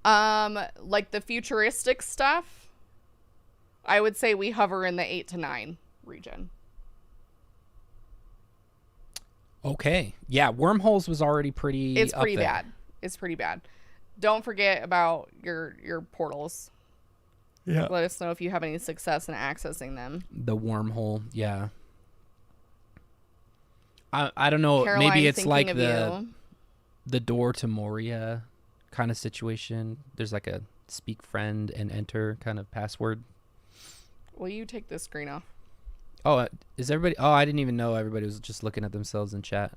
Like the futuristic stuff, I would say we hover in the 8 to 9 region. Okay. Yeah, Wormholes was already pretty It's up pretty there. bad. It's pretty bad. Don't forget about your portals. Yeah. Let us know if you have any success in accessing them. The wormhole, yeah. I don't know. Caroline, maybe it's thinking like of the door to Moria kind of situation. There's like a speak friend and enter kind of password. Will you take this screen off? Oh, is everybody? Oh, I didn't even know everybody was just looking at themselves in chat.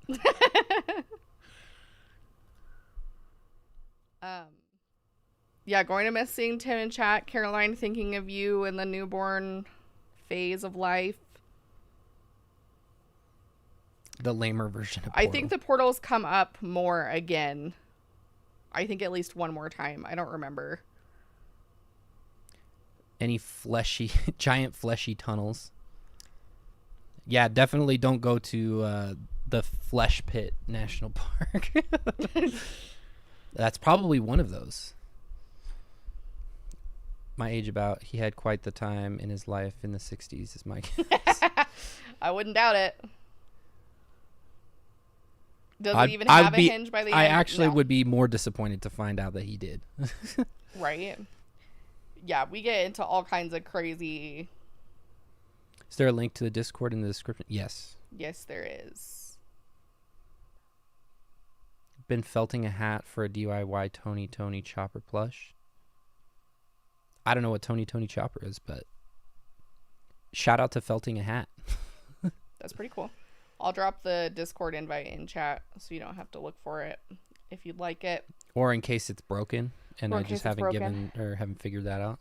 Yeah, going to miss seeing Tim in chat. Caroline, thinking of you in the newborn phase of life. The lamer version of I Portal. think the portals come up more again. I think at least one more time. I don't remember. Any giant fleshy tunnels. Yeah, definitely don't go to the Flesh Pit National Park. That's probably one of those. My age about, he had quite the time in his life in the 60s is my guess. I wouldn't doubt it. Does it even have a hinge by the end? I actually No. would be more disappointed to find out that he did. Right? Yeah, we get into all kinds of crazy... Is there a link to the Discord in the description? Yes. Yes, there is. Been felting a hat for a DIY Tony Chopper plush. I don't know what Tony Chopper is, but shout out to felting a hat. That's pretty cool. I'll drop the Discord invite in chat so you don't have to look for it if you'd like it. Or in case it's broken and Or I in case just it's broken. haven't figured that out.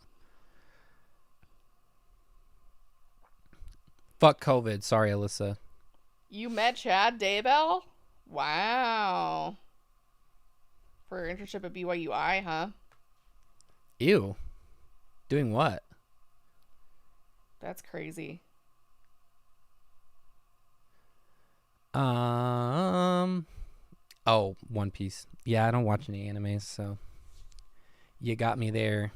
Fuck COVID. Sorry, Alyssa. You met Chad Daybell? Wow. For your internship at BYUI, huh? Ew. Doing what? That's crazy. Oh, One Piece. Yeah, I don't watch any animes, so you got me there.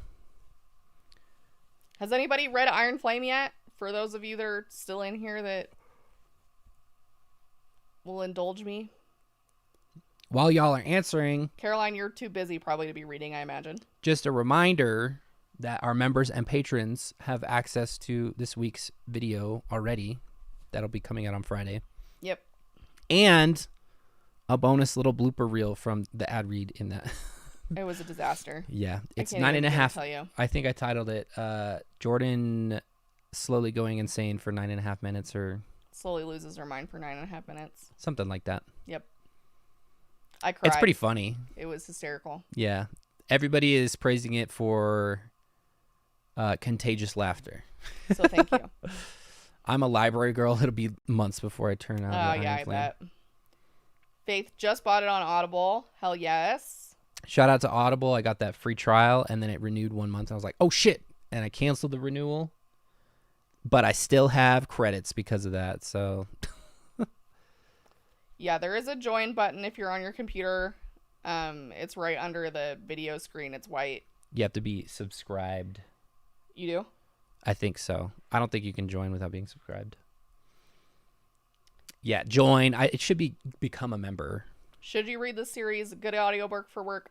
Has anybody read Iron Flame yet? For those of you that are still in here that will indulge me. While y'all are answering, Caroline, you're too busy probably to be reading, I imagine. just a reminder that our members and patrons have access to this week's video already. That'll be coming out on Friday. Yep. And a bonus little blooper reel from the ad read in that. It was a disaster. Yeah. It's I can't 9.5. even tell you. I think I titled it Jordan slowly going insane for 9.5 minutes or Slowly loses her mind for 9.5 minutes. something like that. Yep. I cried. It's pretty funny. It was hysterical. Yeah. Everybody is praising it for contagious laughter. So thank you. I'm a library girl. It'll be months before I turn out. Oh, yeah, I bet. Faith just bought it on Audible. Hell yes. Shout out to Audible. I got that free trial, and then it renewed 1 month. I was like, oh, shit. And I canceled the renewal. But I still have credits because of that. So, Yeah, there is a join button if you're on your computer. It's right under the video screen. It's white. you have to be subscribed. You do? I think so. I don't think you can join without being subscribed. Yeah, join. It should be become a member. Should you read the series? Good audiobook for work.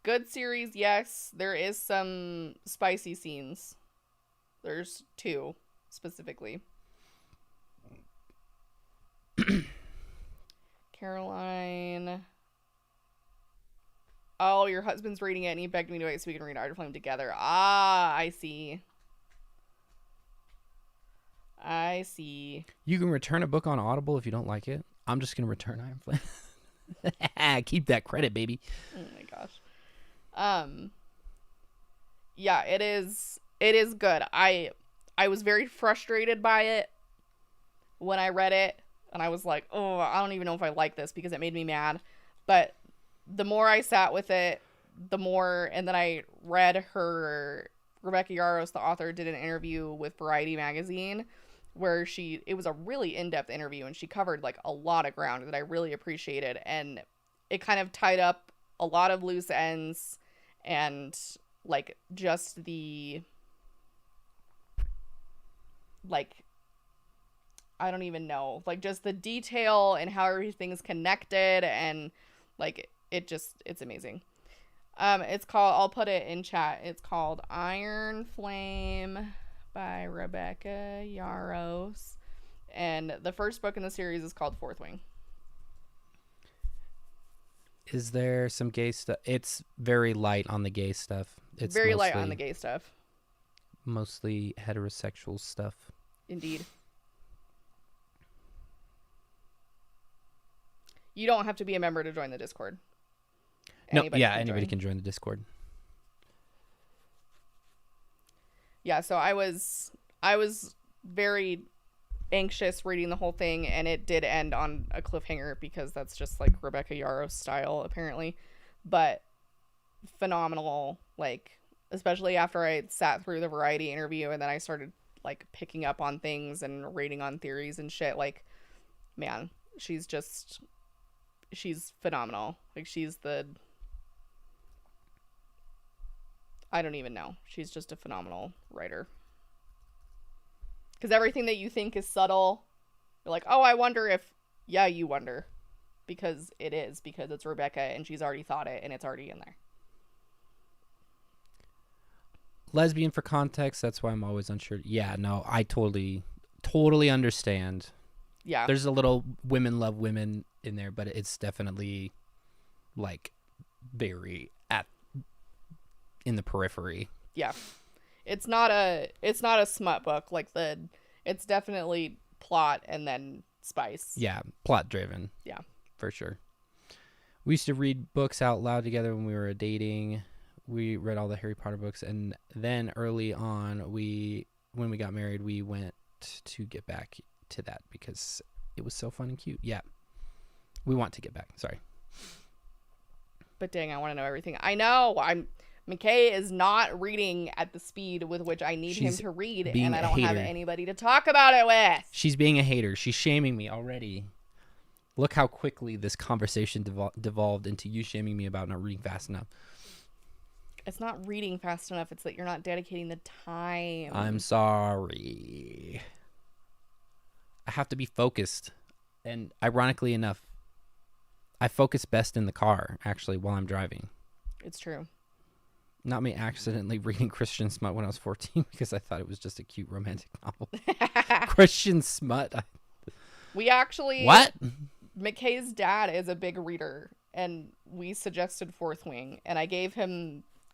Good series, yes. There is some spicy scenes. There's 2, specifically. Caroline. Oh, your husband's reading it and he begged me to wait so we can read Iron Flame together. Ah, I see. I see. You can return a book on Audible if you don't like it. I'm just going to return Iron Flame. Keep that credit, baby. Oh my gosh. Yeah, it is good. I was very frustrated by it when I read it, and I was like, oh, I don't even know if I like this because it made me mad. But the more I sat with it, the more, and then I read Rebecca Yarros, the author, did an interview with Variety magazine where it was a really in-depth interview, and she covered like a lot of ground that I really appreciated, and it kind of tied up a lot of loose ends, and like just the, like, I don't even know, like just the detail and how everything's connected, and like it's amazing. It's called, I'll put it in chat, it's called Iron Flame by Rebecca Yarros, and the first book in the series is called Fourth Wing. Is there some gay stuff? It's very light on the gay stuff. It's very light on the gay stuff. Mostly heterosexual stuff. Indeed. You don't have to be a member to join the Discord. Anybody can join the Discord. Yeah, so I was very anxious reading the whole thing, and it did end on a cliffhanger because that's just like Rebecca Yarros style apparently. But phenomenal, like, especially after I sat through the Variety interview and then I started like picking up on things and rating on theories and shit. Like, man, she's phenomenal. Like, I don't even know. She's just a phenomenal writer. Because everything that you think is subtle, you're like, oh, I wonder if... Yeah, you wonder. Because it is. Because it's Rebecca, and she's already thought it, and it's already in there. Lesbian for context, that's why I'm always unsure. Yeah, no, I totally understand. Yeah. There's a little women love women in there, but it's definitely, like, very in the periphery. Yeah. It's not a smut book. Like, it's definitely plot and then spice. Yeah, plot driven. Yeah. For sure. We used to read books out loud together when we were dating. We read all the Harry Potter books, and then early on, when we got married, we went to get back to that because it was so fun and cute. Yeah. We want to get back. Sorry. But dang, I want to know everything. I know. McKay is not reading at the speed with which I need him She's to read, being and I a don't have hater. anybody to talk about it with. She's being a hater. She's shaming me already. Look how quickly this conversation devolved into you shaming me about not reading fast enough. It's not reading fast enough. It's that you're not dedicating the time. I'm sorry. I have to be focused. And ironically enough, I focus best in the car, actually, while I'm driving. It's true. Not me accidentally reading Christian smut when I was 14 because I thought it was just a cute romantic novel. Christian smut. We actually... What? McKay's dad is a big reader, and we suggested Fourth Wing, and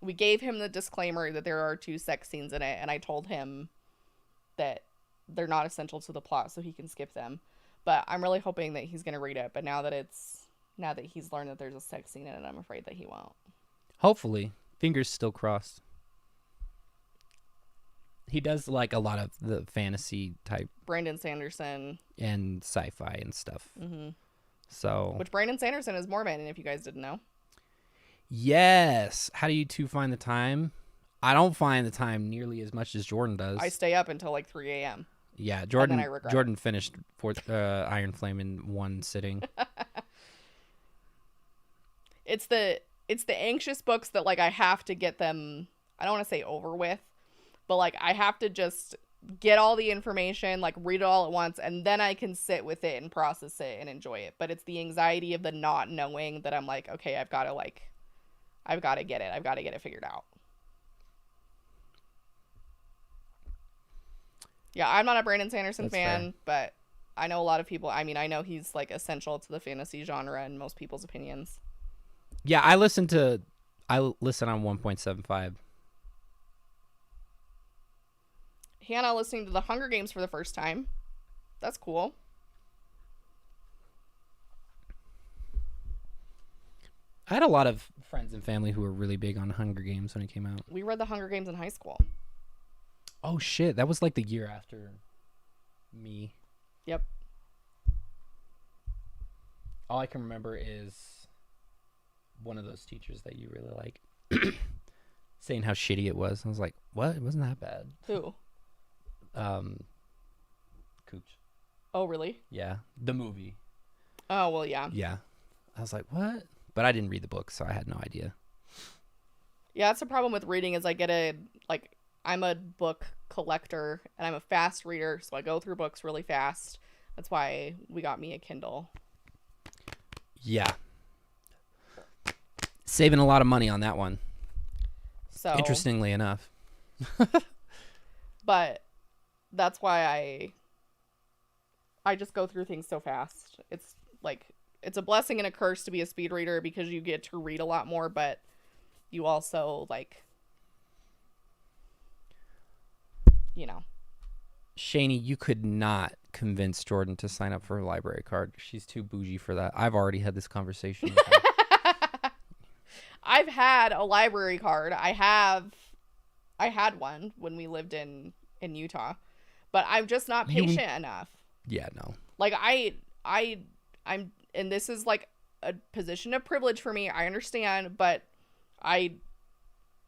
we gave him the disclaimer that there are 2 sex scenes in it, and I told him that they're not essential to the plot, so he can skip them. But I'm really hoping that he's going to read it, but now that he's learned that there's a sex scene in it, I'm afraid that he won't. Hopefully. Fingers still crossed. He does like a lot of the fantasy type Brandon Sanderson. and sci-fi and stuff. Mm-hmm. So, Which Brandon Sanderson is Mormon, and if you guys didn't know. yes. How do you two find the time? I don't find the time nearly as much as Jordan does. I stay up until like 3 a.m. Yeah, then I regret Jordan finished Iron Flame in one sitting. It's the anxious books that like I have to get them, I don't want to say over with, but like I have to just get all the information, like read it all at once, and then I can sit with it and process it and enjoy it. But it's the anxiety of the not knowing that I'm like, okay, I've got to get it. I've got to get it figured out. Yeah, I'm not a Brandon Sanderson That's fan, fair. but I know a lot of people. I mean, I know he's like essential to the fantasy genre in most people's opinions. Yeah, I listen on 1.75. Hannah listening to the Hunger Games for the first time. That's cool. I had a lot of friends and family who were really big on Hunger Games when it came out. We read the Hunger Games in high school. Oh shit, that was like the year after me. Yep. All I can remember is one of those teachers that you really like saying how shitty it was. I was like, what? It wasn't that bad. Who? Cooch. Oh, really? Yeah, the movie. Oh, well, yeah. Yeah. I was like, what? But I didn't read the book, so I had no idea. Yeah, that's the problem with reading is I'm a book collector and I'm a fast reader, so I go through books really fast. That's why we got me a Kindle. Yeah. Saving a lot of money on that one. So Interestingly enough. But that's why I just go through things so fast. It's like it's a blessing and a curse to be a speed reader because you get to read a lot more, but you also like, you know. Shani, you could not convince Jordan to sign up for a library card. She's too bougie for that. I've already had this conversation with her. I've had a library card. I had one when we lived in Utah, but I'm just not patient enough. Yeah, no. Like I'm, and this is like a position of privilege for me. I understand, but I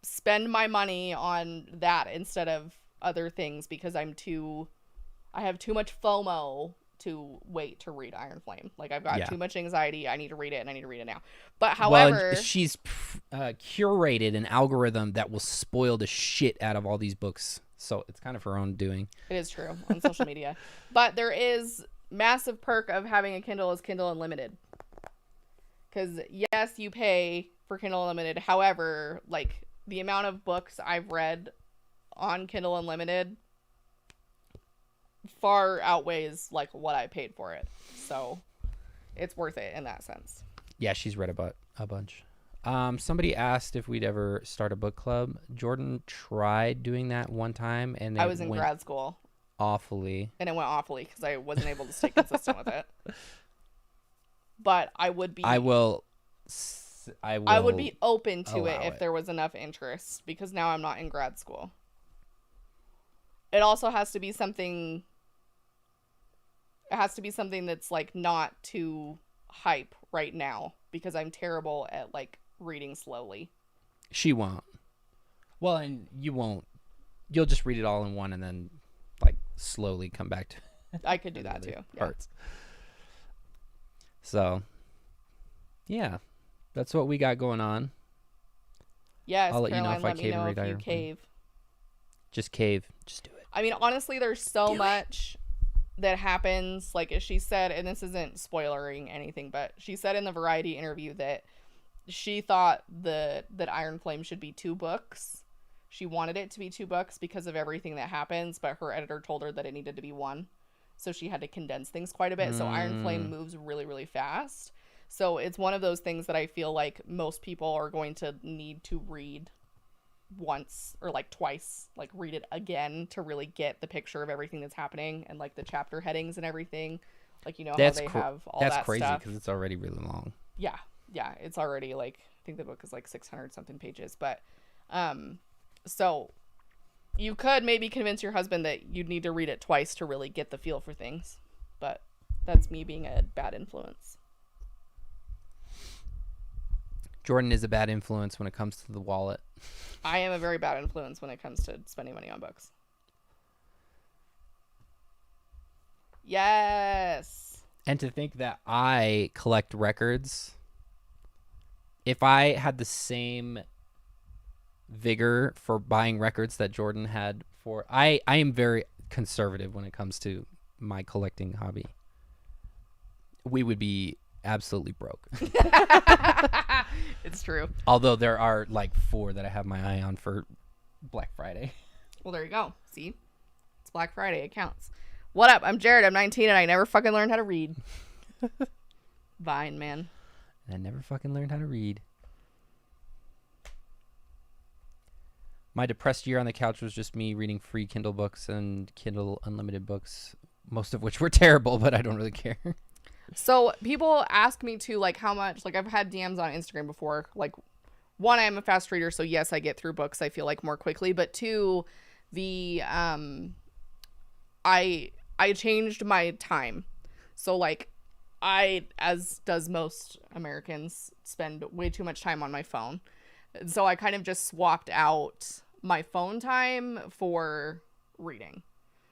spend my money on that instead of other things because I have too much FOMO to wait to read Iron Flame. Like I've got too much anxiety. I need to read it and I need to read it now. But however, well, she's curated an algorithm that will spoil the shit out of all these books. So it's kind of her own doing. It is true on social media. But there is massive perk of having a Kindle is Kindle Unlimited. Because yes, you pay for Kindle Unlimited. However, like the amount of books I've read on Kindle Unlimited far outweighs like what I paid for it. So it's worth it in that sense. Yeah, she's read a bunch. Somebody asked if we'd ever start a book club. Jordan tried doing that one time, and I was in grad school. Awfully. And it went awfully because I wasn't able to stay consistent with it. But I would be. I would be open to it if there was enough interest because now I'm not in grad school. It also has to be something. It has to be something that's like not too hype right now because I'm terrible at like reading slowly. She won't. Well, and you'll just read it all in one and then like slowly come back to I could do that too. parts. So, yeah, that's what we got going on. Yes, I'll let Caroline, you know if I let me cave know and if read you Iron. cave. Just cave. Just do it. I mean, honestly, there's so much that happens. Like she said, and this isn't spoilering anything, but she said in the Variety interview that she thought that Iron Flame should be 2 books. She wanted it to be 2 books because of everything that happens, but her editor told her that it needed to be 1. So she had to condense things quite a bit. So Iron Flame moves really, really fast. So it's one of those things that I feel like most people are going to need to read once or like twice, like read it again to really get the picture of everything that's happening and like the chapter headings and everything. Like, you know, how they have all that stuff. That's crazy because it's already really long. Yeah. It's already like, I think the book is like 600 something pages, but so you could maybe convince your husband that you'd need to read it twice to really get the feel for things, but that's me being a bad influence. Jordan is a bad influence when it comes to the wallet. I am a very bad influence when it comes to spending money on books. Yes. And to think that I collect records. If I had the same vigor for buying records that Jordan had for... I am very conservative when it comes to my collecting hobby. We would be absolutely broke. It's true. Although there are like 4 that I have my eye on for Black Friday. Well, there you go. See? It's Black Friday. It counts. What up? I'm Jared. I'm 19 and I never fucking learned how to read. Vine, man. I never fucking learned how to read. My depressed year on the couch was just me reading free Kindle books and Kindle Unlimited books, most of which were terrible, but I don't really care. So people ask me too, like, how much, like, I've had DMs on Instagram before. Like, 1, I am a fast reader, so yes, I get through books, I feel like, more quickly. But 2, I changed my time. So, like, I, as does most Americans, spend way too much time on my phone. And so I kind of just swapped out my phone time for reading.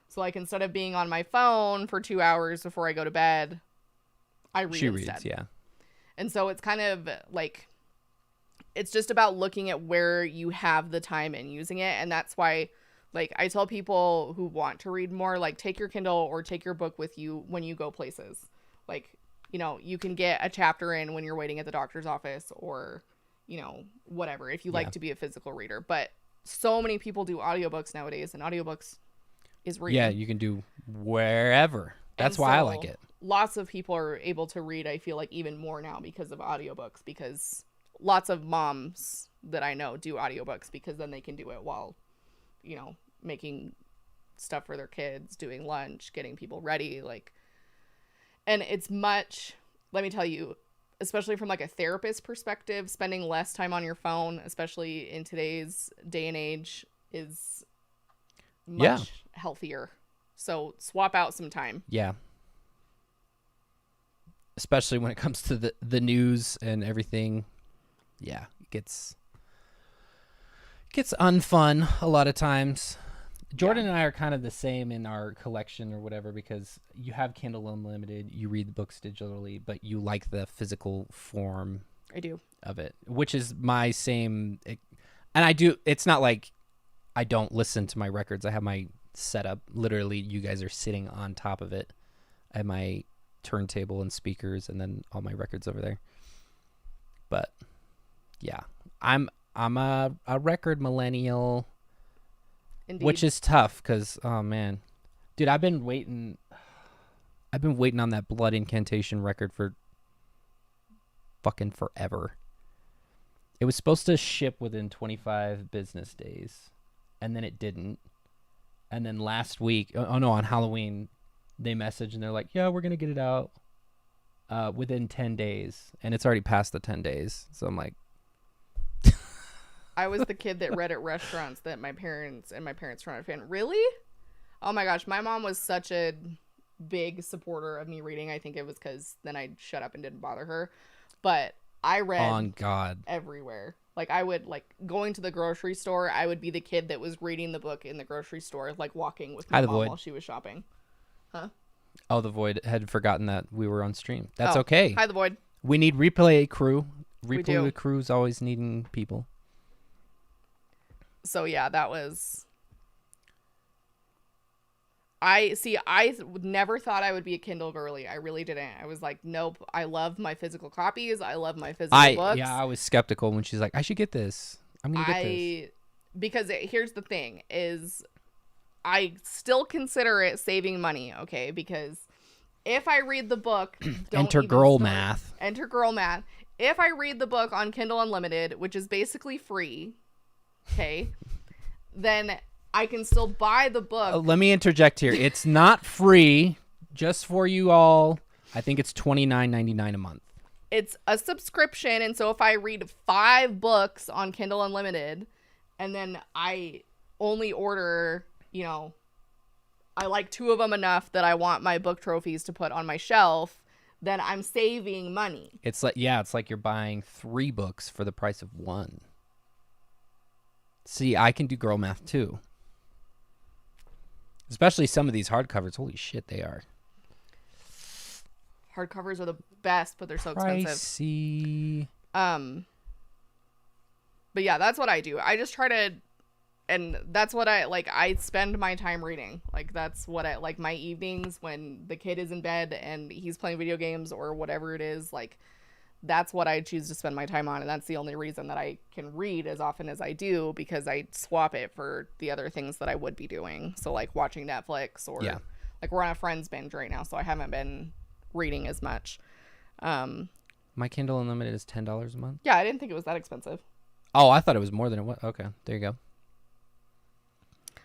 So, like, instead of being on my phone for 2 hours before I go to bed, I read she instead. reads, yeah. And so it's kind of like, it's just about looking at where you have the time and using it. And that's why, like, I tell people who want to read more, like, take your Kindle or take your book with you when you go places. Like, you know, you can get a chapter in when you're waiting at the doctor's office or, you know, whatever, if you like to be a physical reader. But so many people do audiobooks nowadays, and audiobooks is reading. Yeah, you can do wherever. That's why I like it. Lots of people are able to read, I feel like, even more now because of audiobooks, because lots of moms that I know do audiobooks because then they can do it while, you know, making stuff for their kids, doing lunch, getting people ready, like, and it's much, let me tell you, especially from like a therapist perspective, spending less time on your phone, especially in today's day and age, is much healthier. So swap out some time. Yeah. Especially when it comes to the news and everything. Yeah, it gets unfun a lot of times. Jordan and I are kind of the same in our collection or whatever, because you have Kindle Unlimited, you read the books digitally, but you like the physical form. I do. Of it, which is my same. And I do. It's not like I don't listen to my records. I have my setup. Literally, you guys are sitting on top of it. I have my turntable and speakers, and then all my records over there. But yeah, I'm a record millennial. Indeed. Which is tough because, oh man, dude, I've been waiting on that Blood Incantation record for fucking forever. It was supposed to ship within 25 business days, and then it didn't. And then last week, on Halloween, they messaged and they're like, yeah, we're going to get it out within 10 days. And it's already past the 10 days. So I'm like, I was the kid that read at restaurants that my parents were not a fan. Really? Oh my gosh. My mom was such a big supporter of me reading. I think it was because then I'd shut up and didn't bother her. But I read on God everywhere. Like, I would, like, going to the grocery store, I would be the kid that was reading the book in the grocery store, like, walking with my mom while she was shopping. Huh? Oh, the Void had forgotten that we were on stream. That's okay. Hi, the Void. We need replay crew. We do. Replay crew's always needing people. So, yeah, that was... I never thought I would be a Kindle girly. I really didn't. I was like, nope. I love my physical copies. I love my physical books. Yeah, I was skeptical when she's like, I should get this. I'm going to get this. Because here's the thing is I still consider it saving money, okay? Because if I read the book... Enter girl math. Enter girl math. If I read the book on Kindle Unlimited, which is basically free, okay, then... I can still buy the book. Let me interject here. It's not free, just for you all. I think it's $29.99 a month. It's a subscription, and so if I read 5 books on Kindle Unlimited, and then I only order, you know, I like 2 of them enough that I want my book trophies to put on my shelf, then I'm saving money. It's like you're buying 3 books for the price of 1. See, I can do girl math too. Especially some of these hardcovers. Holy shit, they are. Hardcovers are the best, but they're so expensive. Pricey. But yeah, that's what I do. I just try to, and that's what I spend my time reading. Like, that's what I, like, my evenings when the kid is in bed and he's playing video games or whatever it is, like, that's what I choose to spend my time on. And that's the only reason that I can read as often as I do, because I swap it for the other things that I would be doing. So, like, watching Netflix or, like, we're on a Friends binge right now, so I haven't been reading as much. My Kindle Unlimited is $10 a month? Yeah, I didn't think it was that expensive. Oh, I thought it was more than it was. Okay, there you go.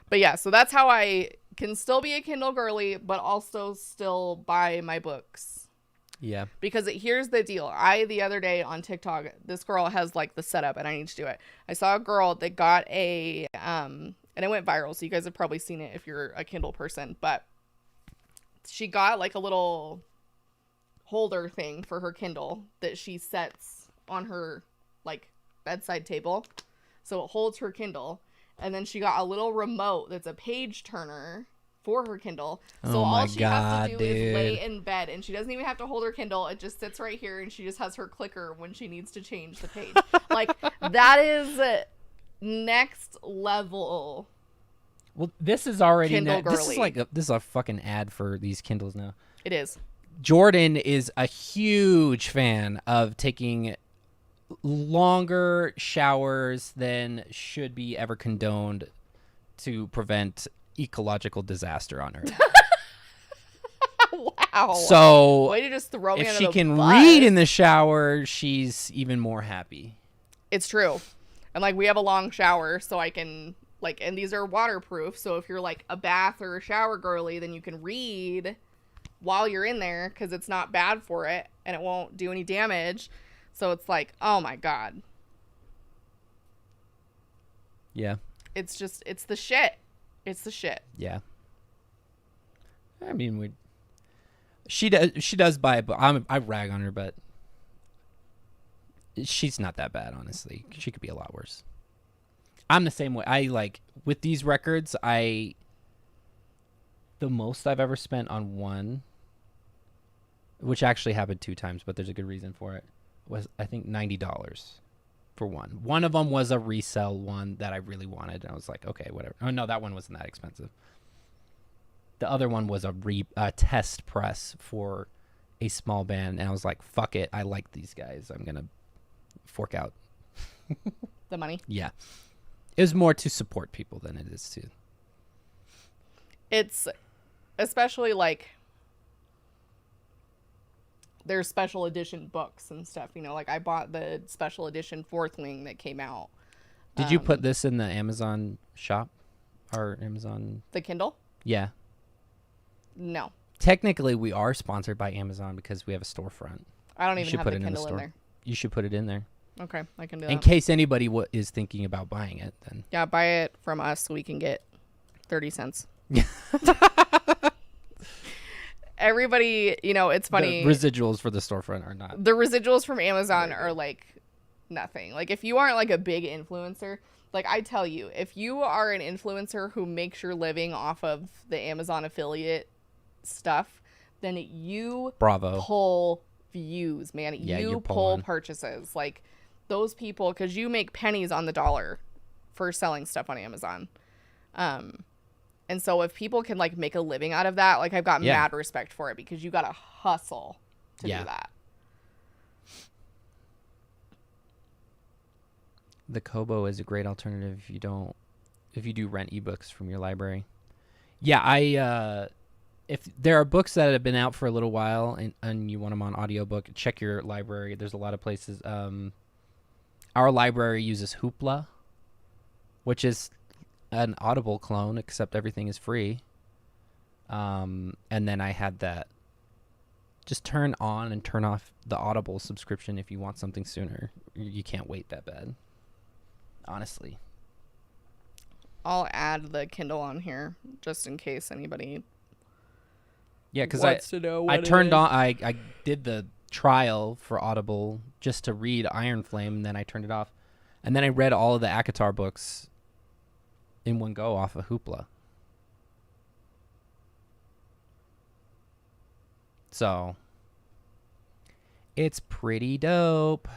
But yeah, so that's how I can still be a Kindle girly, but also still buy my books. Yeah. Because here's the deal. The other day on TikTok, this girl has, like, the setup, and I need to do it. I saw a girl that got a, and it went viral, so you guys have probably seen it if you're a Kindle person, but she got, like, a little holder thing for her Kindle that she sets on her, like, bedside table. So it holds her Kindle. And then she got a little remote that's a page turner for her Kindle. So all she has to do is lay in bed, and she doesn't even have to hold her Kindle. It just sits right here, and she just has her clicker when she needs to change the page. Like, that is next level. Well, this is already Kindle girly. This is a fucking ad for these Kindles now. It is. Jordan is a huge fan of taking longer showers than should be ever condoned to prevent ecological disaster on Earth. Wow. So way to just throw me if under she the can bus. read in the shower, she's even more happy. It's true. And, like, we have a long shower, so I can, like, and these are waterproof, so if you're, like, a bath or a shower girly, then you can read while you're in there, because it's not bad for it, and it won't do any damage. So it's like, oh my god. Yeah. It's the shit. It's the shit. Yeah. I mean, she does buy it, but I rag on her, but she's not that bad, honestly. She could be a lot worse. I'm the same way. I, like, with these records, the most I've ever spent on one, which actually happened 2 times, but there's a good reason for it, was, I think, $90 for one. One of them was a resell one that I really wanted, and I was like, okay, whatever. Oh, no, that one wasn't that expensive. The other one was a test press for a small band, and I was like, fuck it, I like these guys. I'm going to fork out The money. Yeah. It was more to support people than it is to. It's especially, like, there's special edition books and stuff, you know, like I bought the special edition Fourthling that came out. Did you put this in the Amazon shop or Amazon? The Kindle? Yeah. No. Technically, we are sponsored by Amazon because we have a storefront. I don't even have the Kindle in there. You should put it in there. Okay, I can do that. In case anybody is thinking about buying it, then. Yeah, buy it from us so we can get 30 cents. Everybody, you know, it's funny. The residuals for the storefront are not. The residuals from Amazon are like nothing. Like, if you aren't like a big influencer, like, I tell you, if you are an influencer who makes your living off of the Amazon affiliate stuff, then you Bravo. pull views, man. Yeah, you you're pull pulling. purchases. Like, those people, because you make pennies on the dollar for selling stuff on Amazon. And so if people can, like, make a living out of that, like, I've got mad respect for it, because you gotta hustle to do that. The Kobo is a great alternative if you do rent ebooks from your library. Yeah, if there are books that have been out for a little while and you want them on audiobook, check your library. There's a lot of places. Our library uses Hoopla, which is an Audible clone, except everything is free. And then I had that. Just turn on and turn off the Audible subscription if you want something sooner. You can't wait that bad. Honestly. I'll add the Kindle on here just in case anybody because wants to know what I it turned is. on. I did the trial for Audible just to read Iron Flame, and then I turned it off, and then I read all of the ACOTAR books in one go off of Hoopla. So it's pretty dope.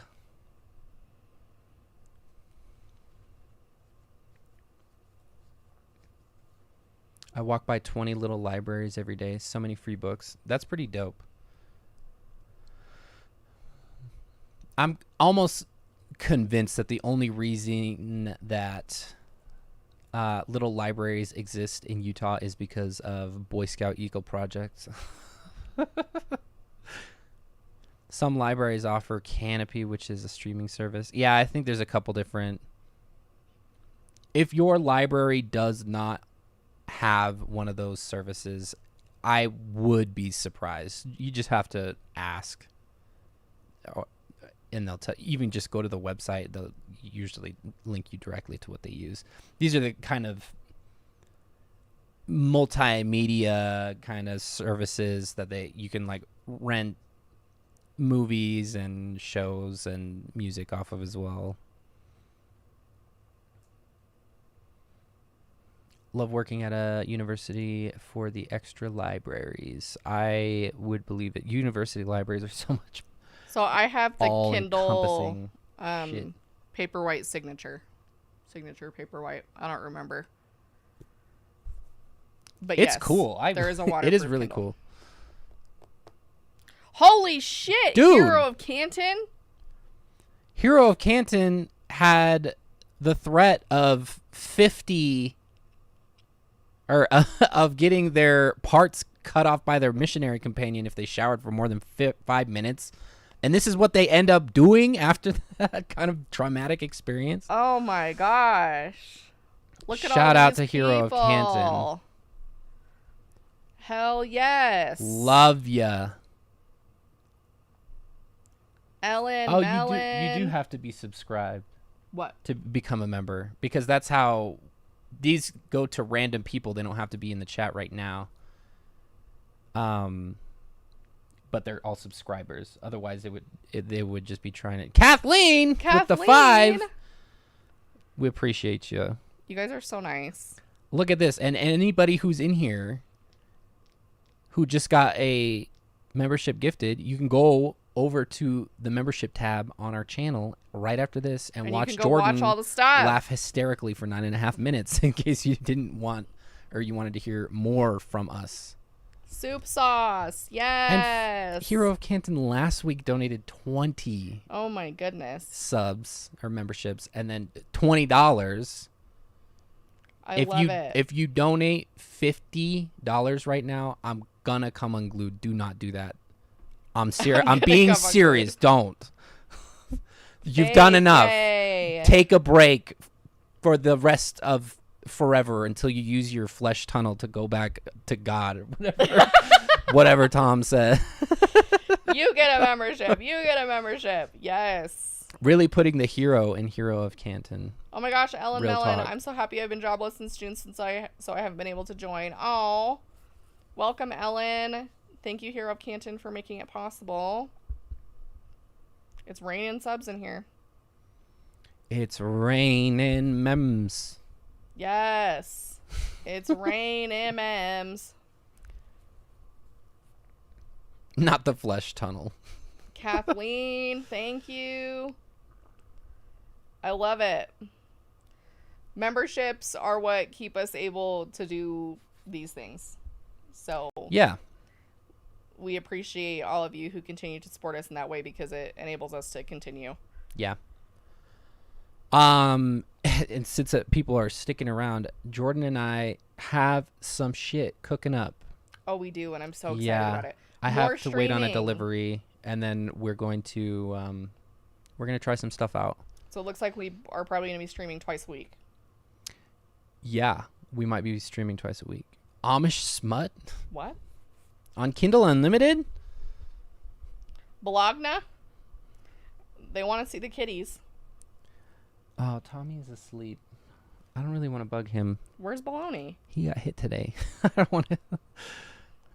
I walk by 20 little libraries every day. So many free books. That's pretty dope. I'm almost convinced that the only reason that little libraries exist in Utah is because of Boy Scout Eagle projects. Some libraries offer Canopy, which is a streaming service. Yeah, I think there's a couple different. If your library does not have one of those services, I would be surprised. You just have to ask, and they'll tell. Even just go to the website; they'll usually link you directly to what they use. These are the kind of multimedia kind of services that you can like rent movies and shows and music off of as well. Love working at a university for the extra libraries. I would believe it. University libraries are so much. So I have the Kindle shit. Paperwhite signature Paperwhite. I don't remember, but It's yes, cool. There is a waterproof It is really Kindle. cool. Holy shit, Dude. Hero of Canton. Hero of Canton had the threat of 50 or of getting their parts cut off by their missionary companion if they showered for more than 5 minutes. And this is what they end up doing after that kind of traumatic experience. Oh my gosh. Look at all Shout out these to Hero of people. Canton. Hell yes. Love ya. Ellen, Oh, Mellon. you do have to be subscribed What? to become a member, because that's how these go to random people. They don't have to be in the chat right now. But they're all subscribers. Otherwise, they would just be trying to. Kathleen with the 5. We appreciate you. You guys are so nice. Look at this, and anybody who's in here who just got a membership gifted, you can go over to the membership tab on our channel right after this and watch you can go Jordan watch all the stuff. laugh hysterically for 9.5 minutes in case you didn't want or you wanted to hear more from us. Soup sauce. Yes. Hero of Canton last week donated 20 Oh my goodness. subs or memberships, and then $20. I love it. If you donate $50 right now, I'm gonna come unglued. Do not do that. I'm serious. I'm being serious. Don't. You've done enough. Take a break for the rest of forever until you use your flesh tunnel to go back to God or whatever. Whatever Tom said. You get a membership. You get a membership. Yes. Really putting the hero in Hero of Canton. Oh my gosh, Ellen Real Mellon. talk. I'm so happy I've been jobless since June so I haven't been able to join. Oh. Welcome, Ellen. Thank you, Hero of Canton, for making it possible. It's raining subs in here. It's raining memes. Yes. It's rain MMs. Not the flesh tunnel. Kathleen, thank you. I love it. Memberships are what keep us able to do these things. So Yeah. we appreciate all of you who continue to support us in that way because it enables us to continue. Yeah. And since people are sticking around, Jordan and I have some shit cooking up. Oh, we do, and I'm so excited about it. I More have to wait on a streaming. delivery, and then we're going to try some stuff out. So it looks like we are probably going to be streaming twice a week. Yeah, we might be streaming twice a week. Amish smut What? on Kindle Unlimited? Bologna? They want to see the kitties. Oh, Tommy is asleep. I don't really want to bug him. Where's Baloney? He got hit today. I don't want to.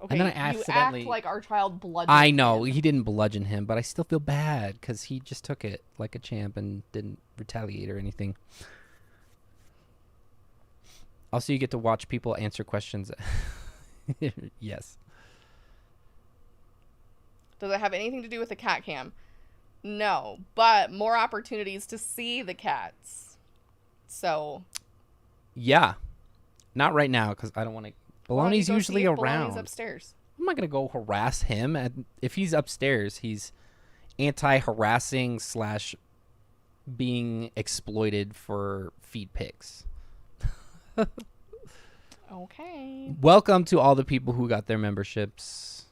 Okay, then I you accidentally- act like our child bludgeoned I know him. he didn't bludgeon him, but I still feel bad because he just took it like a champ and didn't retaliate or anything. Also, you get to watch people answer questions. Yes. Does it have anything to do with the cat cam? No, but more opportunities to see the cats. So Yeah. Not right now because I don't want to. why don't you Baloney's go usually see if around. Baloney's upstairs. I'm not going to go harass him. And if he's upstairs, he's anti-harassing / being exploited for feed pics. Okay. Welcome to all the people who got their memberships.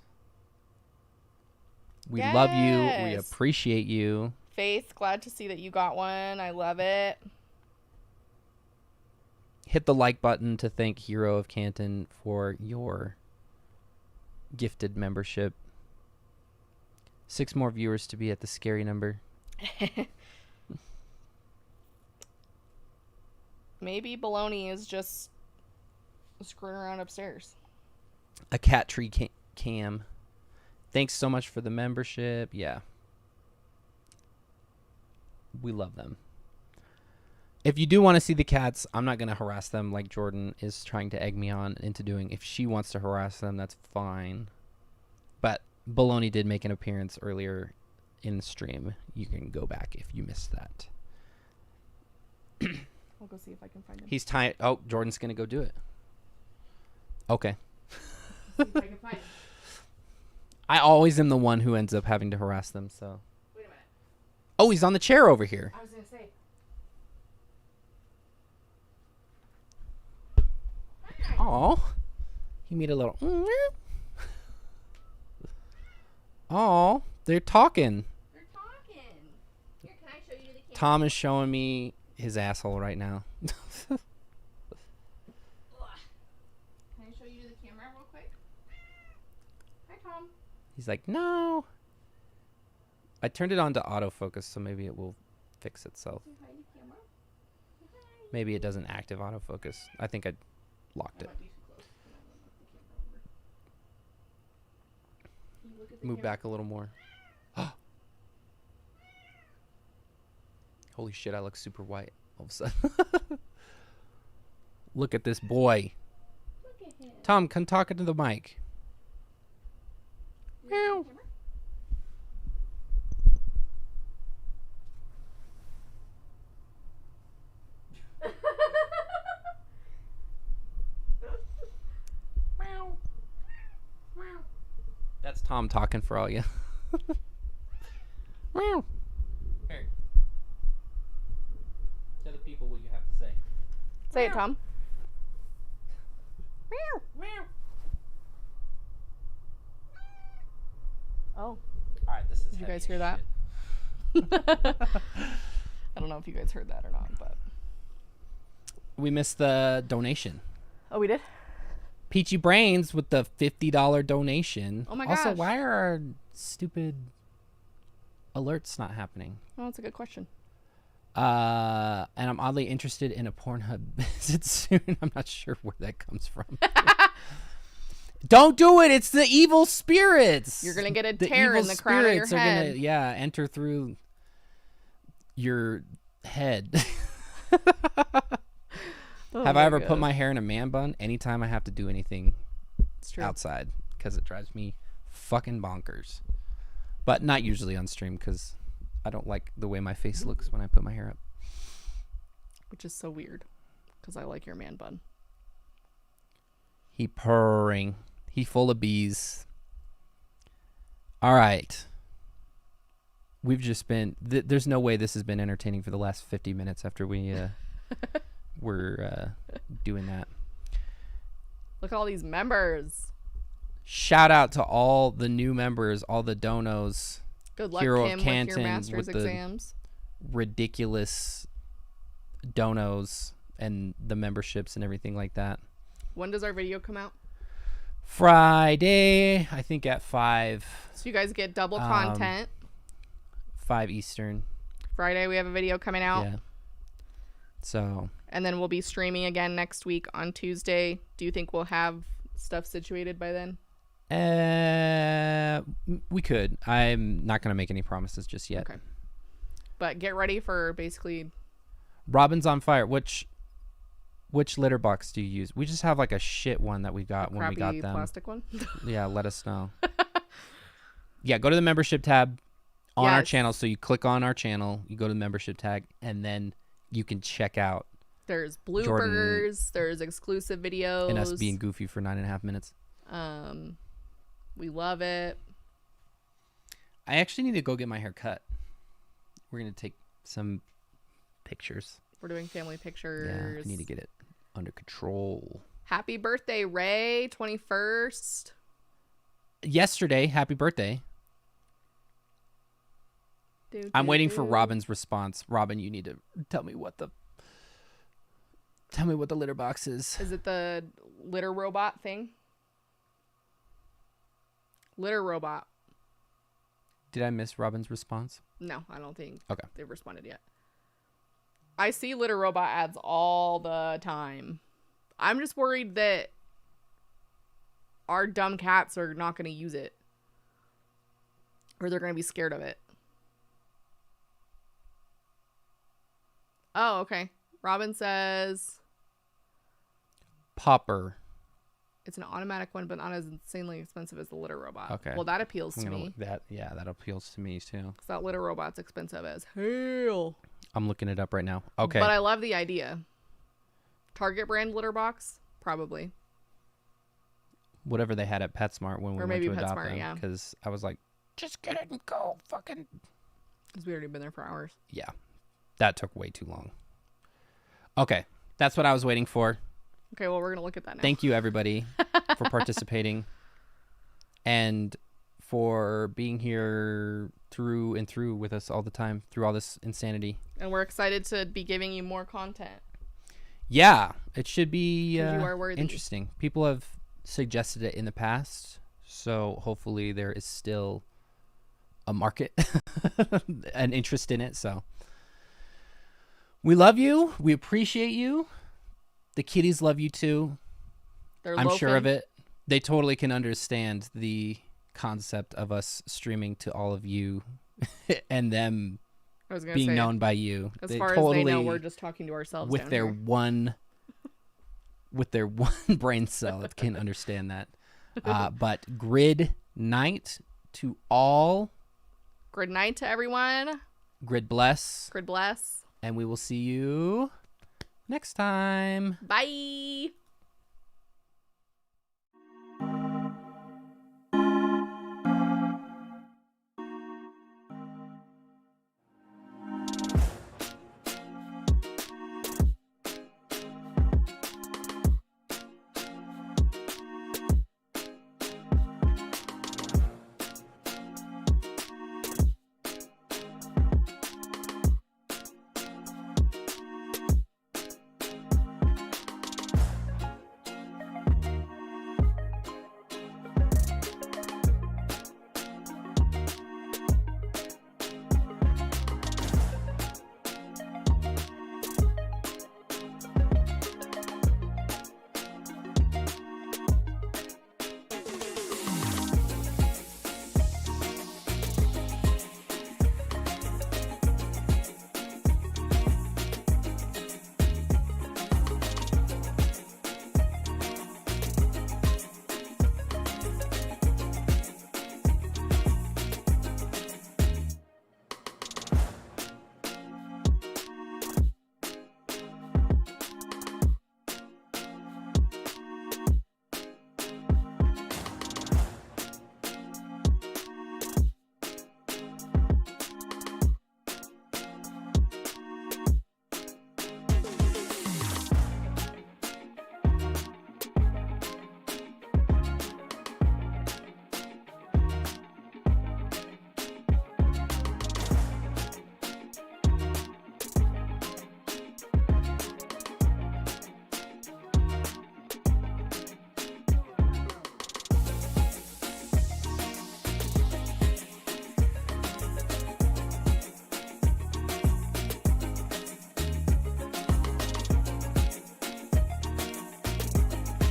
We love you. We Yes. appreciate you. Faith, glad to see that you got one. I love it. Hit the like button to thank Hero of Canton for your gifted membership. 6 more viewers to be at the scary number. Maybe Baloney is just screwing around upstairs. A cat tree cam. Thanks so much for the membership. Yeah. We love them. If you do want to see the cats, I'm not going to harass them like Jordan is trying to egg me on into doing. If she wants to harass them, that's fine. But Baloney did make an appearance earlier in the stream. You can go back if you missed that. I'll go see if I can find him. He's tired. Oh, Jordan's going to go do it. Okay. See if I can find him. I always am the one who ends up having to harass them, so. Wait a minute. Oh, he's on the chair over here. I was going to say. Oh, he made a little. Oh, they're talking. They're talking. Here, can I show you the camera? Tom is showing me his asshole right now. Can I show you the camera real quick? Hi, Tom. He's like, no. I turned it on to autofocus, so maybe it will fix itself. Say hi to the camera. Maybe it doesn't active autofocus. I think I locked it. Might be too close. Can you look at the Move camera? back a little more. Holy shit, I look super white all of a sudden. Look at this boy. Look at him. Tom, come talk into the mic. Meow. That's Tom talking for all you. Meow. Here. Tell the people what you have to say. Say it, Tom. Oh, All right, this is. Did you heavy guys as hear that? shit. I don't know if you guys heard that or not, but We missed the donation. oh, we did. Peachy Brains with the $50 donation. Oh my Also, gosh. why are our stupid alerts not happening? Oh, that's a good question. And I'm oddly interested in a Pornhub visit soon. I'm not sure where that comes from. Don't do it. It's the evil spirits. You're gonna get a The tear in evil the crown of your spirits are gonna, head. enter through your head. Oh Have I ever God. put my hair in a man bun? Anytime I have to do anything It's true. outside, because it drives me fucking bonkers. But not usually on stream, because I don't like the way my face looks when I put my hair up. Which is so weird, because I like your man bun. He purring. He full of bees. All right. We've just been... there's no way this has been entertaining for the last 50 minutes after we were doing that. Look at all these members. Shout out to all the new members, all the donos. Good luck, Hero of Kim, Canton with your master's with the exams. Ridiculous donos and the memberships and everything like that. When does our video come out? Friday, I think at 5. So you guys get double content. 5 Eastern. Friday we have a video coming out. Yeah. So. And then we'll be streaming again next week on Tuesday. Do you think we'll have stuff situated by then? We could. I'm not going to make any promises just yet. Okay. But get ready for basically... Robin's on fire. Which litter box do you use? We just have like a shit one that we got when we got them. Plastic one? Yeah, let us know. Yeah, go to the membership tab on our channel. So you click on our channel, you go to the membership tag, and then you can check out. There's bloopers. There's exclusive videos. And us being goofy for 9.5 minutes. We love it. I actually need to go get my hair cut. We're going to take some pictures. We're doing family pictures. Yeah, I need to get it under control. Happy birthday, Ray. 21st. Yesterday, happy birthday. I'm waiting for Robin's response. Robin, you need to tell me what the litter box is. Is it the litter robot thing? Litter robot. Did I miss Robin's response? No, I don't think Okay. they've responded yet. I see litter robot ads all the time. I'm just worried that our dumb cats are not going to use it. Or they're going to be scared of it. Oh, okay. Robin says Popper. it's an automatic one, but not as insanely expensive as the litter robot. Okay. Well, that appeals to me. That appeals to me too. Because that litter robot's expensive as hell. I'm looking it up right now. Okay. But I love the idea. Target brand litter box? Probably. Whatever they had at PetSmart when we Or went maybe to adopt PetSmart, them. yeah. Because I was like, just get it and go. Fucking. Because we already been there for hours. Yeah. That took way too long. Okay. That's what I was waiting for. Okay, well, we're going to look at that now. Thank you, everybody, for participating and for being here through and through with us all the time, through all this insanity. And we're excited to be giving you more content. Yeah, it should be You are worthy. interesting. People have suggested it in the past, so hopefully there is still a market, an interest in it. So we love you. We appreciate you. The kitties love you too. I'm sure of it. They totally can understand the concept of us streaming to all of you and them being known by you. As far as they know, we're just talking to ourselves with down their here. one brain cell that can understand that. But grid night to all. Good night to everyone. Grid bless. Grid bless. And we will see you next time. Bye.